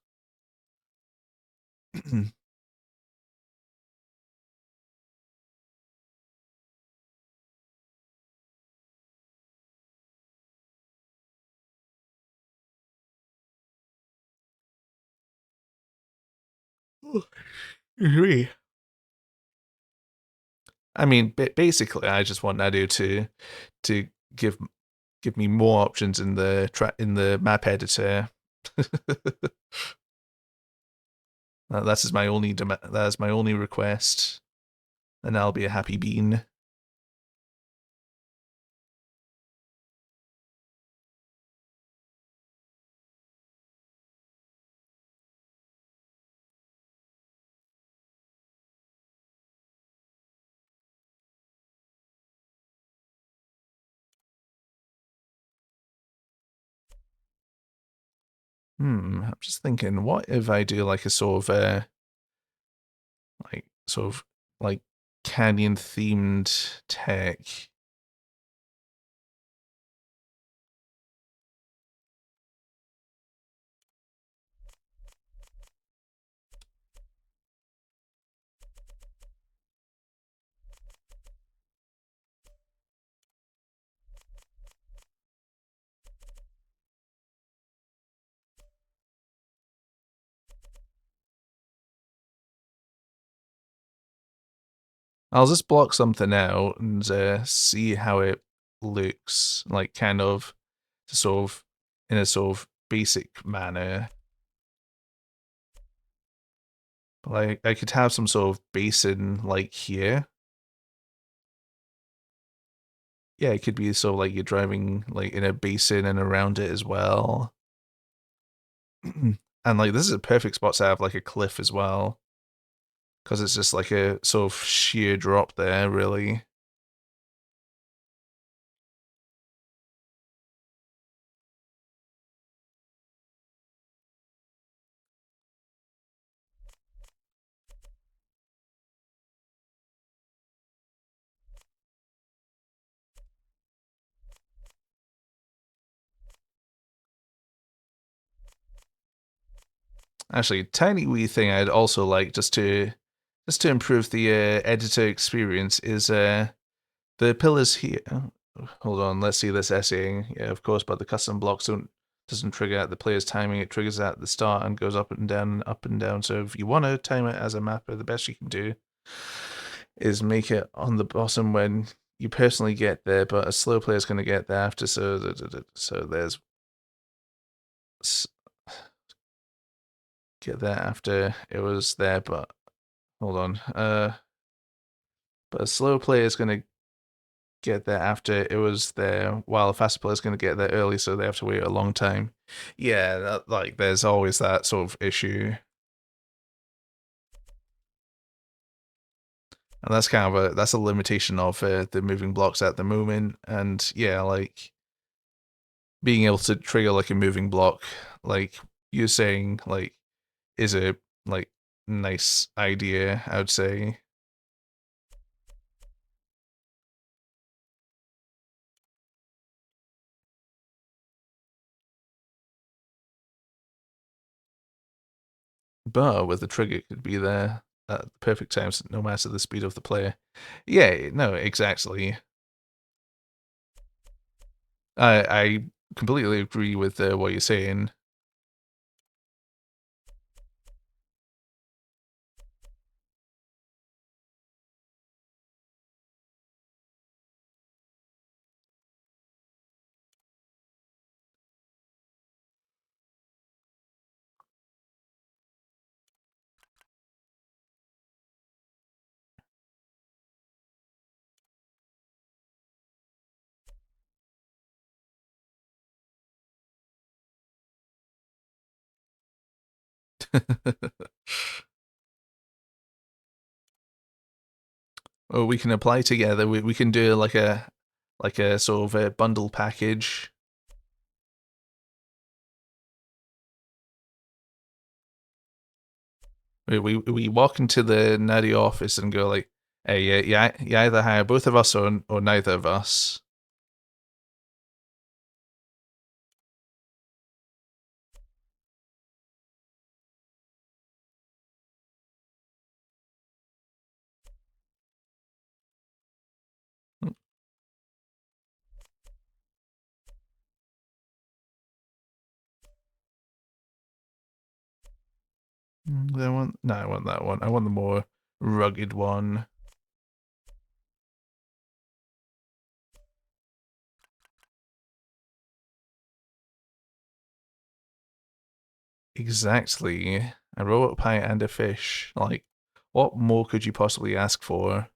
Agree. I mean, basically, I just want Nadu to give give me more options in the map editor. That is my only that is my only request, and I'll be a happy bean. I'm just thinking, what if I do like a sort of like sort of like canyon themed tech? I'll just block something out and see how it looks, like kind of sort of in a sort of basic manner. Like I could have some sort of basin like here. Yeah, it could be sort of like you're driving like in a basin and around it as well. And like this is a perfect spot to have like a cliff as well, because it's just like a sort of sheer drop there, really. Actually, tiny wee thing I'd also like just to improve the editor experience is the pillars here. Hold on, let's see this essaying. Yeah, of course, but the custom blocks doesn't trigger at the player's timing. It triggers at the start and goes up and down, up and down. So if you want to time it as a mapper, the best you can do is make it on the bottom when you personally get there, but a slow player is going to get there after. So there's get there after it was there, but hold on. But a slow player is going to get there after it was there, while a faster player is going to get there early, so they have to wait a long time. Yeah, like there's always that sort of issue. And that's kind of that's a limitation of the moving blocks at the moment. And yeah, like being able to trigger like a moving block, like you're saying, like is a like nice idea, I would say. But with the trigger, it could be there at the perfect times, no matter the speed of the player. Yeah, no, exactly. I completely agree with what you're saying. Or we can apply together. We can do like a sort of a bundle package. We walk into the nerdy office and go like, "Hey, you either hire both of us or neither of us." I want that one. I want the more rugged one. Exactly. A robot pie and a fish. Like, what more could you possibly ask for?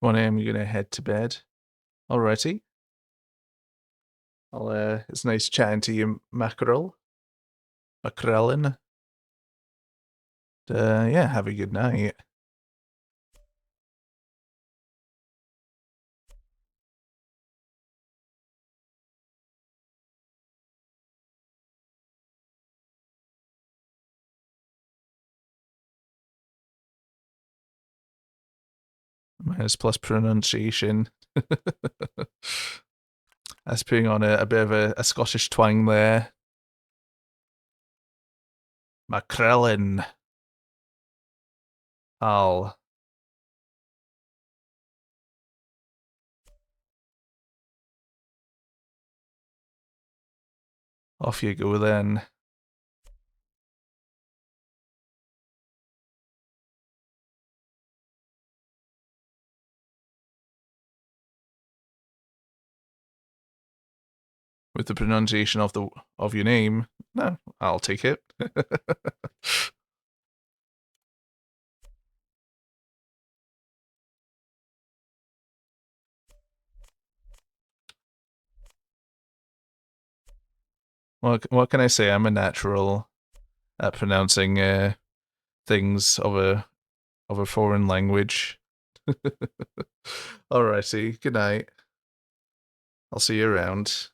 One a.m. You're gonna head to bed. Alrighty. It's nice chatting to you, Mackerel. Mackerelin. Yeah, have a good night. Minus plus pronunciation. That's putting on a bit of a Scottish twang there. Macrellin. Al. Off you go then. With the pronunciation of your name. No, I'll take it. what can I say? I'm a natural at pronouncing things of a foreign language. Alrighty, good night. I'll see you around.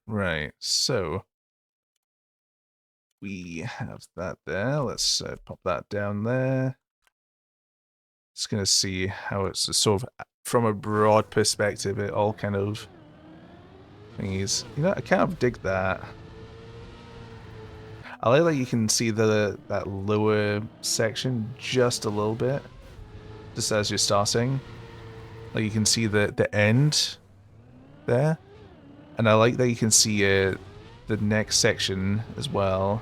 Right, so we have that there. Let's pop that down there. Just gonna see how it's sort of from a broad perspective. It all kind of thingies. You know, I kind of dig that. I like that you can see that lower section just a little bit, just as you're starting. Like you can see the end there, and I like that you can see the next section as well.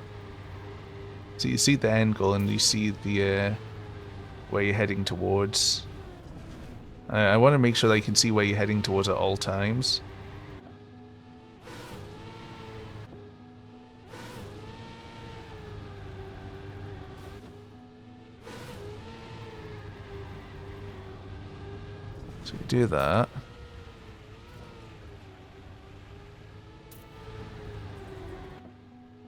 So you see the end goal, and you see the where you're heading towards. I want to make sure that you can see where you're heading towards at all times. So you do that.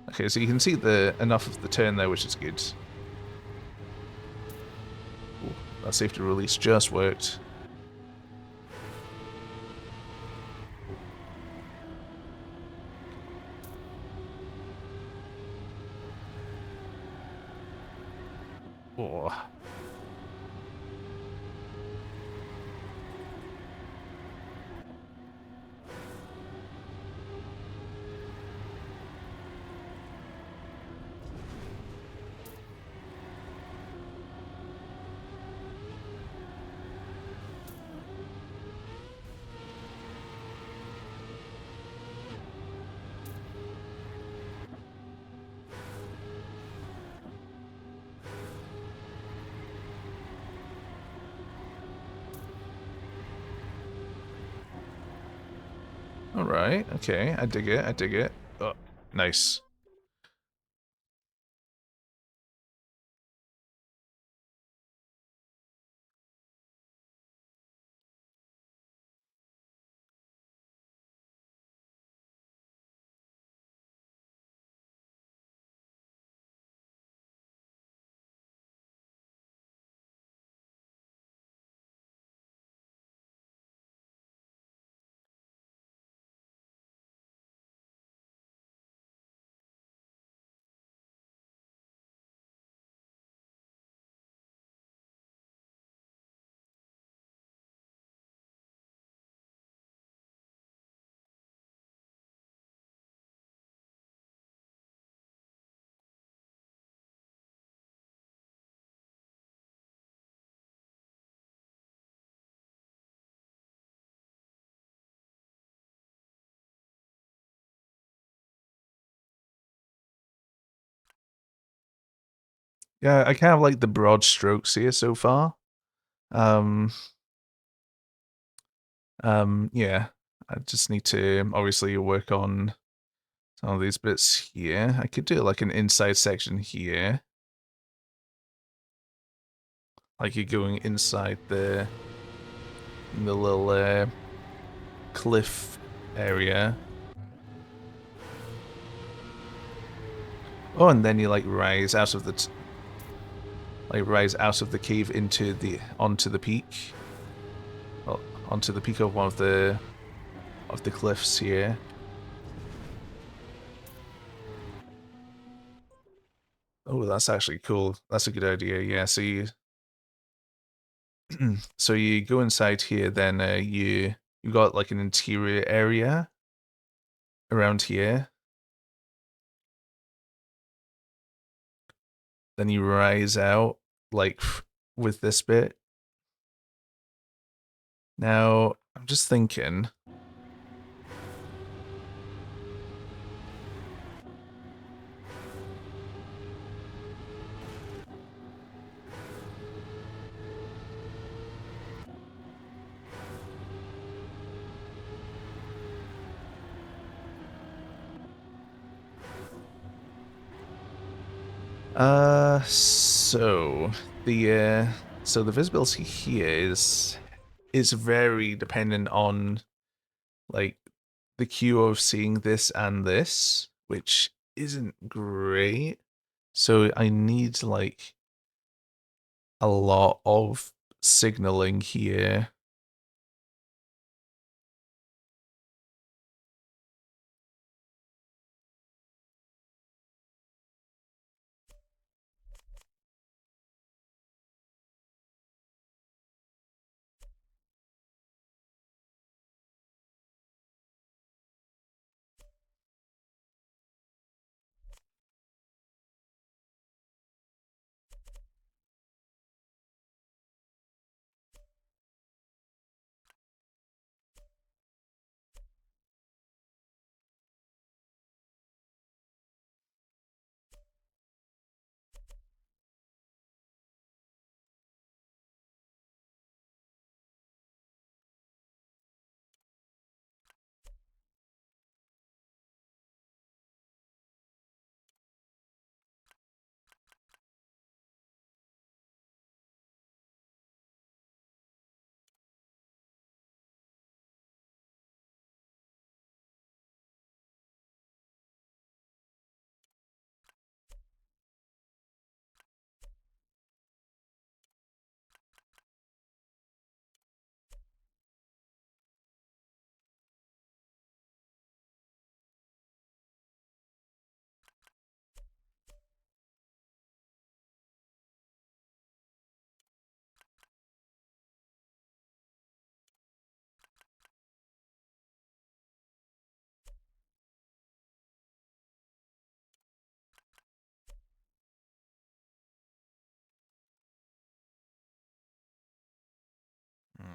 Okay, so you can see enough of the turn there, which is good. Ooh, that safety release just worked. Oh. Alright, okay, I dig it, I dig it. Oh, nice. Yeah, I kind of like the broad strokes here so far. Um, yeah, I just need to obviously work on some of these bits here. I could do like an inside section here. Like you're going inside the little cliff area. Oh, and then you like rise out of the rise out of the cave into onto the peak. Well, onto the peak of one of the cliffs here. Oh, that's actually cool. That's a good idea. Yeah, so So you go inside here, then you got like an interior area around here. Then you rise out like with this bit. Now I'm just thinking. So the visibility here is very dependent on like the queue of seeing this and this, which isn't great. So I need like a lot of signaling here. Hmm.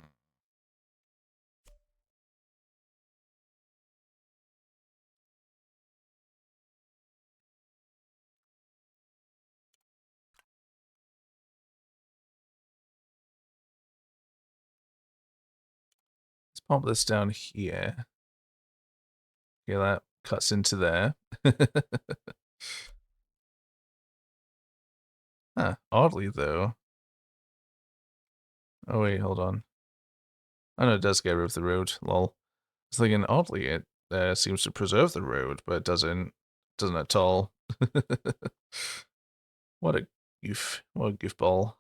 Let's pop this down here. Yeah, that cuts into there. Huh, oddly though. Oh wait, hold on. Oh no, it does get rid of the road. Lol. I was thinking oddly it seems to preserve the road, but it doesn't at all. What a goof. What a goofball.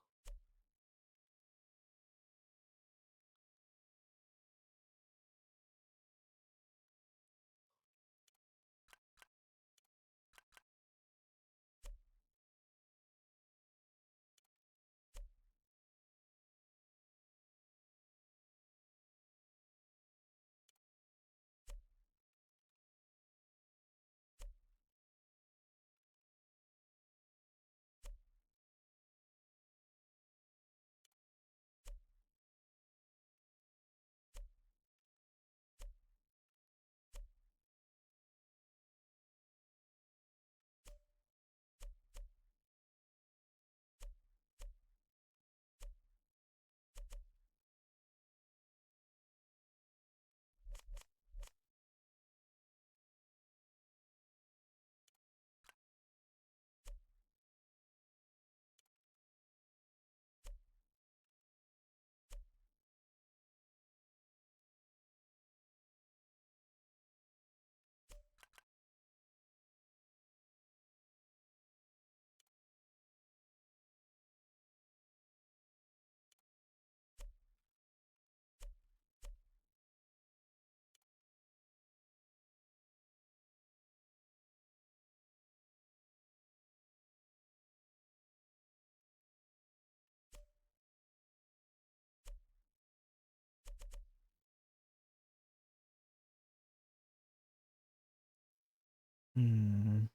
Hmm.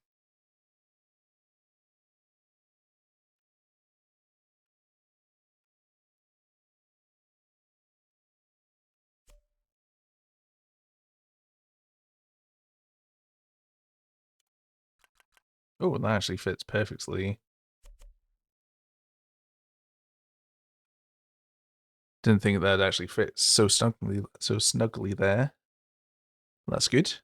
Oh, that actually fits perfectly. Didn't think that'd actually fit so snugly there. That's good.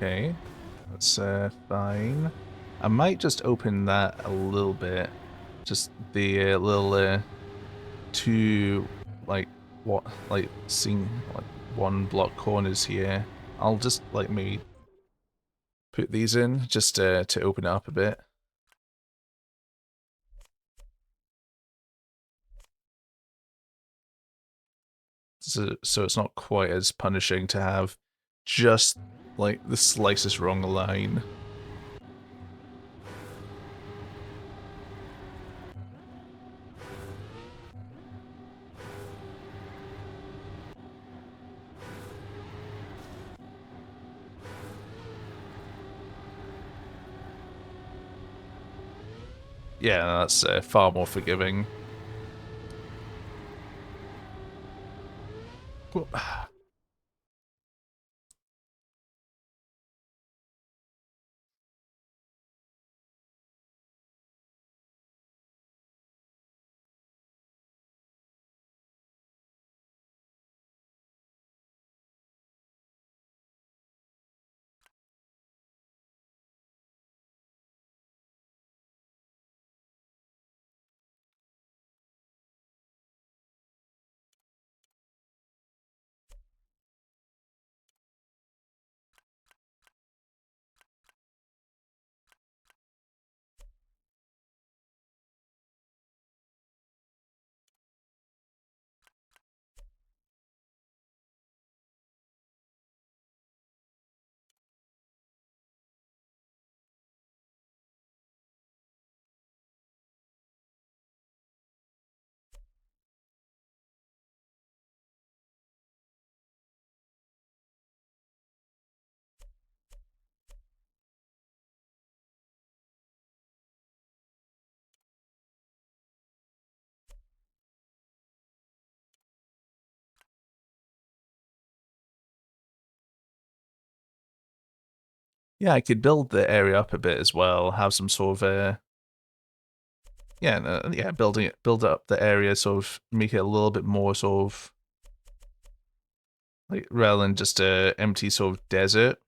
Okay, that's fine. I might just open that a little bit. Just the little two like what like seeing like one block corners here. I'll just like maybe put these in just to open it up a bit. So it's not quite as punishing to have just like the slightest wrong line. Yeah, that's far more forgiving. Cool. Yeah, I could build the area up a bit as well. Have some sort of yeah, yeah, build up the area, sort of make it a little bit more sort of like rather than just a empty sort of desert.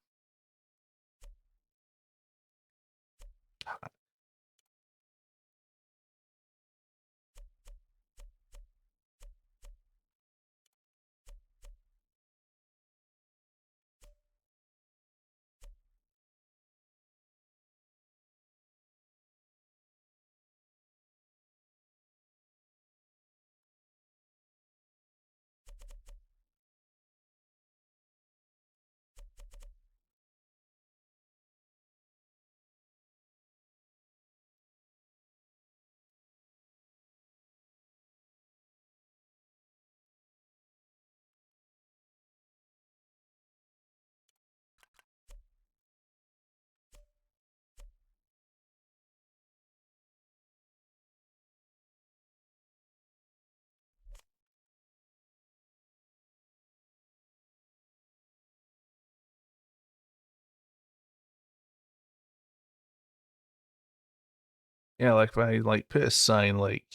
Yeah, like if I like put a sign like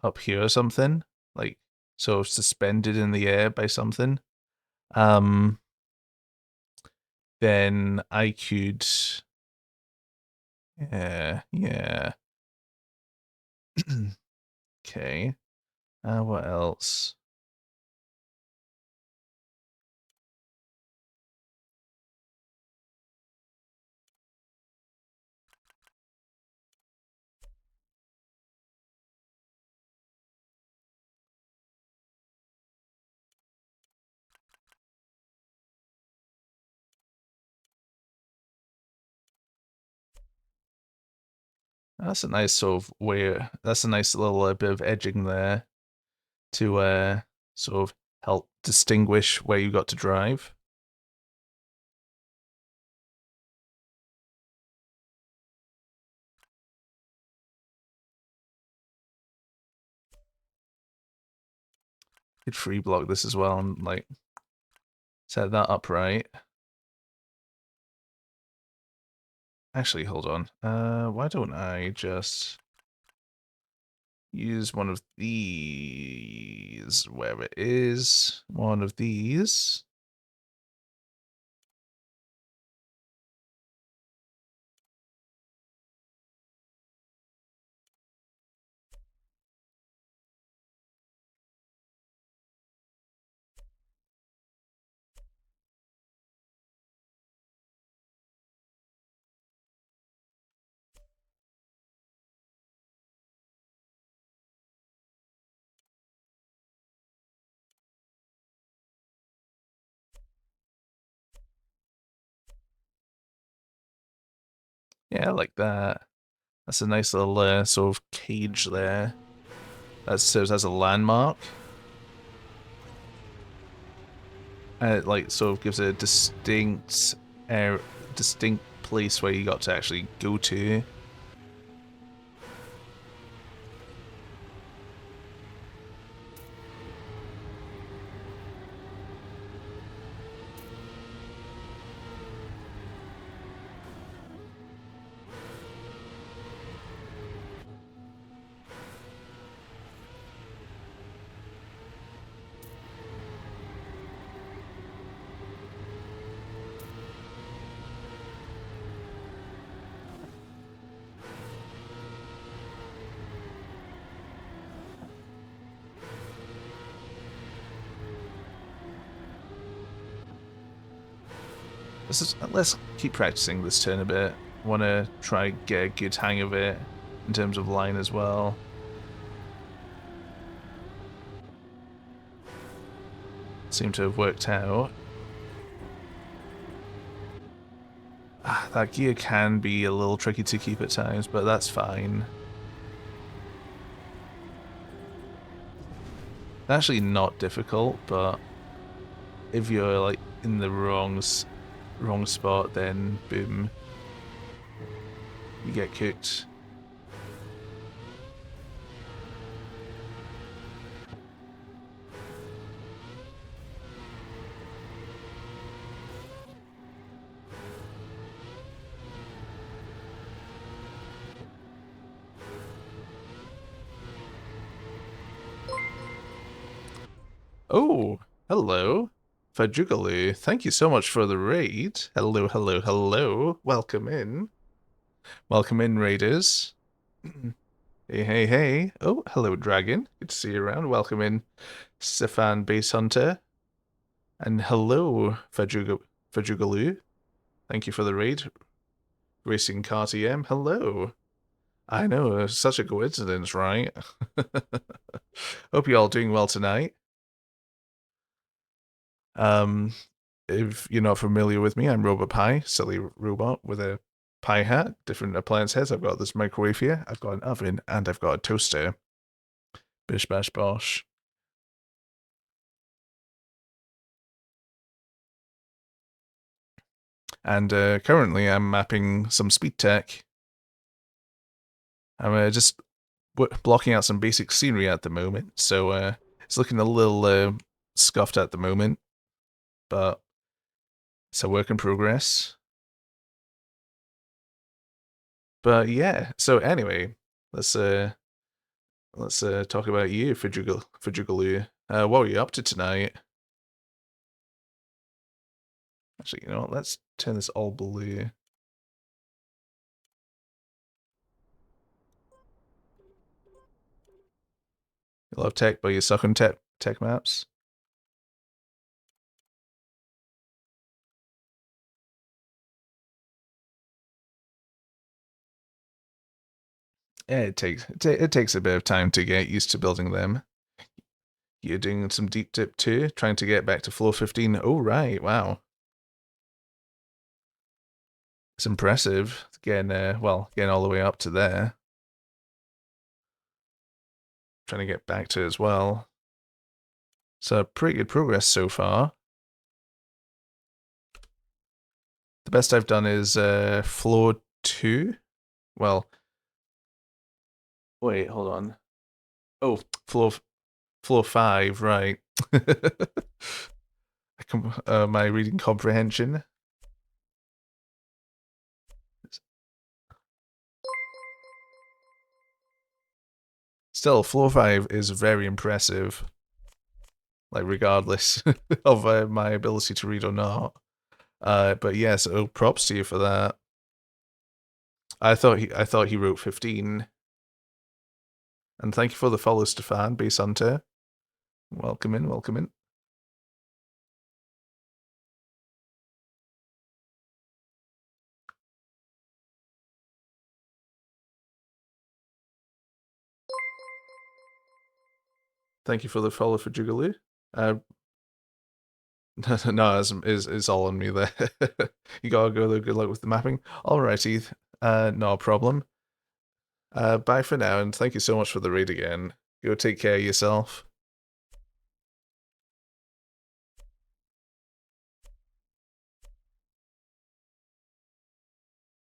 up here or something, like sort of suspended in the air by something, um, then I could, yeah. Okay. What else? That's a nice sort of way. That's a nice little bit of edging there to sort of help distinguish where you got to drive. Could free block this as well and like set that up right. Actually, hold on. Why don't I just use one of these, where it is, one of these. Yeah, like that. That's a nice little sort of cage there. That serves as a landmark. And it like sort of gives a distinct distinct place where you got to actually go to. Let's keep practicing this turn a bit. Want to try get a good hang of it in terms of line as well. Seem to have worked out. That gear can be a little tricky to keep at times, but that's fine. Actually not difficult, but if you're like in the wrong spot, then boom, you get cooked. Oh, hello. Fajugalu, thank you so much for the raid. Hello, hello, hello. Welcome in. Welcome in, raiders. Hey, hey, hey. Oh, hello, Dragon. Good to see you around. Welcome in, Stefan Base Hunter. And hello, Fajugalu. Thank you for the raid. Racing Car TM. Hello. I know, such a coincidence, right? Hope you're all doing well tonight. If you're not familiar with me, I'm Robot Pie, silly robot with a pie hat, different appliance heads. I've got this microwave here, I've got an oven, and I've got a toaster. Bish bash bosh. And currently I'm mapping some speed tech. I'm just blocking out some basic scenery at the moment, so it's looking a little scuffed at the moment, but it's a work in progress. But yeah, so anyway, let's talk about you, Fidjugaloo. What were you up to tonight? Actually, you know what? Let's turn this all blue. You love tech, but you suck on tech maps. Yeah, it takes a bit of time to get used to building them. You're doing some deep dip too, trying to get back to floor 15. Oh right, wow. It's impressive getting getting all the way up to there. Trying to get back to it as well. So pretty good progress so far. The best I've done is floor 2. Well, wait, hold on. Oh, floor 5, right. My reading comprehension. Still, floor 5 is very impressive. Like, regardless of my ability to read or not. But yes, oh, props to you for that. I thought he wrote 15. And thank you for the follow, Stefan, Base Hunter. Welcome in, welcome in. Thank you for the follow for Jugaloo. No, it's all on me there. You gotta go there. Good luck with the mapping. Alrighty, no problem. Bye for now, and thank you so much for the raid again. Go take care of yourself.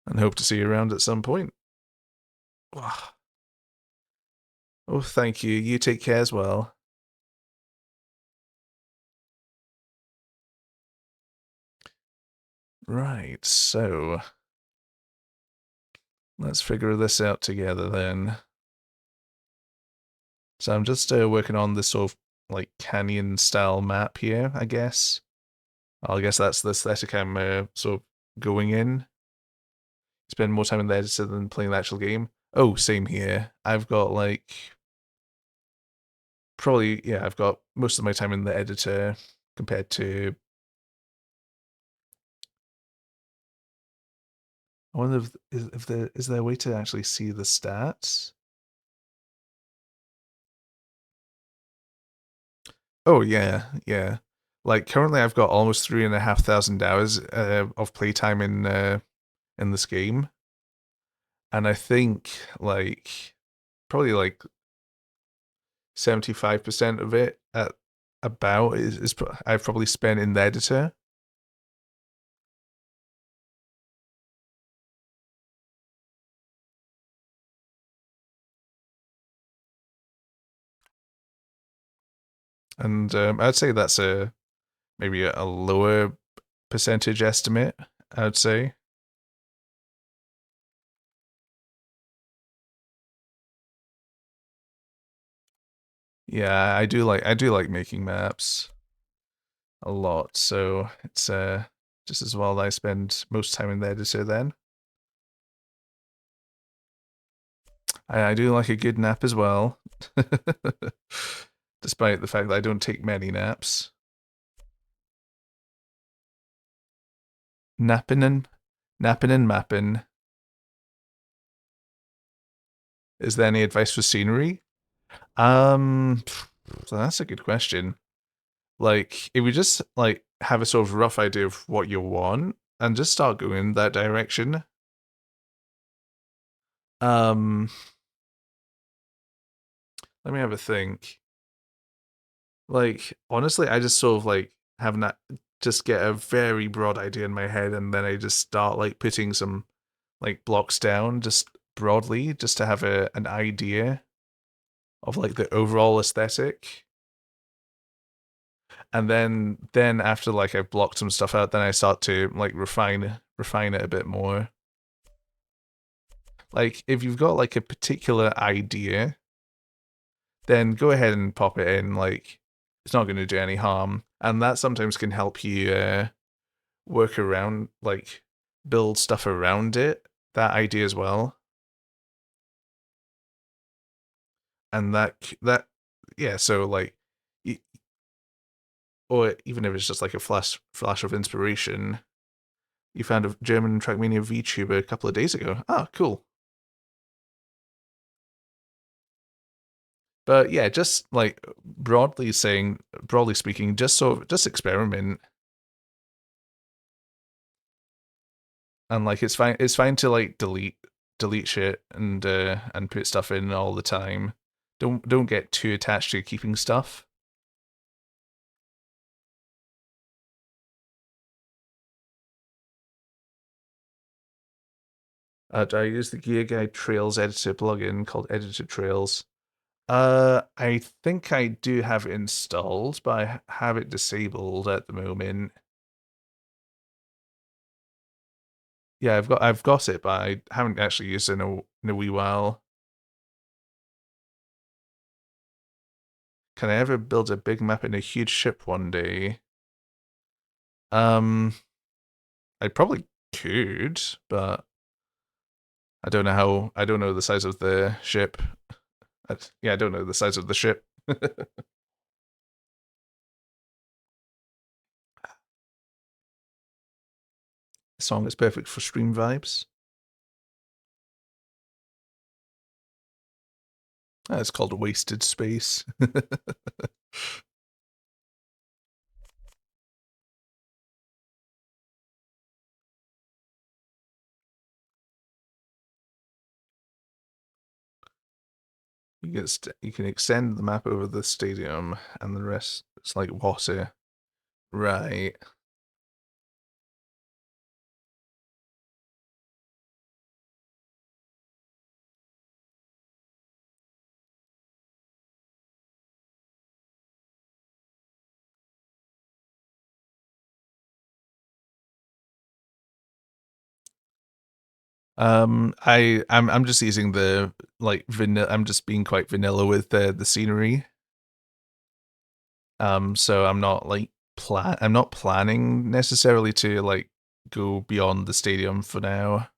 And hope to see you around at some point. Oh, thank you. You take care as well. Right, so let's figure this out together then. So I'm just working on this sort of like canyon style map here, I guess. I guess that's the aesthetic I'm sort of going in. Spend more time in the editor than playing the actual game. Oh, same here. I've got like probably, yeah, I've got most of my time in the editor compared to. I wonder is there a way to actually see the stats? Oh yeah, yeah. Like currently, I've got almost 3,500 hours of playtime in this game, and I think like probably like 75% of it at about is I've probably spent in the editor. And I'd say that's maybe a lower percentage estimate, I'd say. Yeah, I do like making maps a lot, so it's just as well that I spend most time in the editor then. I do like a good nap as well. Despite the fact that I don't take many naps. Napping and mapping. Is there any advice for scenery? So that's a good question. Like, if we just like have a sort of rough idea of what you want and just start going in that direction. Um, let me have a think. Like, honestly, I just sort of like have not just get a very broad idea in my head, and then I just start like putting some like blocks down just broadly, just to have an idea of like the overall aesthetic. And then after like I've blocked some stuff out, then I start to like refine it a bit more. Like, if you've got like a particular idea, then go ahead and pop it in. Like, it's not going to do any harm, and that sometimes can help you work around, like, build stuff around it, that idea as well. And that yeah, so like, or even if it's just like a flash of inspiration, you found a German Trackmania VTuber a couple of days ago. Oh, cool. But yeah, just like broadly speaking, just experiment. And like it's fine to like delete shit and put stuff in all the time. Don't get too attached to keeping stuff. I use the Gear Guide Trails editor plugin called Editor Trails. I think I do have it installed, but I have it disabled at the moment. Yeah, I've got it, but I haven't actually used it in a wee while. Can I ever build a big map in a huge ship one day? Um, I probably could, but I don't know how. I don't know the size of the ship. Yeah, I don't know the size of the ship. The song is perfect for stream vibes. It's called Wasted Space. You can extend the map over the stadium, and the rest it's like water. Right. I'm just using the like vanilla. I'm just being quite vanilla with the scenery. So I'm not like I'm not planning necessarily to like go beyond the stadium for now.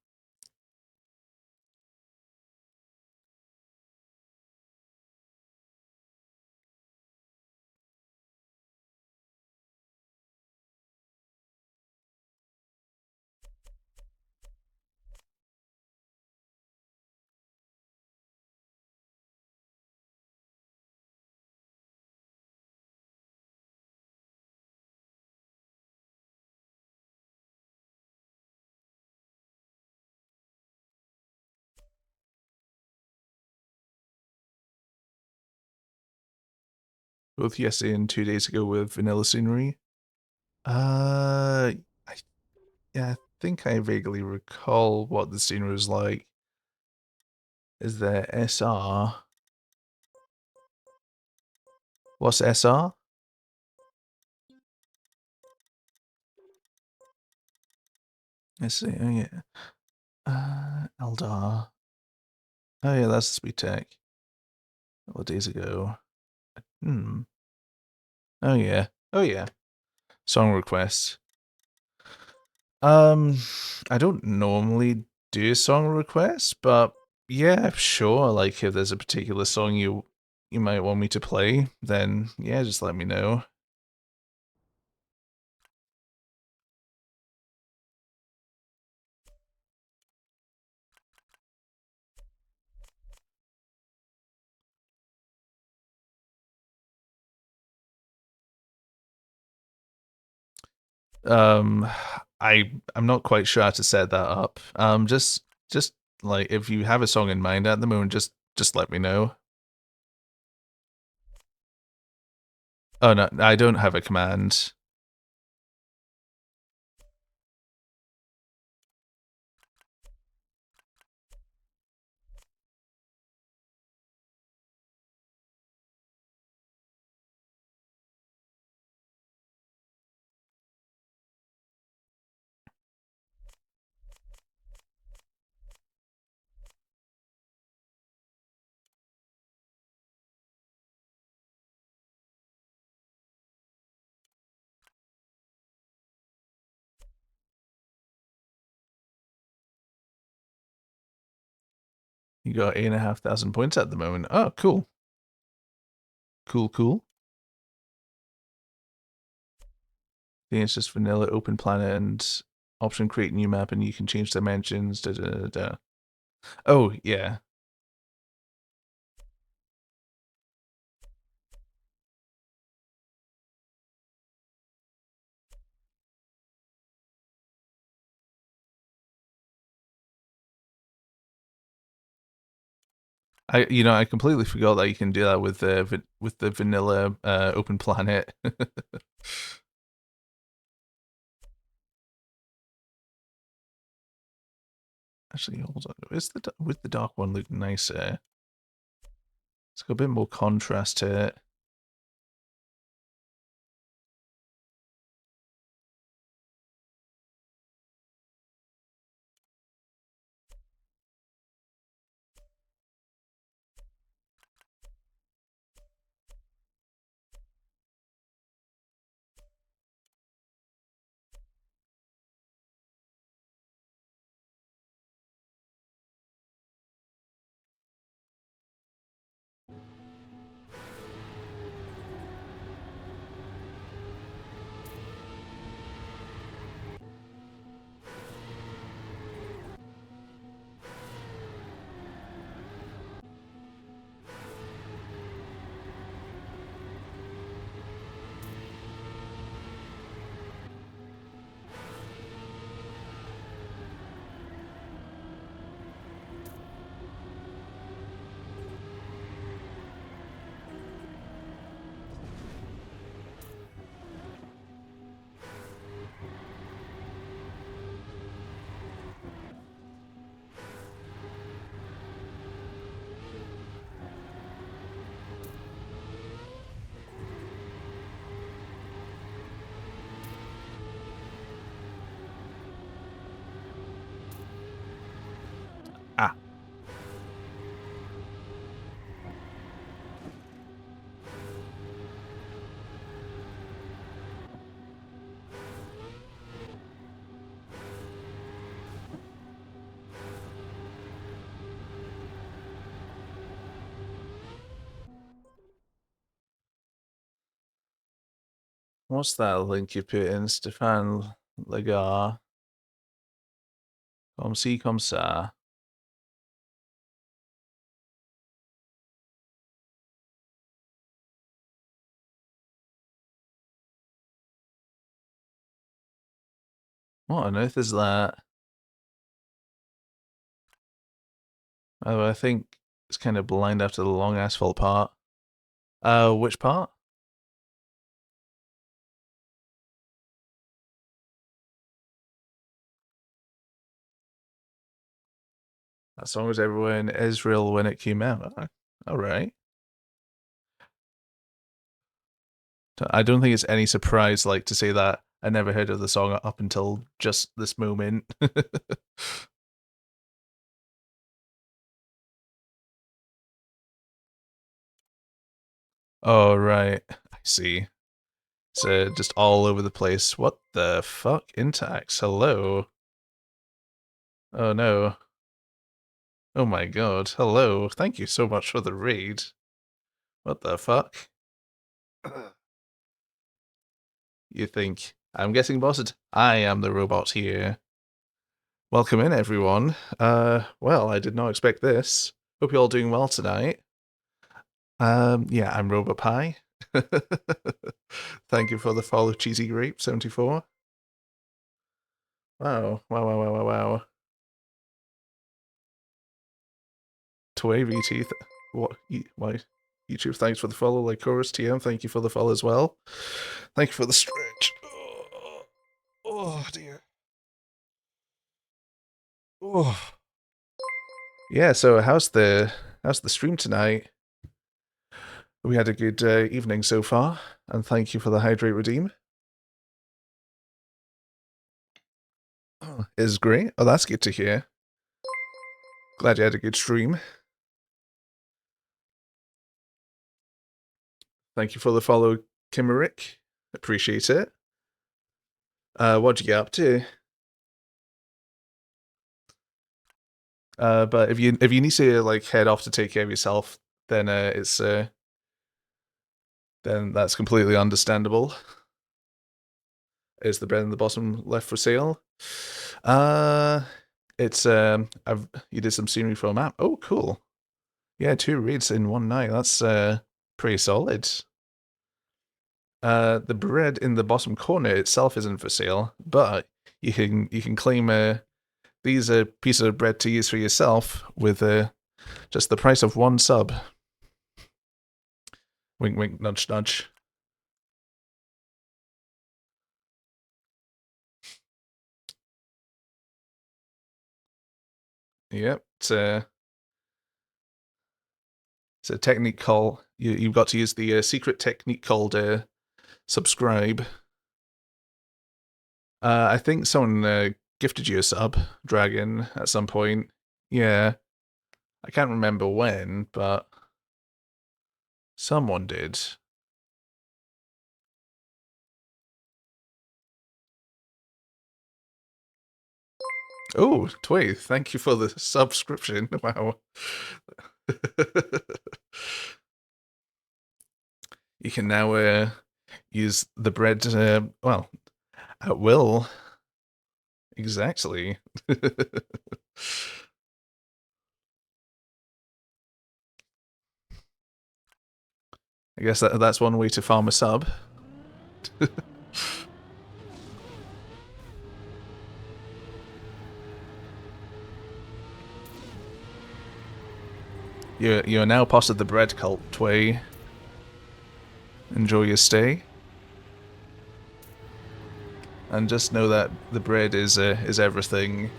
Both yesterday and 2 days ago with vanilla scenery. I yeah, I think I vaguely recall what the scenery was like. Is there SR? What's SR? Let's see. Oh yeah. Eldar. Oh yeah, that's the speed tech. A couple of days ago. Hmm. Oh yeah. Oh yeah. Song requests. Um, I don't normally do song requests, but yeah, sure. Like if there's a particular song you might want me to play, then yeah, just let me know. Um, I'm not quite sure how to set that up. Just like if you have a song in mind at the moment, just let me know. Oh no, I don't have a command. You got 8,500 points at the moment. Oh, cool. Cool. I think it's just vanilla open planet and option create new map and you can change dimensions. Oh, yeah. I completely forgot that you can do that with the vanilla open planet. Actually, hold on. With the dark one look nicer? It's got a bit more contrast to it. Ah. What's that link you put in, Stefan Lagar? Comme ci, comme ça. What on earth is that? Oh, I think it's kind of blind after the long asphalt part. Which part? That song was everywhere in Israel when it came out. All right. I don't think it's any surprise, like, to say that I never heard of the song up until just this moment. Oh, right. I see. It's just all over the place. What the fuck? Intax, hello? Oh, no. Oh my god, hello. Thank you so much for the raid. What the fuck? You think I'm getting bossed? I am the robot here. Welcome in, everyone. Well, I did not expect this. Hope you're all doing well tonight. Yeah, I'm Robot Pie. Thank you for the follow, Cheesy Grape 74. Wow. Toy VT, why? YouTube, thanks for the follow. Like Chorus TM, thank you for the follow as well. Thank you for the stretch. Oh dear. Oh. Yeah, so how's the stream tonight? We had a good evening so far, and thank you for the hydrate redeem. Is great. Oh, that's good to hear. Glad you had a good stream. Thank you for the follow, Kimmerick. Appreciate it. What'd you get up to? But if you need to like head off to take care of yourself, then it's then that's completely understandable. Is the bread in the bottom left for sale? It's you did some scenery for a map. Oh, cool. Yeah, 2 reads in one night. That's pretty solid. The bread in the bottom corner itself isn't for sale, but you can claim these pieces of bread to use for yourself with just the price of 1 sub. Wink, wink, nudge, nudge. Yep, it's a technique called you've got to use the secret technique called subscribe. I think someone gifted you a sub, Dragon, at some point. Yeah, I can't remember when, but someone did. Oh, Tway, thank you for the subscription. Wow. You can now use the bread, well, at will. Exactly. I guess that's one way to farm a sub. You're now part of the bread cult, Tway. Enjoy your stay. And just know that the bread is everything.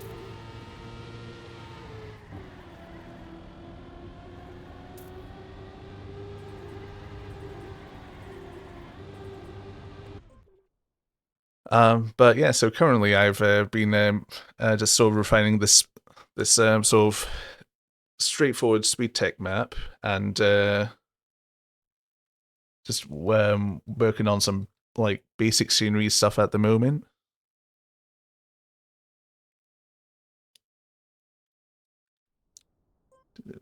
But yeah, so currently I've been just sort of refining this sort of straightforward speed tech map, and just working on some like basic scenery stuff at the moment.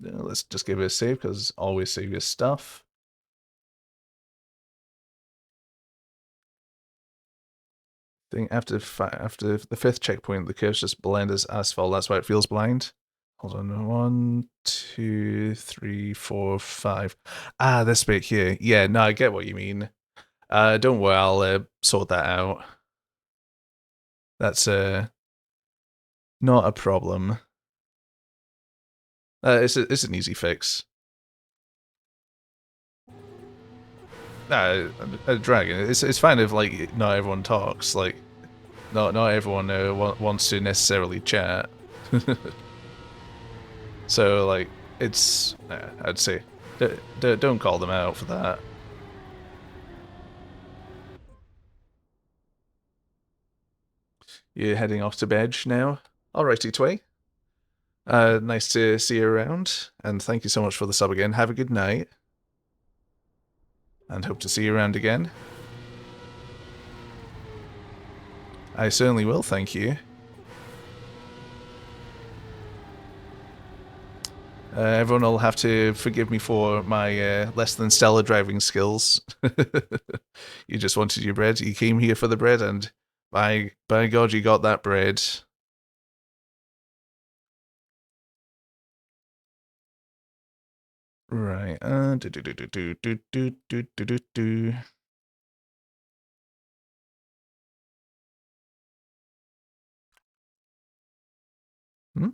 Let's just give it a save, because always save your stuff. I think after the 5th checkpoint, the curve's just blind as asphalt. That's why it feels blind. Hold on, 1, 2, 3, 4, 5. Ah, this bit here. Yeah, no, I get what you mean. Don't worry, I'll sort that out. That's not a problem. It's an easy fix. A dragon. It's fine if like not everyone talks. Like, not everyone wants to necessarily chat. So like, it's I'd say don't call them out for that. You're heading off to bed now. Alrighty, Tway. Nice to see you around, and thank you so much for the sub again. Have a good night, and hope to see you around again. I certainly will, thank you. Everyone will have to forgive me for my less than stellar driving skills. You just wanted your bread. You came here for the bread, and by God, you got that bread. Right. Hmm?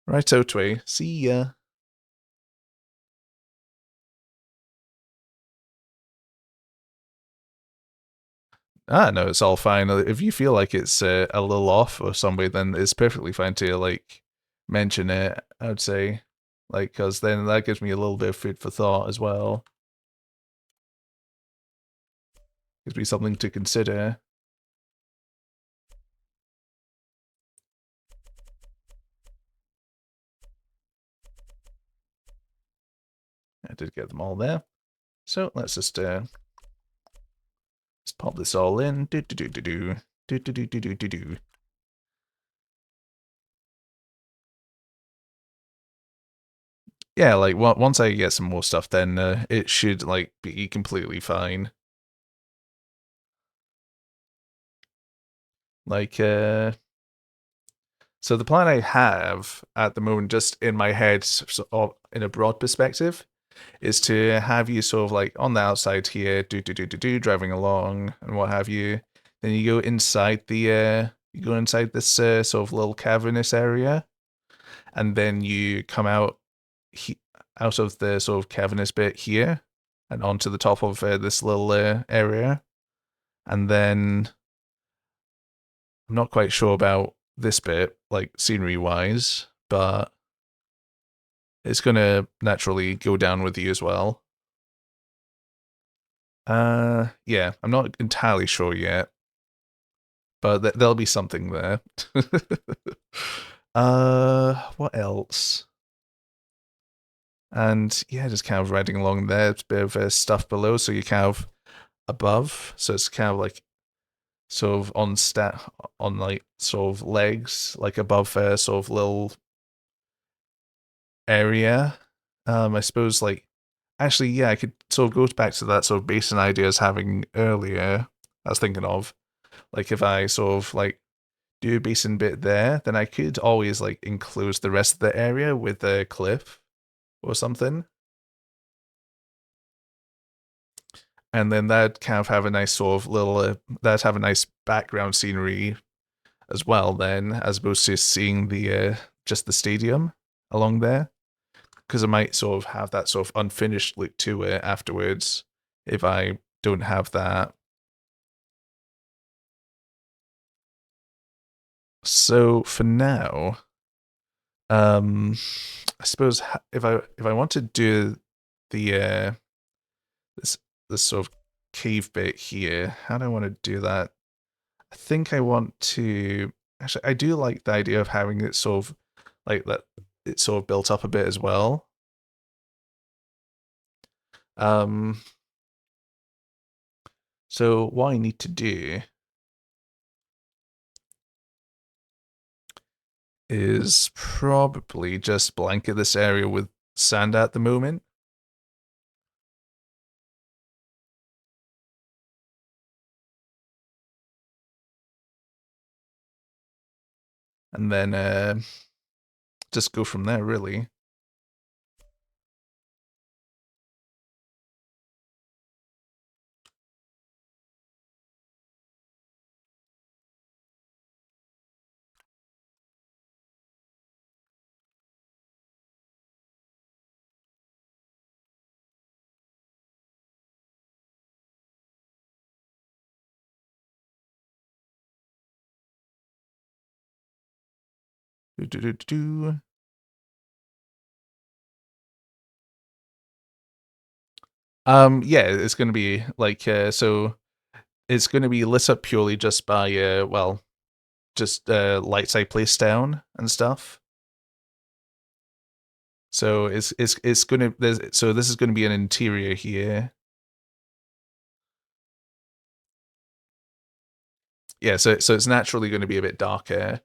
Right, Tway. See ya. Ah, no, it's all fine. If you feel like it's a little off or somewhere, then it's perfectly fine to like mention it. I would say, like, because then that gives me a little bit of food for thought as well. Gives me something to consider. I did get them all there. So let's just pop this all in. Do do do do do do do do do do do. yeah, like once I get some more stuff, then it should like be completely fine. Like so the plan I have at the moment, just in my head, in a broad perspective, is to have you sort of like on the outside here, driving along and what have you. Then you go inside this sort of little cavernous area, and then you come out out of the sort of cavernous bit here and onto the top of this little area, and then I'm not quite sure about this bit, like scenery wise, but it's gonna naturally go down with you as well. Yeah, I'm not entirely sure yet, but there'll be something there. What else? And yeah, just kind of riding along there. It's a bit of stuff below, so you kind of above, so it's kind of like sort of on like sort of legs, like above sort of little area. I suppose like actually, yeah, I could sort of go back to that sort of basin idea I was having earlier. I was thinking of like if I sort of like do a basin bit there, then I could always like enclose the rest of the area with a cliff or something. And then that'd kind of have a nice sort of little, that'd have a nice background scenery as well then, as opposed to seeing the, just the stadium along there. Because I might sort of have that sort of unfinished look to it afterwards if I don't have that. So for now, I suppose if I want to do the this this sort of cave bit here, how do I want to do that? I think I want to actually I do like the idea of having it sort of like that it's sort of built up a bit as well. Um so what I need to do is probably just blanket this area with sand at the moment. And then just go from there really. Do, do, do, do, do. Yeah, it's gonna be like so it's gonna be lit up purely just by well, just lights I place down and stuff. So it's gonna so this is gonna be an interior here. Yeah, so it's naturally gonna be a bit darker.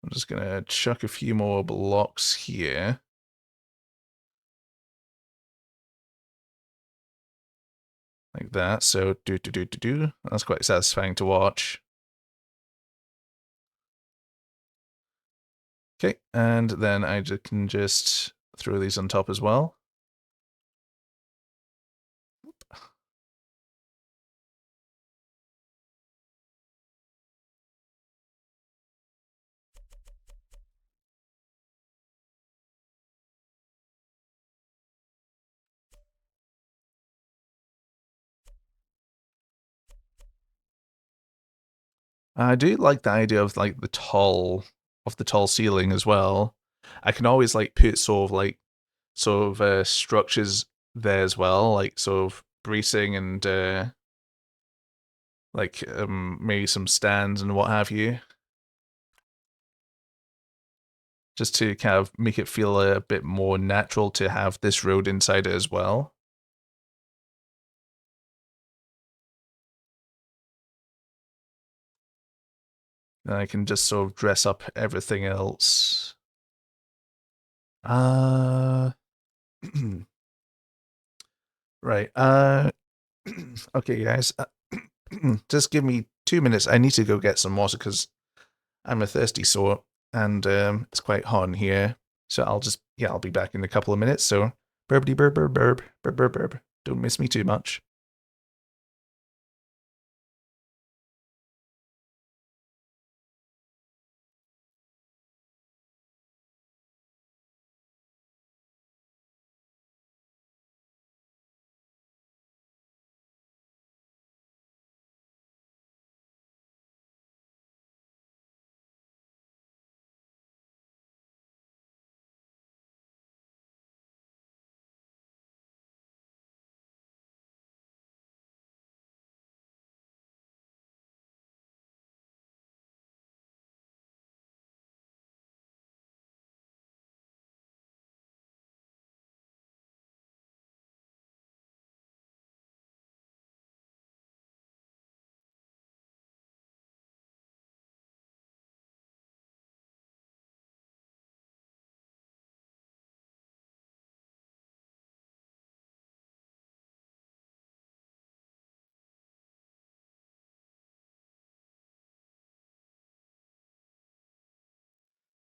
I'm just gonna chuck a few more blocks here. Like that. So do. That's quite satisfying to watch. Okay, and then I can just throw these on top as well. I do like the idea of like the tall ceiling as well. I can always like put sort of structures there as well, like sort of bracing and like maybe some stands and what have you, just to kind of make it feel a bit more natural to have this road inside it as well. Then I can just sort of dress up everything else. Right. Okay, guys. Just give me 2 minutes. I need to go get some water because I'm a thirsty sort, and it's quite hot in here. So I'll be back in a couple of minutes. So burbity burb burb burb burb burb burb. Don't miss me too much.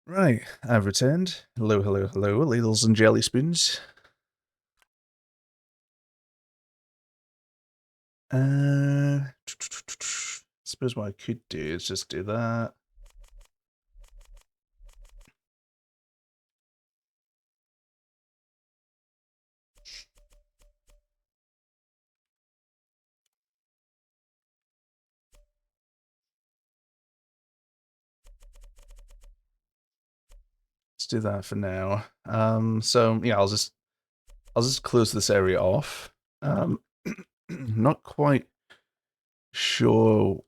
Right, I've returned. Hello, hello, hello, ladles and jelly spoons. Suppose what I could do is just do that. Let's do that for now. So yeah, I'll just close this area off. Not quite sure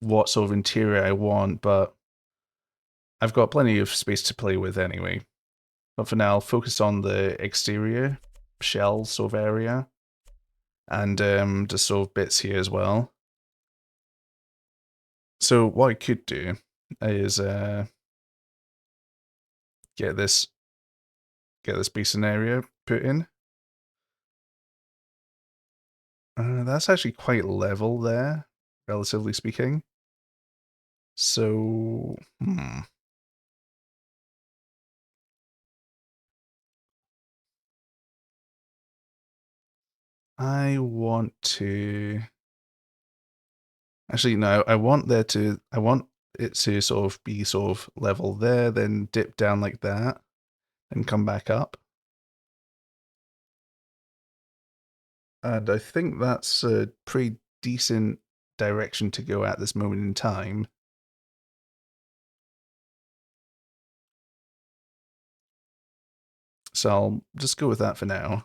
what sort of interior I want, but I've got plenty of space to play with anyway. But for now, I'll focus on the exterior shell sort of area, and just sort of bits here as well. So what I could do is get this basin area put in. That's actually quite level there, relatively speaking. So, I want to... Actually, no, I want it to sort of be sort of level there, then dip down like that, and come back up. And I think that's a pretty decent direction to go at this moment in time. So I'll just go with that for now.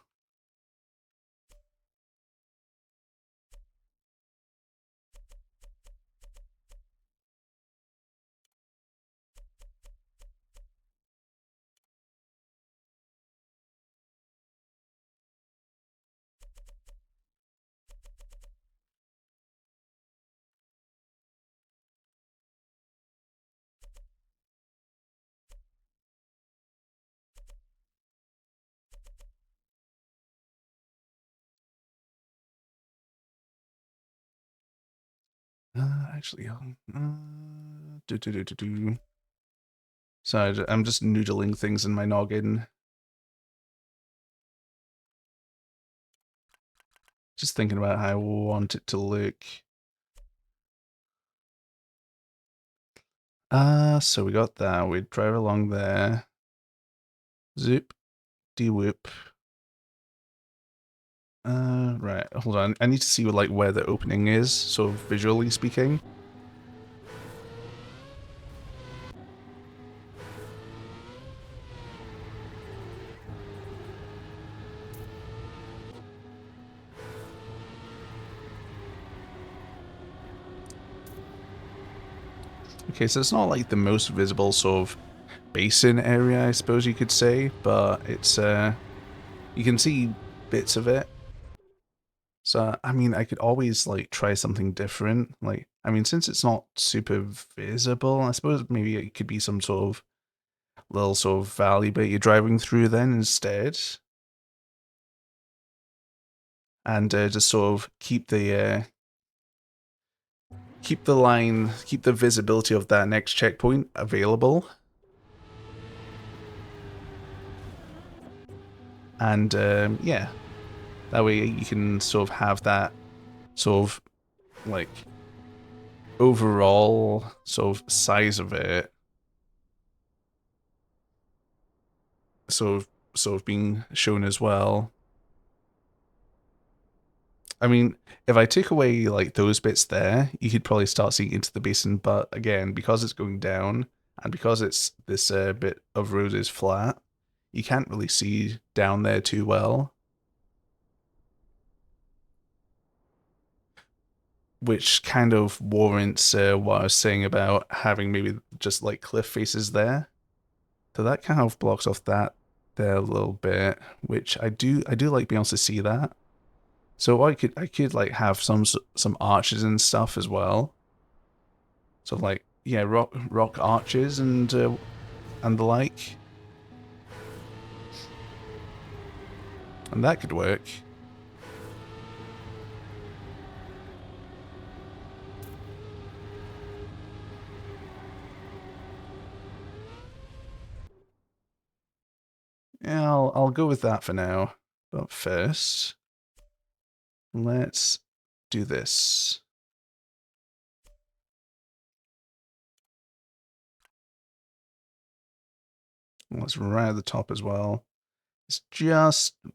Actually, So I'm just noodling things in my noggin. Just thinking about how I want it to look. So we got that. We drive along there. Zoop. De-whoop. Right, hold on. I need to see like where the opening is, sort of visually speaking. Okay, so it's not like the most visible sort of basin area, I suppose you could say, but it's you can see bits of it. So, I mean, I could always like try something different. Like, I mean, since it's not super visible, I suppose maybe it could be some sort of little sort of valley bit you're driving through then instead. And just sort of keep the line, keep the visibility of that next checkpoint available. And yeah, that way you can sort of have that sort of like overall sort of size of it sort of being shown as well. I mean, if I took away like those bits there, you could probably start seeing into the basin. But again, because it's going down and because it's this bit of road is flat, you can't really see down there too well. Which kind of warrants what I was saying about having maybe just like cliff faces there. So that kind of blocks off that there a little bit, which I do like being able to see that. So I could like have some arches and stuff as well. So like yeah, rock arches and the like, and that could work. Yeah, I'll go with that for now. But first, let's do this. Let's right at the top as well. It's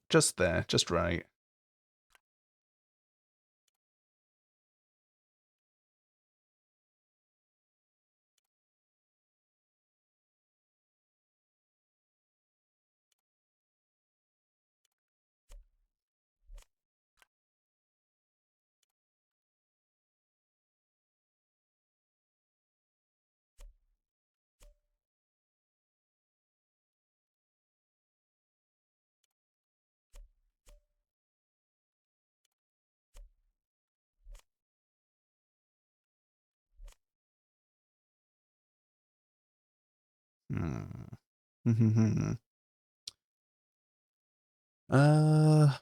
just there, just right.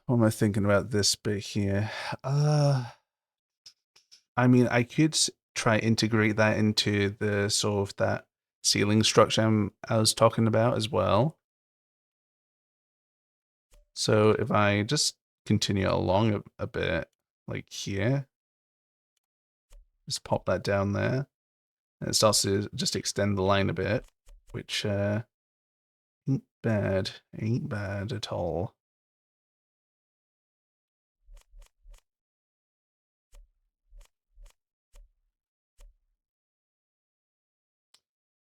What am I thinking about this bit here? I mean, I could try integrate that into the sort of that ceiling structure I was talking about as well. So if I just continue along a bit, like here, just pop that down there, and it starts to just extend the line a bit, which ain't bad at all.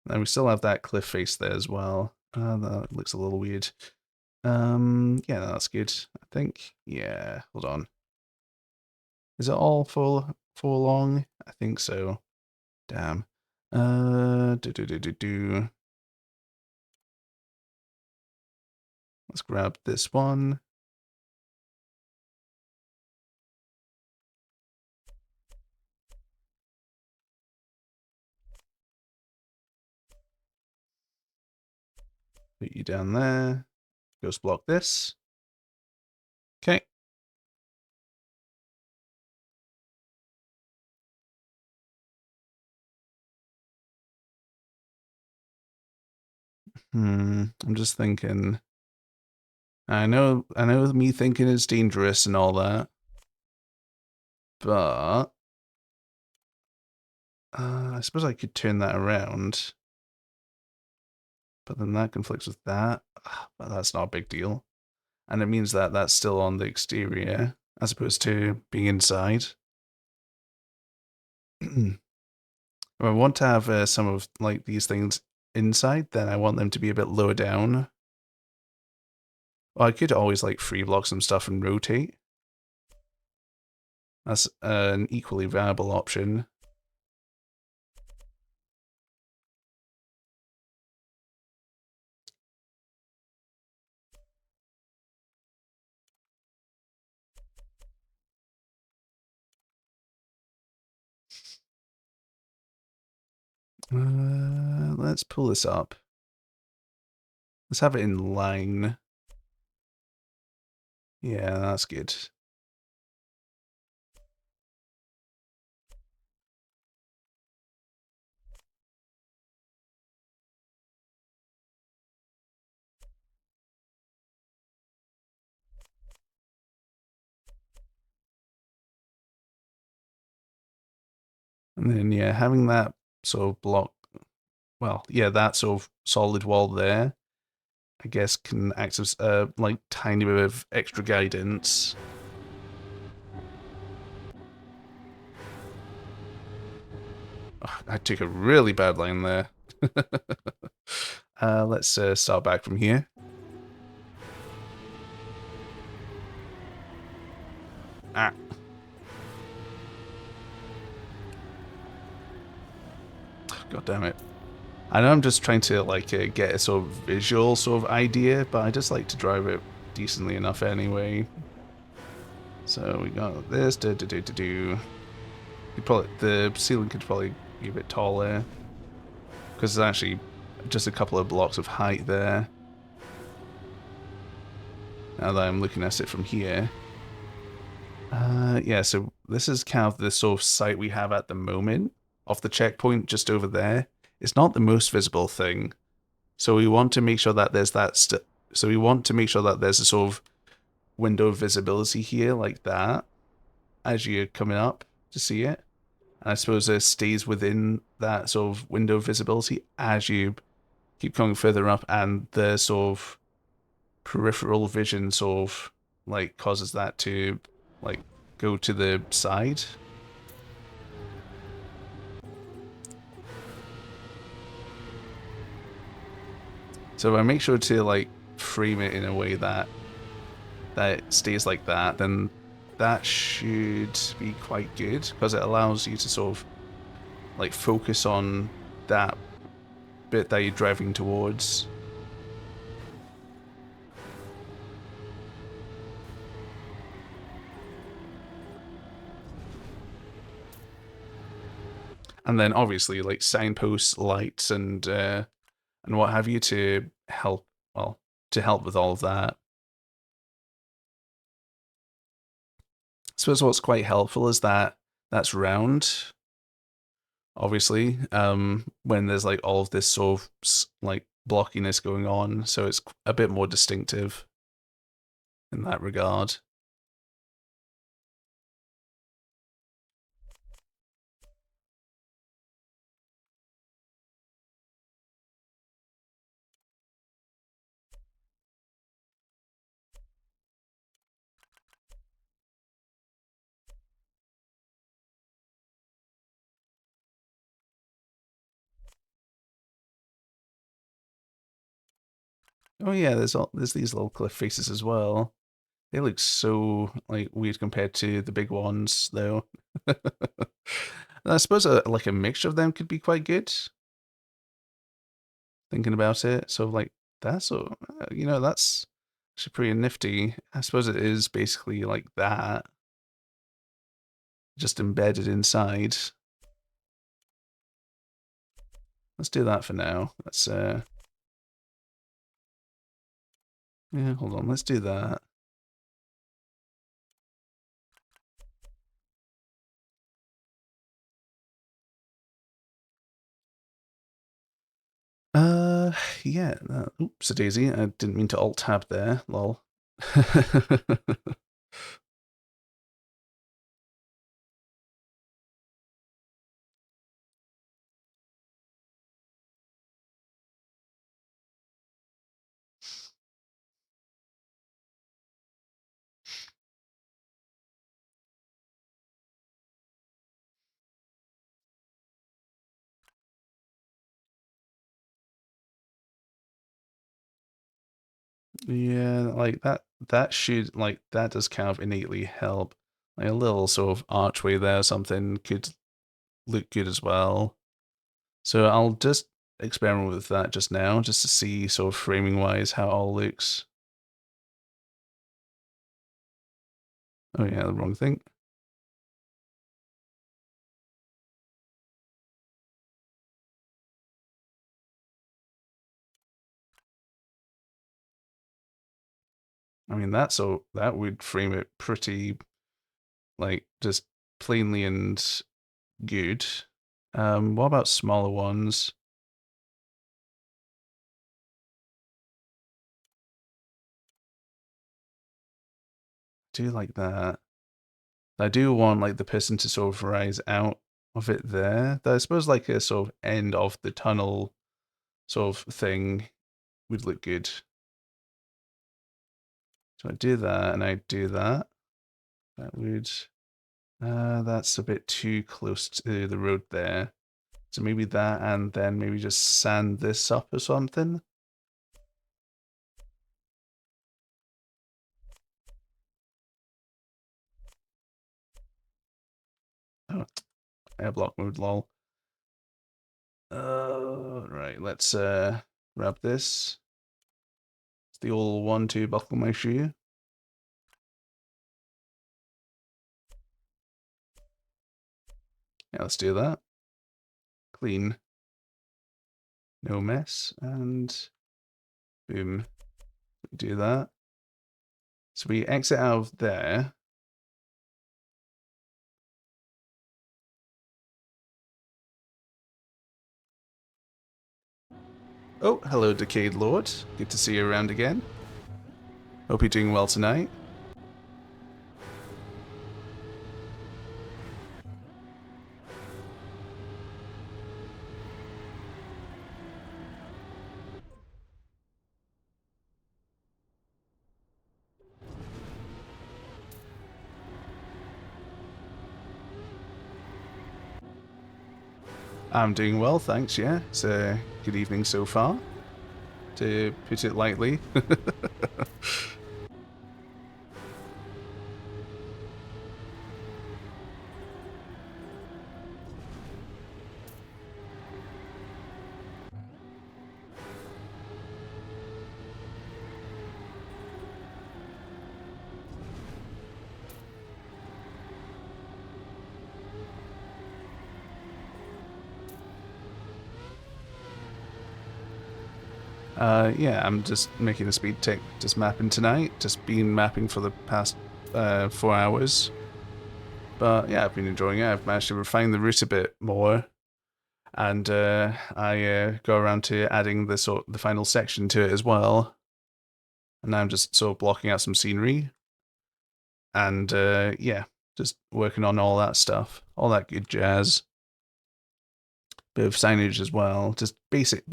And we still have that cliff face there as well. That looks a little weird. Yeah, that's good. I think. Yeah, hold on. Is it all for long? I think so. Damn. Do. Let's grab this one. Put you down there. Ghost block this. Okay. I'm just thinking. I know me thinking is dangerous and all that. But I suppose I could turn that around. But then that conflicts with that. But that's not a big deal. And it means that that's still on the exterior as opposed to being inside. If I want to have some of like these things inside, then I want them to be a bit lower down. Well, I could always like free block some stuff and rotate. That's an equally viable option. Let's pull this up. Let's have it in line. Yeah, that's good. And then, yeah, having that sort of block, well, yeah, that sort of solid wall there, I guess can act as like tiny bit of extra guidance. Oh, I took a really bad line there. Let's start back from here. Ah. God damn it. I know I'm just trying to like get a sort of visual sort of idea, but I just like to drive it decently enough anyway. So we got this, Probably, the ceiling could probably be a bit taller, because there's actually just a couple of blocks of height there. Now that I'm looking at it from here. Yeah, so this is kind of the sort of site we have at the moment of the checkpoint just over there. It's not the most visible thing, so we want to make sure that there's that. So we want to make sure that there's a sort of window of visibility here, like that, as you're coming up to see it. And I suppose it stays within that sort of window of visibility as you keep coming further up, and the sort of peripheral vision sort of like causes that to like go to the side. So if I make sure to like frame it in a way that it stays like that, then that should be quite good, because it allows you to sort of like focus on that bit that you're driving towards. And then obviously like signposts, lights, and what have you to help, well, to help with all of that. I suppose what's quite helpful is that that's round, obviously, when there's like all of this sort of like blockiness going on, so it's a bit more distinctive in that regard. Oh yeah, there's these little cliff faces as well. They look so like weird compared to the big ones, though. I suppose like a mixture of them could be quite good. Thinking about it, so like that's that's actually pretty nifty. I suppose it is basically like that, just embedded inside. Let's do that for now. Let's yeah, hold on. Let's do that. Uh, yeah. Oops, a daisy. I didn't mean to alt tab there. Lol. Yeah, like that should like that does kind of innately help. Like a little sort of archway there or something could look good as well. So I'll just experiment with that just now, just to see sort of framing wise how it all looks. Oh yeah, the wrong thing. I mean, that would frame it pretty, like, just plainly and good. What about smaller ones? I do like that. I do want like the person to sort of rise out of it there. I suppose like a sort of end of the tunnel sort of thing would look good. So I do that and I do that. That would that's a bit too close to the road there. So maybe that and then maybe just sand this up or something. Oh, airblock mode, lol. Right, let's grab this. It's the old 1-2 buckle my shoe. Yeah, let's do that. Clean. No mess. And boom. We do that. So we exit out of there. Oh, hello, Decayed Lord. Good to see you around again. Hope you're doing well tonight. I'm doing well, thanks, yeah. It's a good evening so far, to put it lightly. Yeah, I'm just making a speed tick, just mapping tonight. Just been mapping for the past 4 hours. But yeah, I've been enjoying it. I've managed to refine the route a bit more. And I go around to adding the final section to it as well. And now I'm just sort of blocking out some scenery. And yeah, just working on all that stuff. All that good jazz. Bit of signage as well. Just basic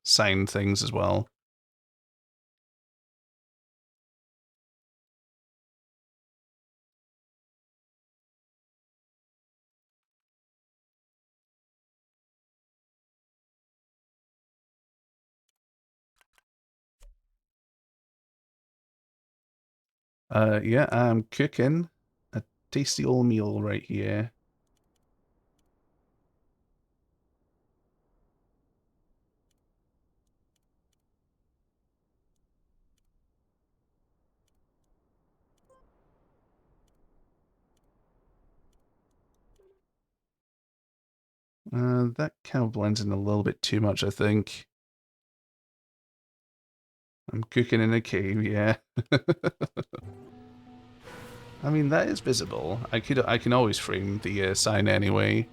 sign things as well. Yeah, I'm cooking a tasty old meal right here. That kind of blends in a little bit too much, I think. I'm cooking in a cave, yeah. I mean, that is visible. I can always frame the sign anyway.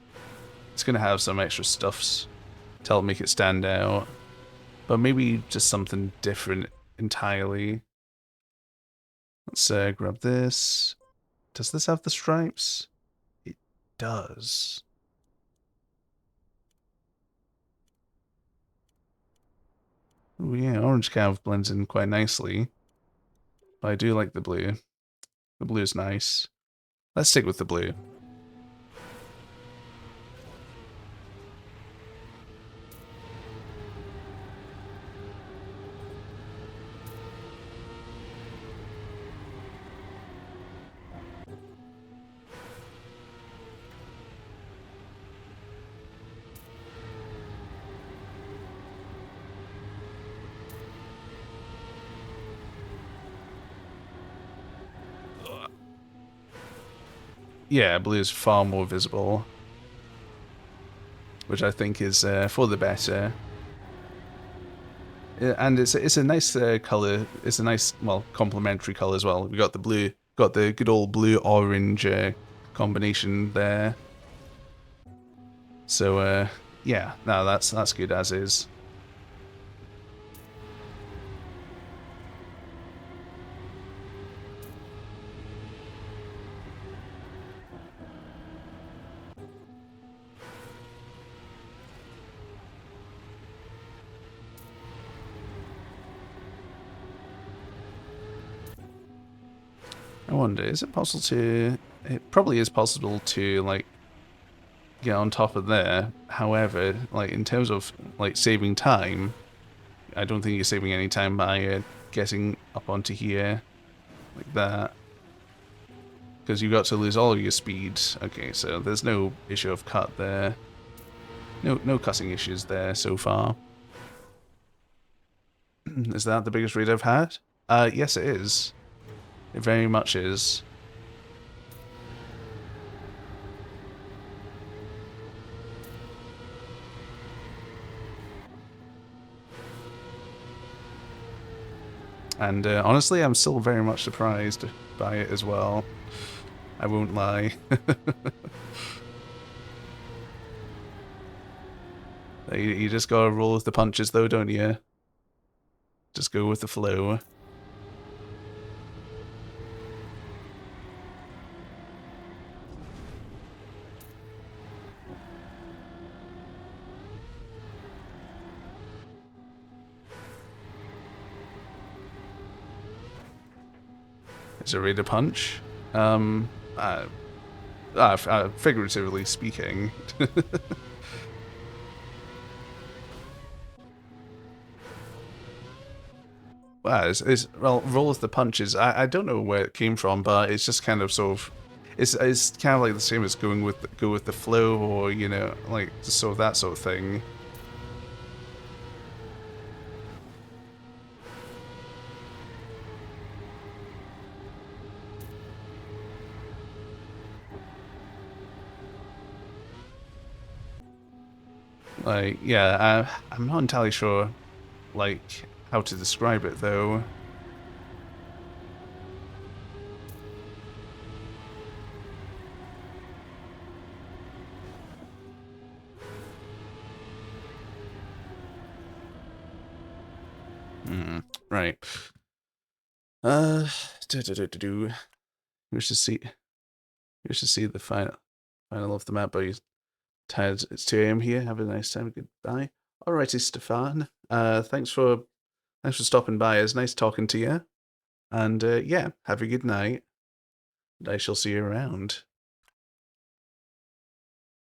It's gonna have some extra stuffs to help make it stand out. But maybe just something different entirely. Let's grab this. Does this have the stripes? It does. Oh yeah, orange kind of blends in quite nicely. But I do like the blue. The blue's nice. Let's stick with the blue. Yeah, blue is far more visible. Which I think is for the better. And it's a nice color. It's a nice, well, complementary color as well. We got the blue, got the good old blue orange combination there. So yeah, no, that's good as is. I wonder, is it possible to... It probably is possible to, like, get on top of there. However, like, in terms of, like, saving time, I don't think you're saving any time by getting up onto here, like that. Because you got to lose all of your speed. Okay, so there's no issue of cut there. No cutting issues there so far. Is that the biggest raid I've had? Yes it is. It very much is. And honestly, I'm still very much surprised by it as well. I won't lie. You just gotta roll with the punches though, don't you? Just go with the flow. Is it ready to punch? Figuratively speaking. Well, well, roll with the punches. I don't know where it came from, but it's just kind of sort of, it's kind of like the same as go with the flow, or you know, like sort of that sort of thing. Like, yeah, I'm not entirely sure, like, how to describe it though. Right. Do do do do do. We should see. We should see the final of the map. But he's tired. It's 2 a.m. here. Have a nice time. Goodbye. Alrighty, Stefan. Thanks for stopping by. It's nice talking to you. And yeah, have a good night. And I shall see you around.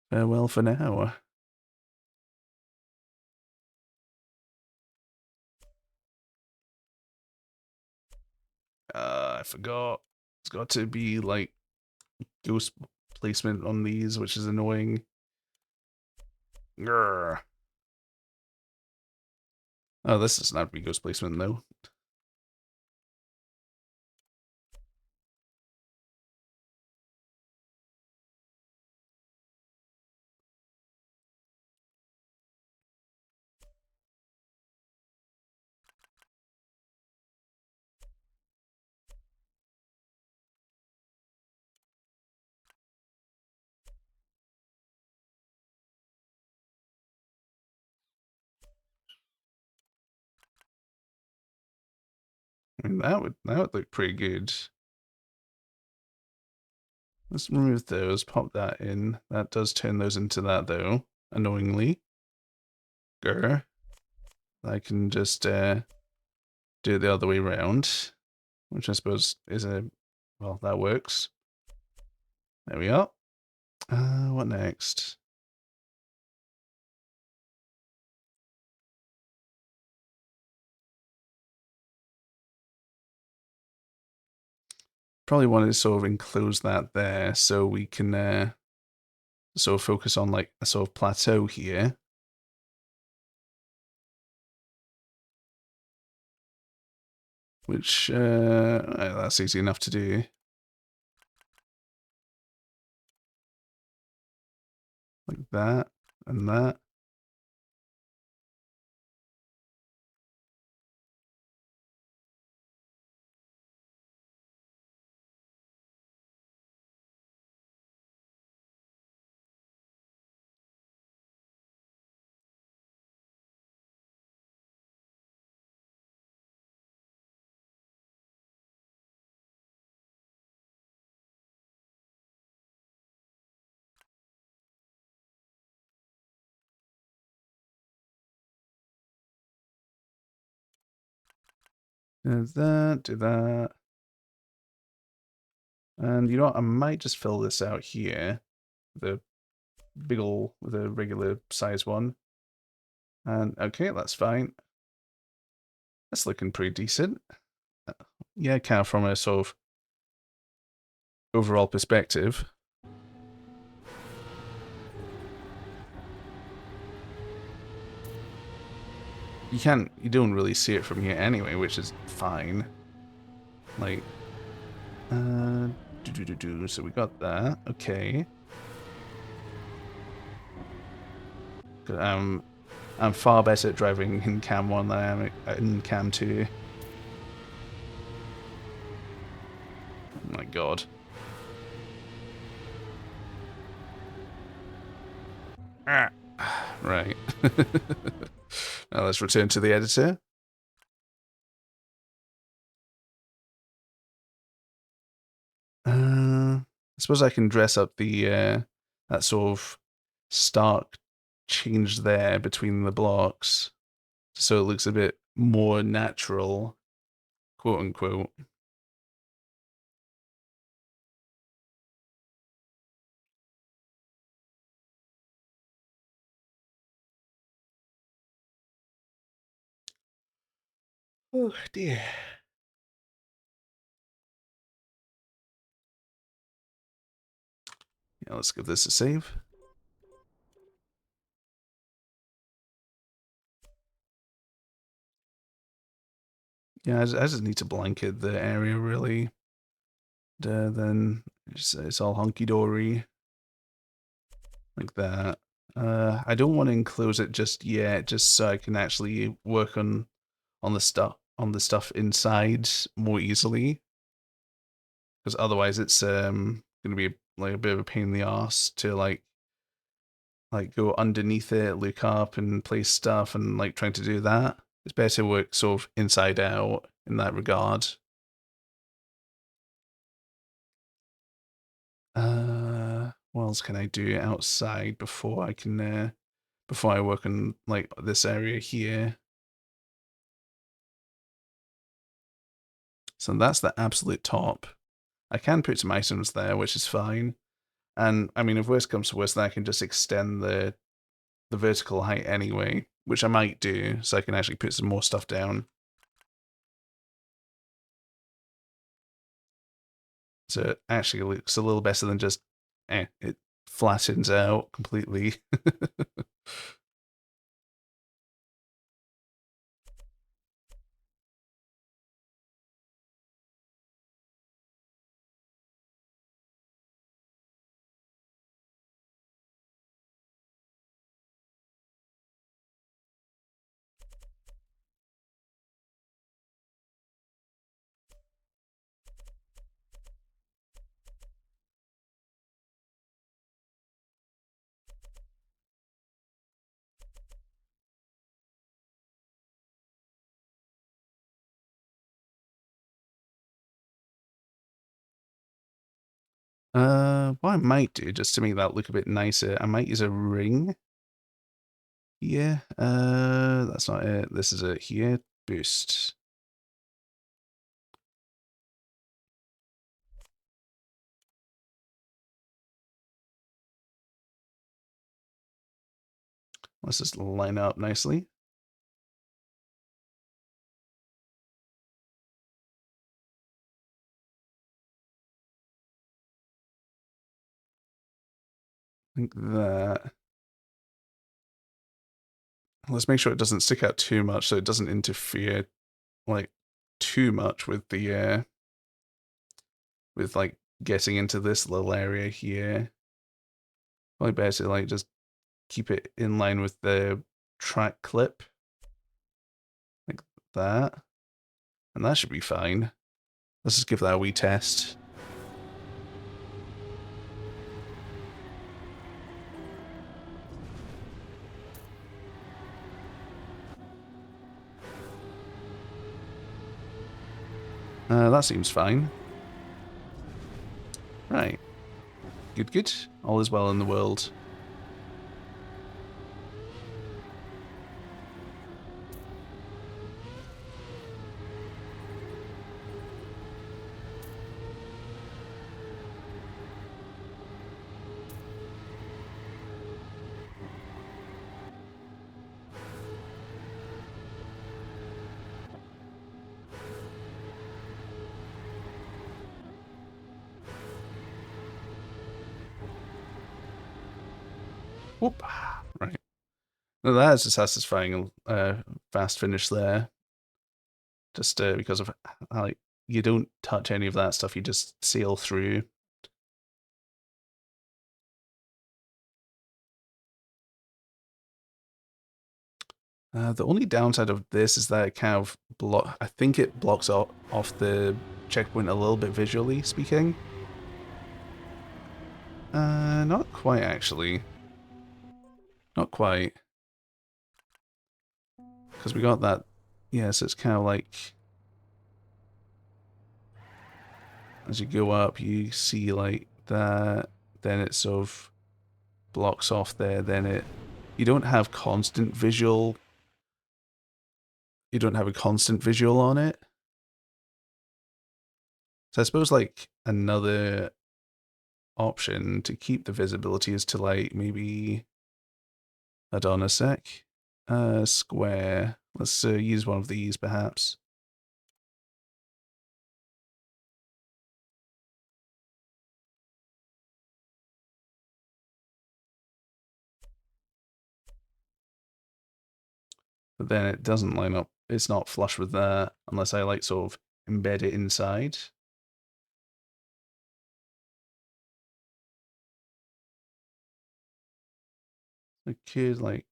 Farewell for now. I forgot. It's got to be like ghost placement on these, which is annoying. Grr. Oh, this does not be ghost placement though. I mean, that would look pretty good. Let's remove those, pop that in. That does turn those into that though, annoyingly. Grr. I can just do it the other way around, which I suppose is well, that works. There we are. What next? Probably want to sort of enclose that there so we can sort of focus on like a sort of plateau here. Which, that's easy enough to do. Like that, and that. Do that, do that. And you know what, I might just fill this out here. The big ol' with a regular size one. And okay, that's fine. That's looking pretty decent. Yeah, kind of from a sort of overall perspective. You don't really see it from here anyway, which is fine. Like, so we got that. Okay. I'm far better at driving in Cam 1 than I am in Cam 2. Oh my god. Ah. Right. Now let's return to the editor. I suppose I can dress up the that sort of stark change there between the blocks, so it looks a bit more natural, quote unquote. Oh dear. Yeah, let's give this a save. Yeah, I just need to blanket the area really. Then it's all hunky dory, like that. I don't want to enclose it just yet, just so I can actually work on the stuff inside more easily. Because otherwise, it's gonna be like a bit of a pain in the ass to like go underneath it, look up, and place stuff, and like trying to do that. It's better to work sort of inside out in that regard. What else can I do outside before I can before I work on like this area here? So that's the absolute top. I can put some items there, which is fine. And I mean, if worst comes to worst, then I can just extend the vertical height anyway, which I might do, so I can actually put some more stuff down. So it actually looks a little better than just, it flattens out completely. What I might do, just to make that look a bit nicer, I might use a ring. Yeah, that's not it. This is it here. Boost. Let's just line up nicely. Like that. Let's make sure it doesn't stick out too much so it doesn't interfere like too much with the with like getting into this little area here. Probably better to like just keep it in line with the track clip. Like that. And that should be fine. Let's just give that a wee test. That seems fine. Right. Good, good. All is well in the world. Whoop. Right. No, that is a satisfying fast finish there. Just because of like you don't touch any of that stuff, you just sail through. The only downside of this is that it kind of I think it blocks off the checkpoint a little bit visually speaking. Not quite actually. Not quite. Because we got that. Yeah, so it's kind of like as you go up, you see like that. Then it sort of blocks off there. Then you don't have constant visual. You don't have a constant visual on it. So I suppose like another option to keep the visibility is to like maybe hold on a sec. Square. Let's use one of these perhaps. But then it doesn't line up. It's not flush with that unless I like sort of embed it inside. I could like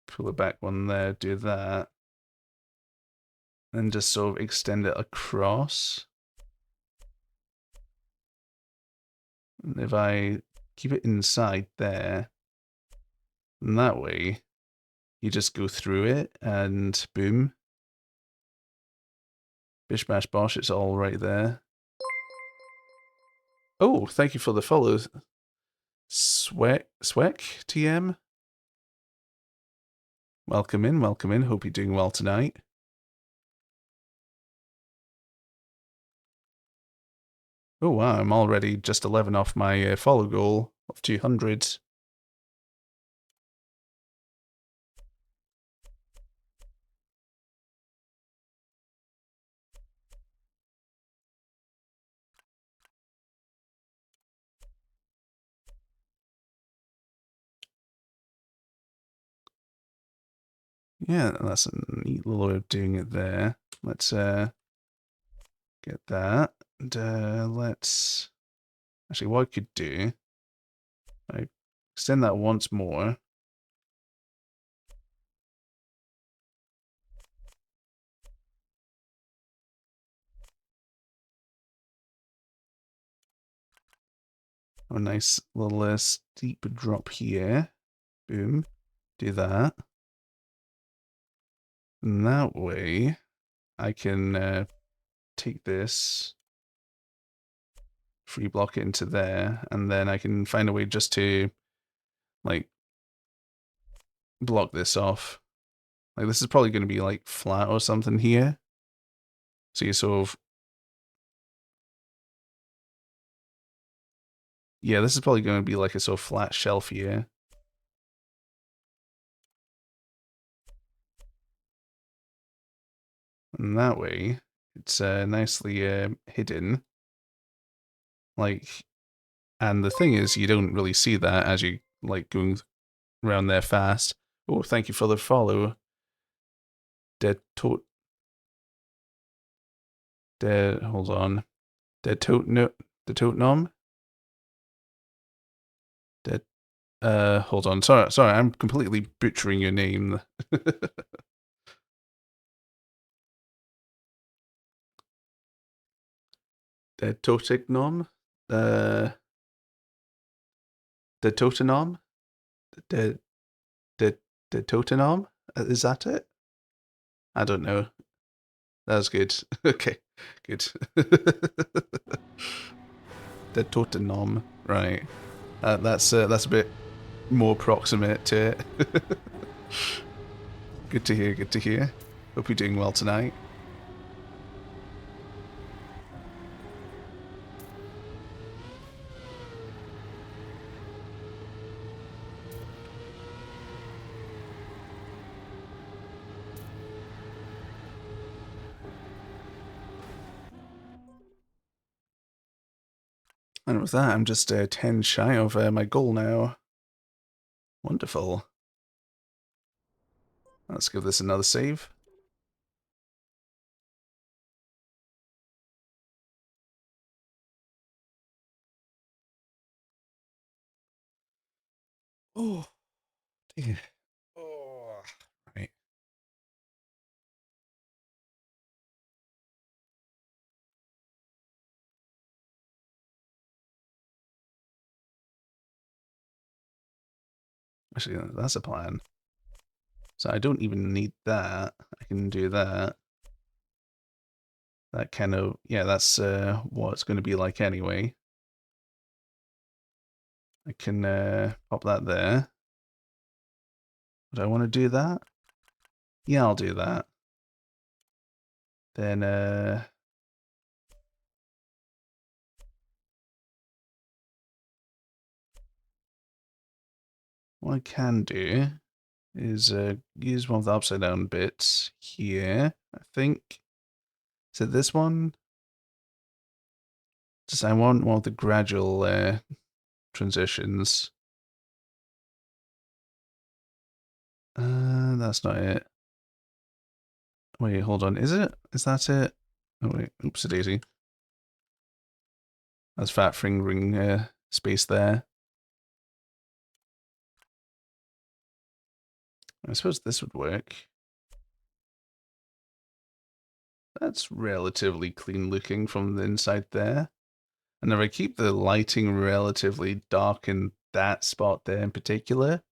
pull it back one there, do that, and just sort of extend it across. And if I keep it inside there, and that way, you just go through it and boom. Bish bash bosh, it's all right there. Oh, thank you for the follow. Sweck TM. Welcome in, welcome in. Hope you're doing well tonight. Oh wow, I'm already just 11 off my follow goal of 200. Yeah, that's a neat little way of doing it there. Let's get that. And let's... Actually, what I could do... I extend that once more. A nice little steep drop here. Boom. Do that. And that way, I can take this, free block it into there, and then I can find a way just to, like, block this off. Like, this is probably going to be, like, flat or something here. So you sort of... Yeah, this is probably going to be like a sort of flat shelf here. And that way, it's nicely hidden. Like, and the thing is, you don't really see that as you, like, going around there fast. Oh, thank you for the follow. Hold on. Tottenham? Hold on. Sorry, I'm completely butchering your name. Tottenham? The Tottenham? The Tottenham? Is that it? I don't know. That was good. Okay, good. The Tottenham, right? That's a bit more proximate to it. Good to hear. Good to hear. Hope you're doing well tonight. And with that, I'm just 10 shy of my goal now. Wonderful. Let's give this another save. Oh, dear. Oh, right. Actually, that's a plan. So I don't even need that. I can do that. That kind of, yeah, that's what it's going to be like anyway. I can pop that there. Do I want to do that? Yeah, I'll do that. Then, what I can do is use one of the upside down bits here, I think. Is it this one? Just I want one of the gradual transitions. That's not it. Wait, hold on. Is it? Is that it? Oh wait, oops a daisy. That's fat fingering space there. I suppose this would work. That's relatively clean looking from the inside there. And if I keep the lighting relatively dark in that spot there in particular,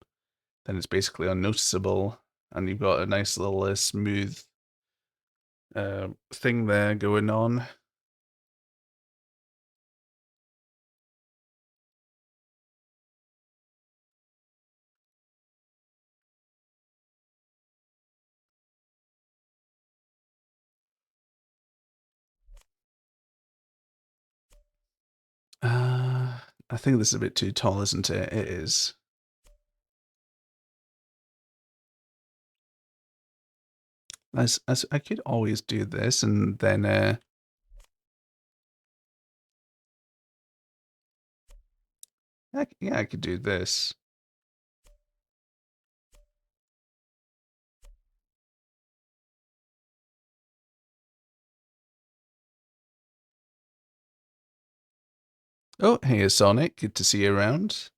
then it's basically unnoticeable. And you've got a nice little smooth thing there going on. I think this is a bit too tall, isn't it? It is. As I could always do this, and then yeah, I could do this. Oh, hey, Sonic. Good to see you around.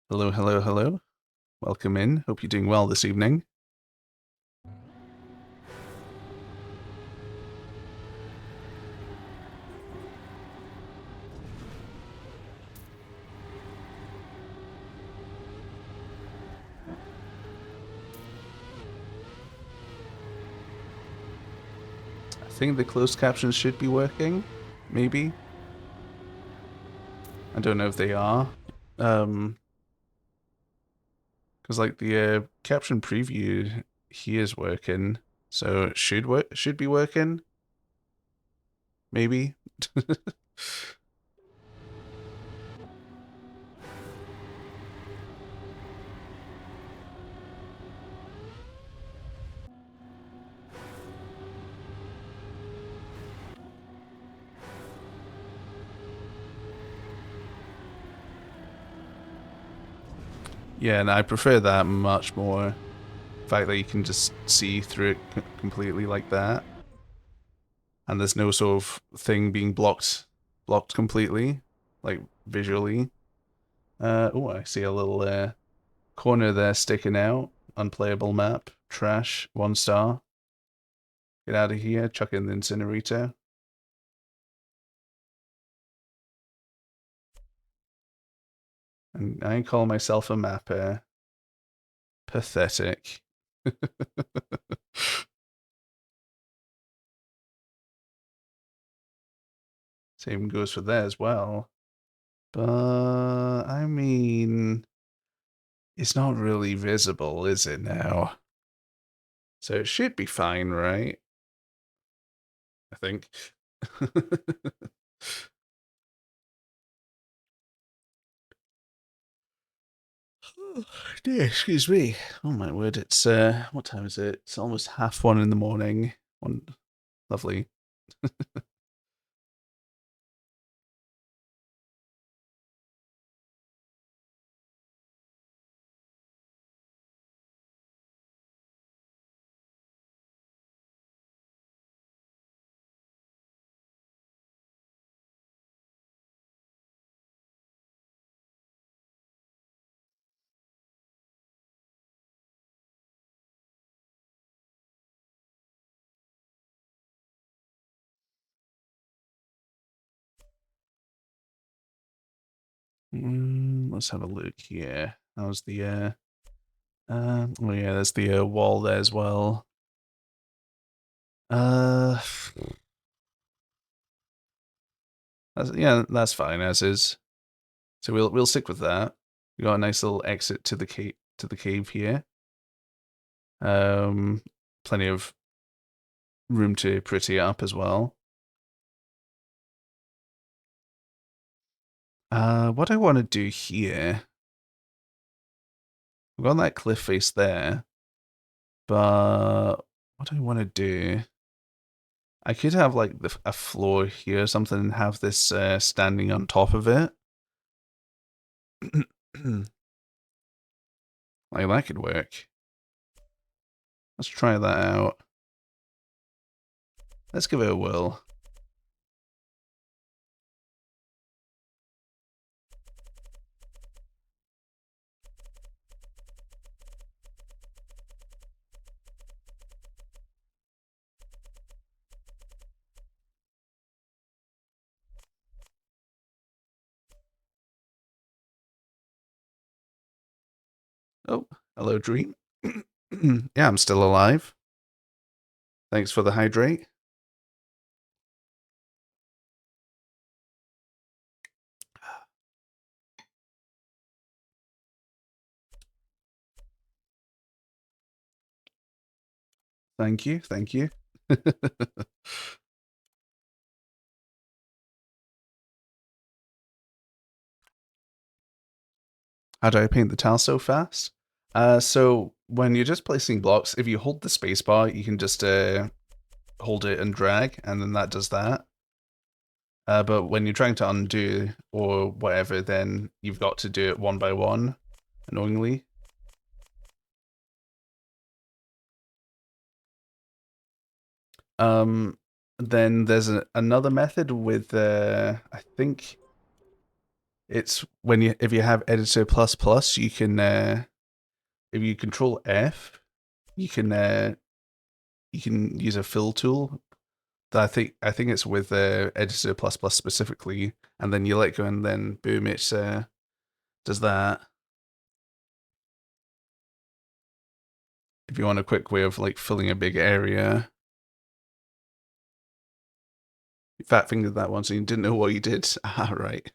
Hello, hello, hello. Welcome in. Hope you're doing well this evening. I think the closed captions should be working. Maybe. I don't know if they are. Because like the caption preview here is working, so it should work. Should be working. Maybe. Yeah, and I prefer that much more. The fact that you can just see through it completely like that, and there's no sort of thing being blocked completely, like visually. Oh, I see a little corner there sticking out. Unplayable map. Trash. 1 star. Get out of here. Chuck in the incinerator. And I call myself a mapper. Pathetic. Same goes for there as well. But, I mean, it's not really visible, is it now? So it should be fine, right? I think. Oh, dear, excuse me. Oh my word, it's what time is it? It's almost 1:30 in the morning. Lovely. Let's have a look here. How's the oh yeah, there's the wall there as well. Yeah, that's fine as is. So we'll stick with that. We got a nice little exit to the cave here. Plenty of room to pretty up as well. What I want to do here, we've got that cliff face there, but what do I want to do? I could have like a floor here or something and have this standing on top of it. Like that could work. Let's try that out. Let's give it a whirl. Oh, hello, Dream. Yeah, I'm still alive. Thanks for the hydrate. Thank you, thank you. How do I paint the tile so fast? So when you're just placing blocks, if you hold the spacebar, you can just hold it and drag, and then that does that. But when you're trying to undo or whatever, then you've got to do it one by one, annoyingly. Then there's another method with I think it's when if you have editor plus plus, you can if you control F, you can use a fill tool. I think it's with editor plus plus specifically, and then you let go, and then boom, it does that. If you want a quick way of like filling a big area. You fat fingered that once and you didn't know what you did. Ah, right.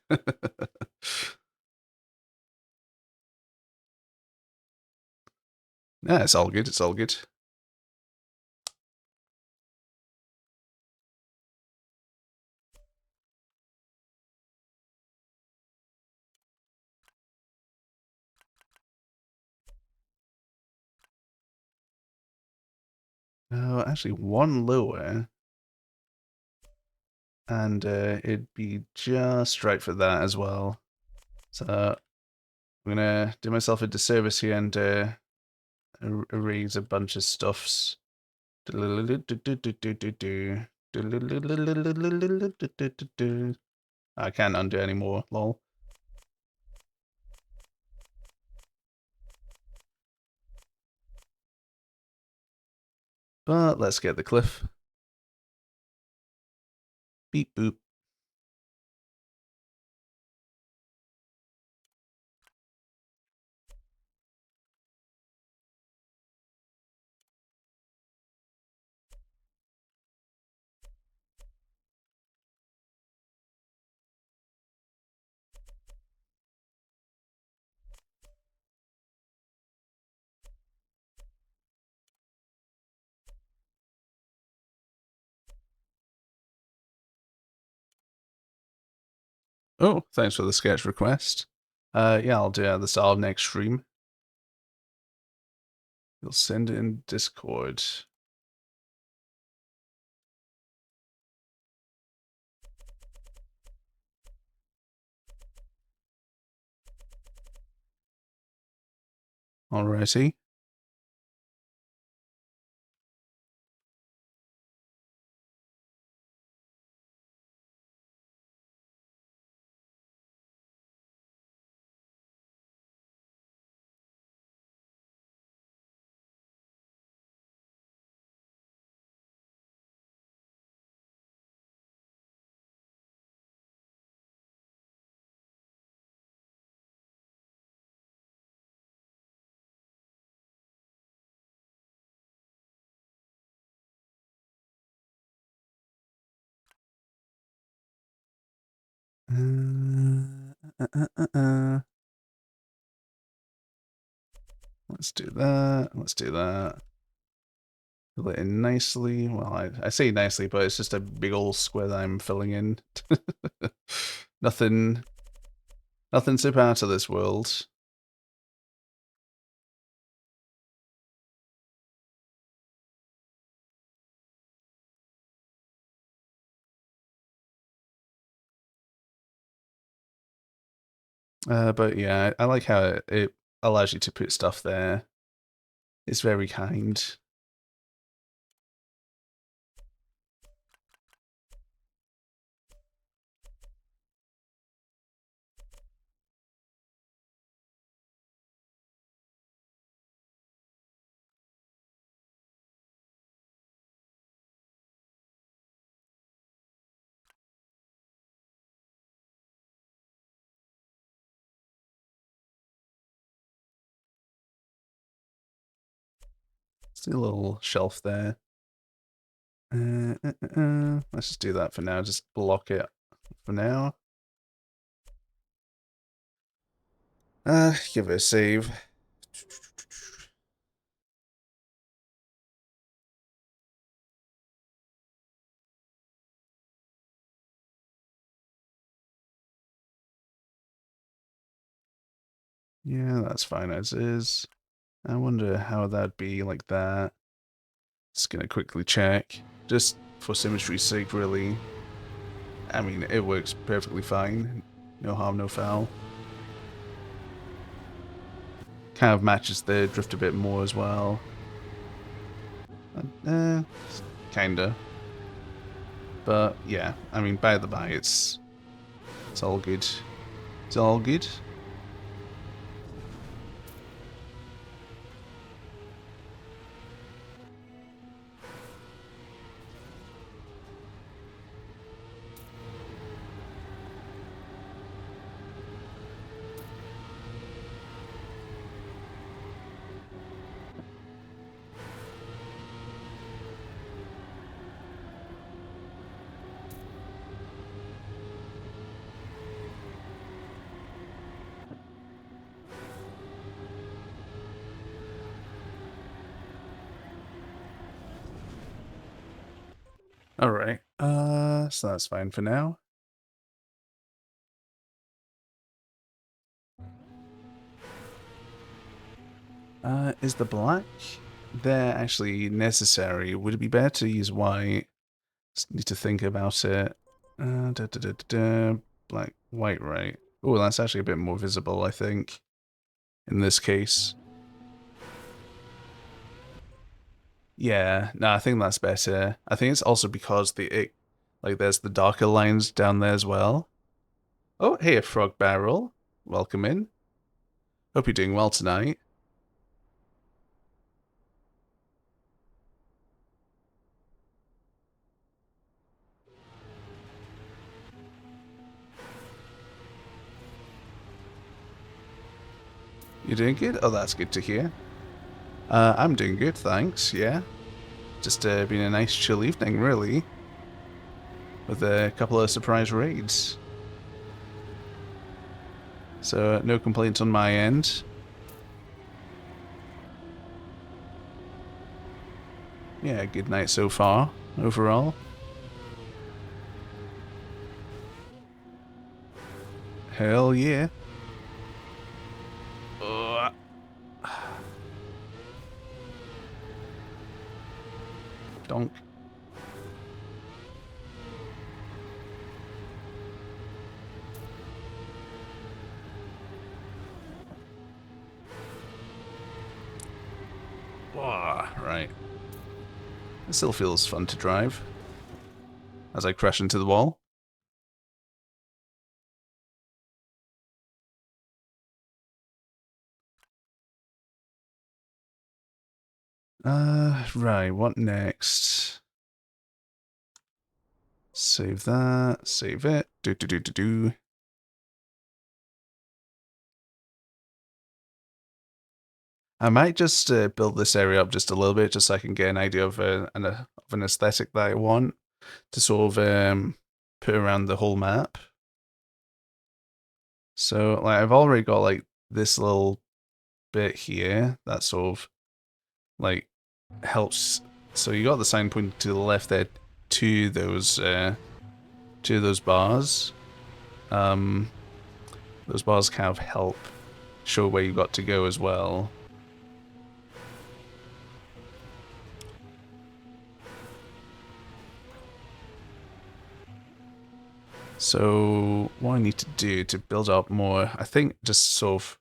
Yeah, it's all good. It's all good. Oh, actually, one lower, and it'd be just right for that as well. So I'm gonna do myself a disservice here and erase a bunch of stuffs. I can't undo anymore, lol. But let's get the cliff. Beep boop. Oh, thanks for the sketch request. Yeah, I'll do it at the start of next stream. You'll send it in Discord. Alrighty. Let's do that. Let's do that. Fill it in nicely. Well, I say nicely, but it's just a big old square that I'm filling in. Nothing super out of this world. But yeah, I like how it allows you to put stuff there. It's very kind. Let's do a little shelf there. Let's just do that for now. Just block it for now. Give it a save. Yeah, that's fine as is. I wonder how that'd be like that. Just gonna quickly check. Just for symmetry's sake, really. I mean, it works perfectly fine. No harm, no foul. Kind of matches the drift a bit more as well. Kinda. But yeah, I mean, by the by, it's all good. It's all good. Alright, so that's fine for now. Is the black there actually necessary? Would it be better to use white? Just need to think about it. Black, white, right. Oh, that's actually a bit more visible, I think, in this case. Yeah, no, I think that's better. I think it's also because like there's the darker lines down there as well. Oh, hey, a frog barrel. Welcome in. Hope you're doing well tonight. You doing good? Oh, that's good to hear. I'm doing good, thanks, yeah. Just been a nice chill evening, really. With a couple of surprise raids. So, no complaints on my end. Yeah, good night so far, overall. Hell yeah. Donk. Right. It still feels fun to drive. As I crash into the wall. Right, what next? Save that, save it. Do. I might just build this area up just a little bit, just so I can get an idea of an aesthetic that I want to sort of put around the whole map. So, like, I've already got, like, this little bit here that sort of, like, helps. So you got the sign pointing to the left there to those bars. Those bars kind of help show where you got to go as well. So what I need to do to build up more, I think just sort of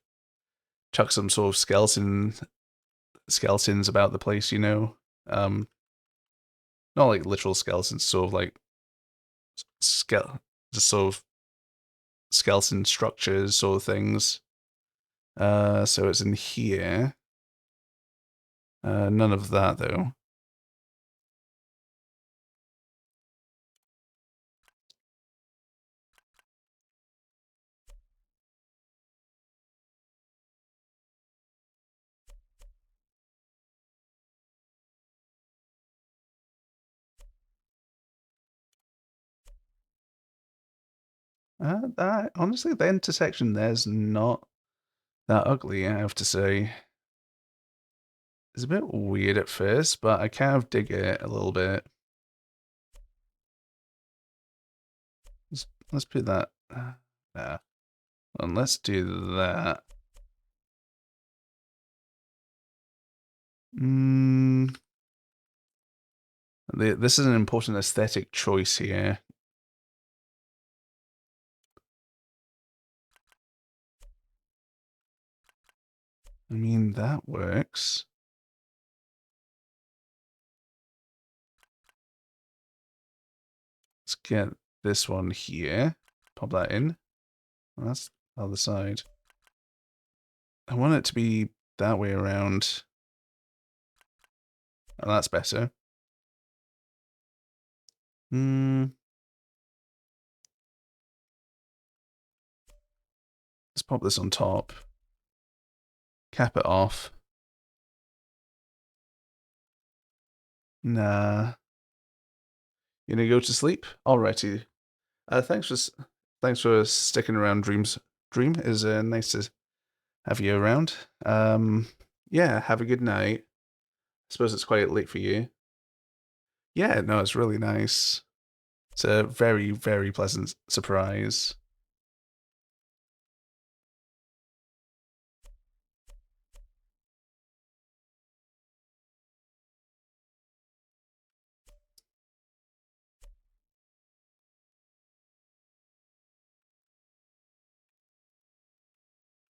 chuck some sort of skeletons about the place, you know? Not like literal skeletons, sort of like just sort of skeleton structures sort of things. So it's in here. None of that though. That honestly, the intersection there's not that ugly, I have to say. It's a bit weird at first, but I kind of dig it a little bit. Let's put that there. And let's do that. This is an important aesthetic choice here. I mean, that works. Let's get this one here. Pop that in. Well, that's the other side. I want it to be that way around. Oh, that's better. Let's pop this on top. Cap it off. Nah. You gonna go to sleep? Alrighty. Thanks for sticking around, Dream. Is nice to have you around. Yeah, have a good night. I suppose it's quite late for you. Yeah, no, it's really nice. It's a very, very pleasant surprise.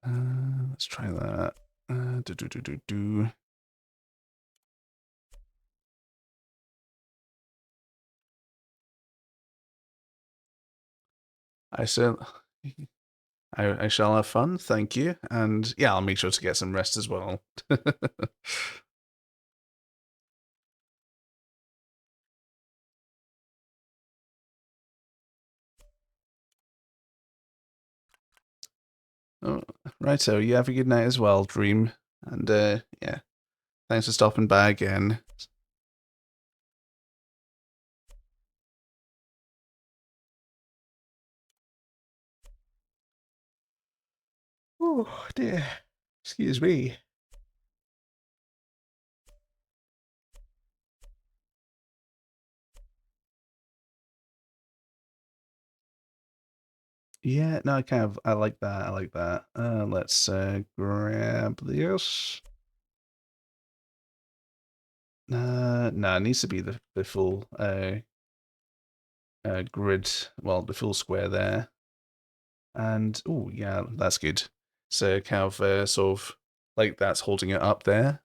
Let's try that. Do. I said, I shall have fun, thank you. And yeah, I'll make sure to get some rest as well. Oh, right, so you have a good night as well, Dream. And yeah, thanks for stopping by again. Oh dear, excuse me. Yeah, no, I like that. I like that. Let's grab this. No, it needs to be the full grid. Well, the full square there. And oh yeah, that's good. So kind of sort of like that's holding it up there.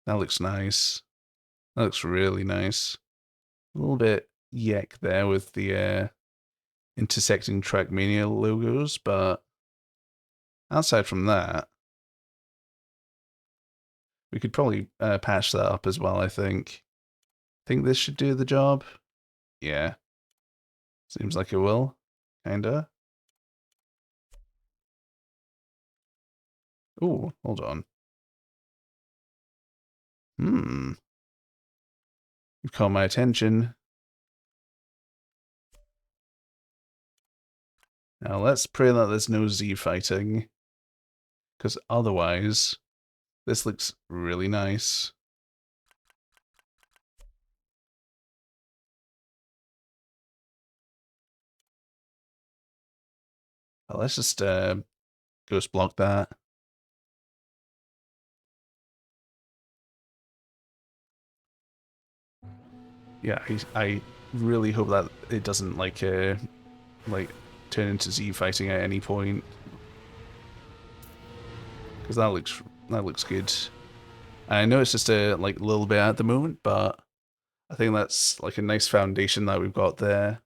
That looks nice. That looks really nice. A little bit yak there with the intersecting Trackmania logos, but outside from that, we could probably patch that up as well, I think. Think this should do the job? Yeah. Seems like it will. Kinda. Ooh, hold on. You've caught my attention. Now let's pray that there's no Z fighting, because otherwise, this looks really nice. Let's just ghost block that. Yeah, I really hope that it doesn't like turn into Z fighting at any point, because that looks good. I know it's just a little bit at the moment, but I think that's like a nice foundation that we've got there.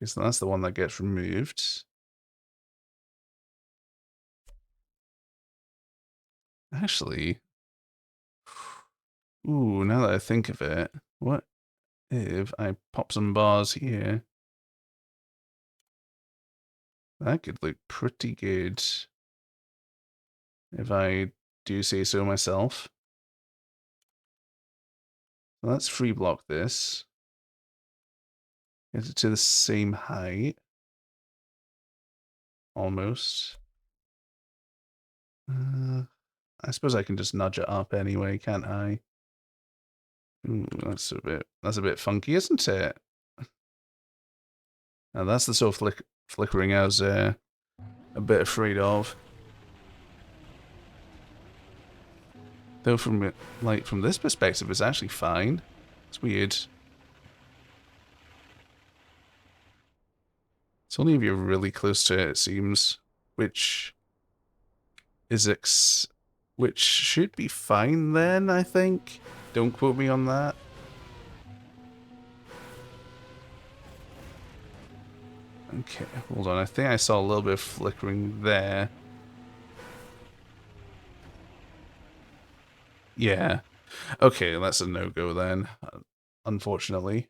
Okay, so that's the one that gets removed. Actually, ooh, now that I think of it, what if I pop some bars here? That could look pretty good, if I do say so myself. So let's free block this. Get it to the same height. Almost. I suppose I can just nudge it up anyway, can't I? Ooh, that's a bit funky, isn't it? Now that's the sort of flickering I was a bit afraid of. Though from this perspective, it's actually fine. It's weird. It's only if you're really close to it, it seems, which which should be fine then, I think. Don't quote me on that. Okay, hold on. I think I saw a little bit of flickering there. Yeah. Okay, that's a no-go then, unfortunately.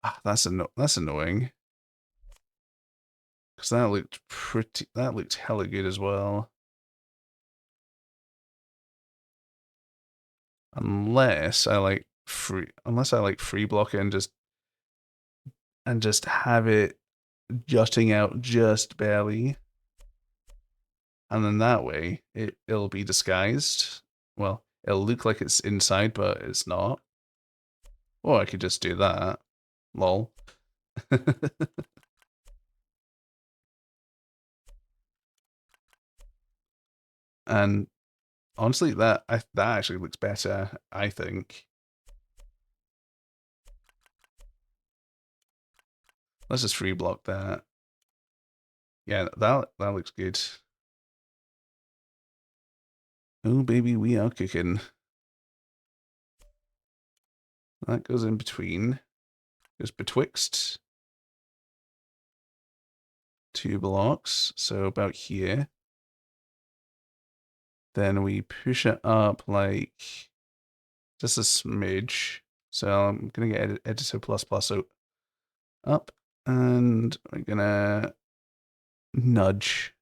Ah, that's annoying. Because that looked hella good as well. Unless I like free block it and just have it jutting out just barely. And then that way it'll be disguised. Well, it'll look like it's inside, but it's not. Or I could just do that. Lol. And honestly, that actually looks better, I think. Let's just free block that. Yeah, that looks good. Oh baby, we are cooking. That goes in between. Goes betwixt two blocks, so about here. Then we push it up like just a smidge. So I'm gonna get editor plus plus up, and we're gonna nudge.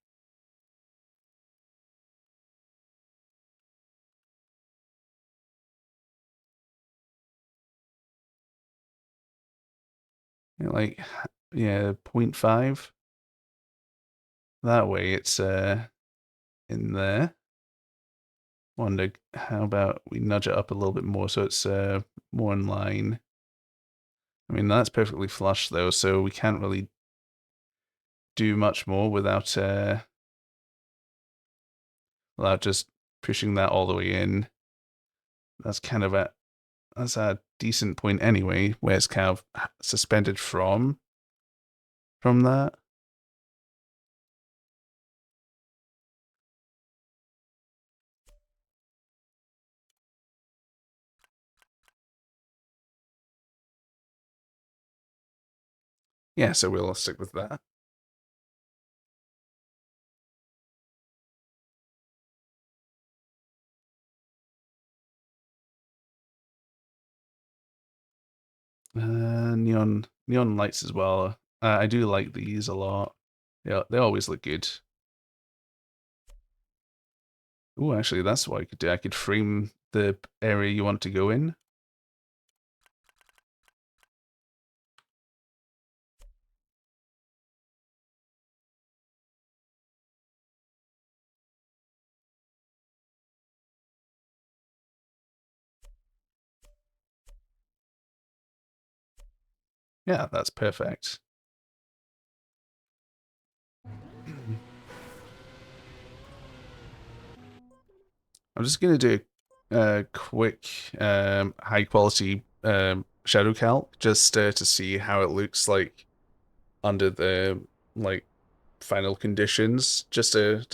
Like, yeah, 0.5. That way it's in there. Wonder how about we nudge it up a little bit more so it's more in line. I mean, that's perfectly flush though, so we can't really do much more without just pushing that all the way in. That's kind of that's a decent point anyway, where it's kind of suspended from that. Yeah, so we'll stick with that. Neon lights as well. I do like these a lot. Yeah, they always look good. Oh, actually, that's what I could do. I could frame the area you want to go in. Yeah, that's perfect. I'm just going to do a quick high quality shadow calc just to see how it looks like under the like final conditions. Just a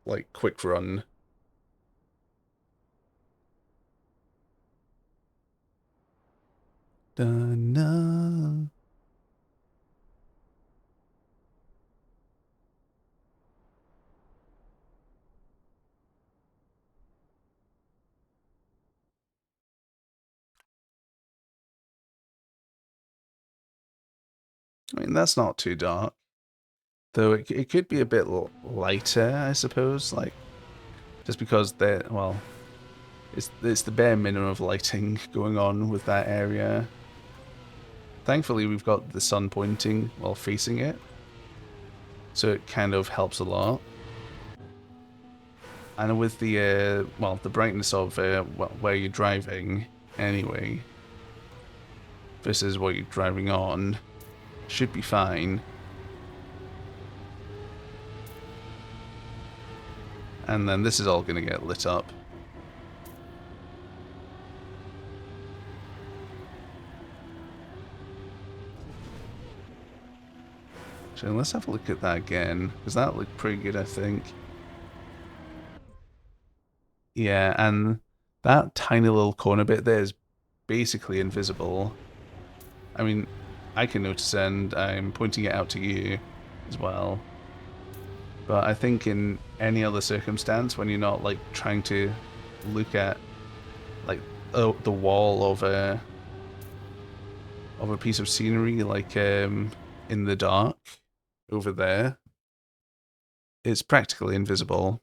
like quick run. Dun, I mean, that's not too dark. Though it could be a bit lighter, I suppose, like, just because well, it's the bare minimum of lighting going on with that area. Thankfully, we've got the sun pointing while facing it, so it kind of helps a lot. And with the, well, the brightness of where you're driving, anyway, versus what you're driving on, should be fine. And then this is all going to get lit up. So let's have a look at that again, because that looked pretty good, I think. Yeah, and that tiny little corner bit there is basically invisible. I mean, I can notice it, and I'm pointing it out to you as well. But I think in any other circumstance, when you're not like trying to look at like the wall of a piece of scenery, like in the dark over there, it's practically invisible.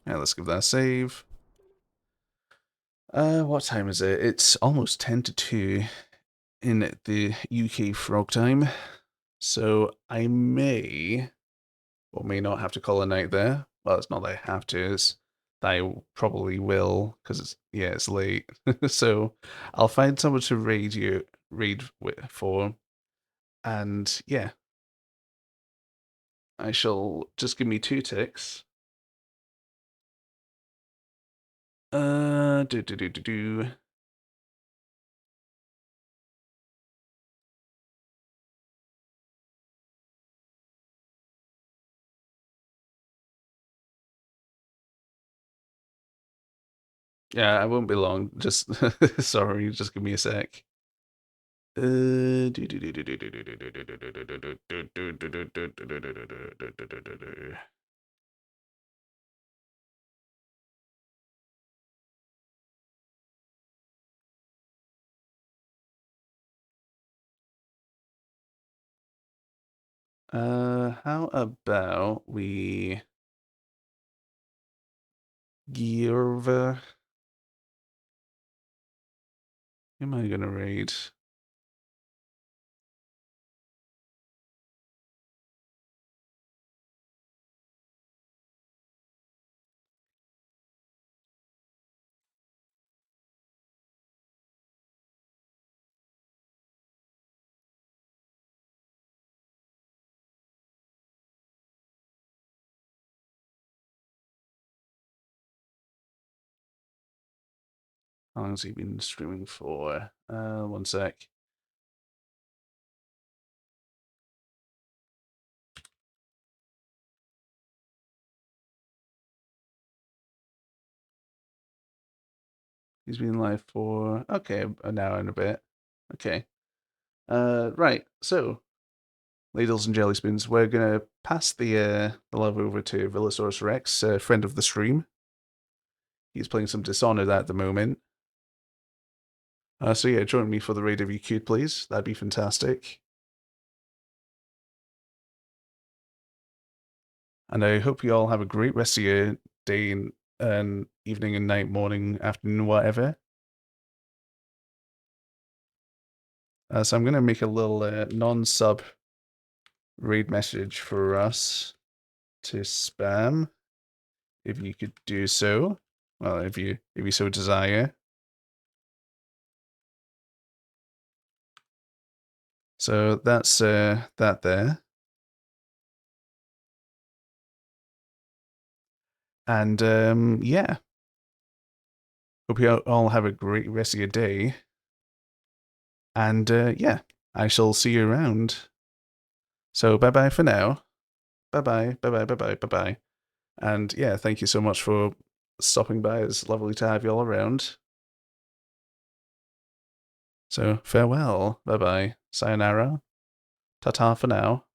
Yeah, let's give that a save. What time is it? It's almost 10 to 2 in the UK frog time. So I may or may not have to call a night there. Well, it's not that I have to, it's that I probably will, because it's late. So I'll find someone to raid for, and yeah. I shall just give me 2 ticks. Do. Yeah, I won't be long. Just sorry, just give me a sec. How about we Gierva? Who am I gonna raid? How long has he been streaming for? 1 sec. He's been live for, okay, an hour and a bit. Okay. Right, so, ladles and jelly spoons, we're gonna pass the love over to Villosaurus Rex, friend of the stream. He's playing some Dishonored at the moment. So yeah, join me for the raid if you could, please. That'd be fantastic. And I hope you all have a great rest of your day and evening and night, morning, afternoon, whatever. So I'm going to make a little non-sub raid message for us to spam, if you could do so. Well, if you so desire. So that's that there. And yeah. Hope you all have a great rest of your day. And yeah, I shall see you around. So bye-bye for now. Bye-bye, bye-bye, bye-bye, bye-bye. And yeah, thank you so much for stopping by. It's lovely to have you all around. So farewell, bye-bye, sayonara, ta-ta for now.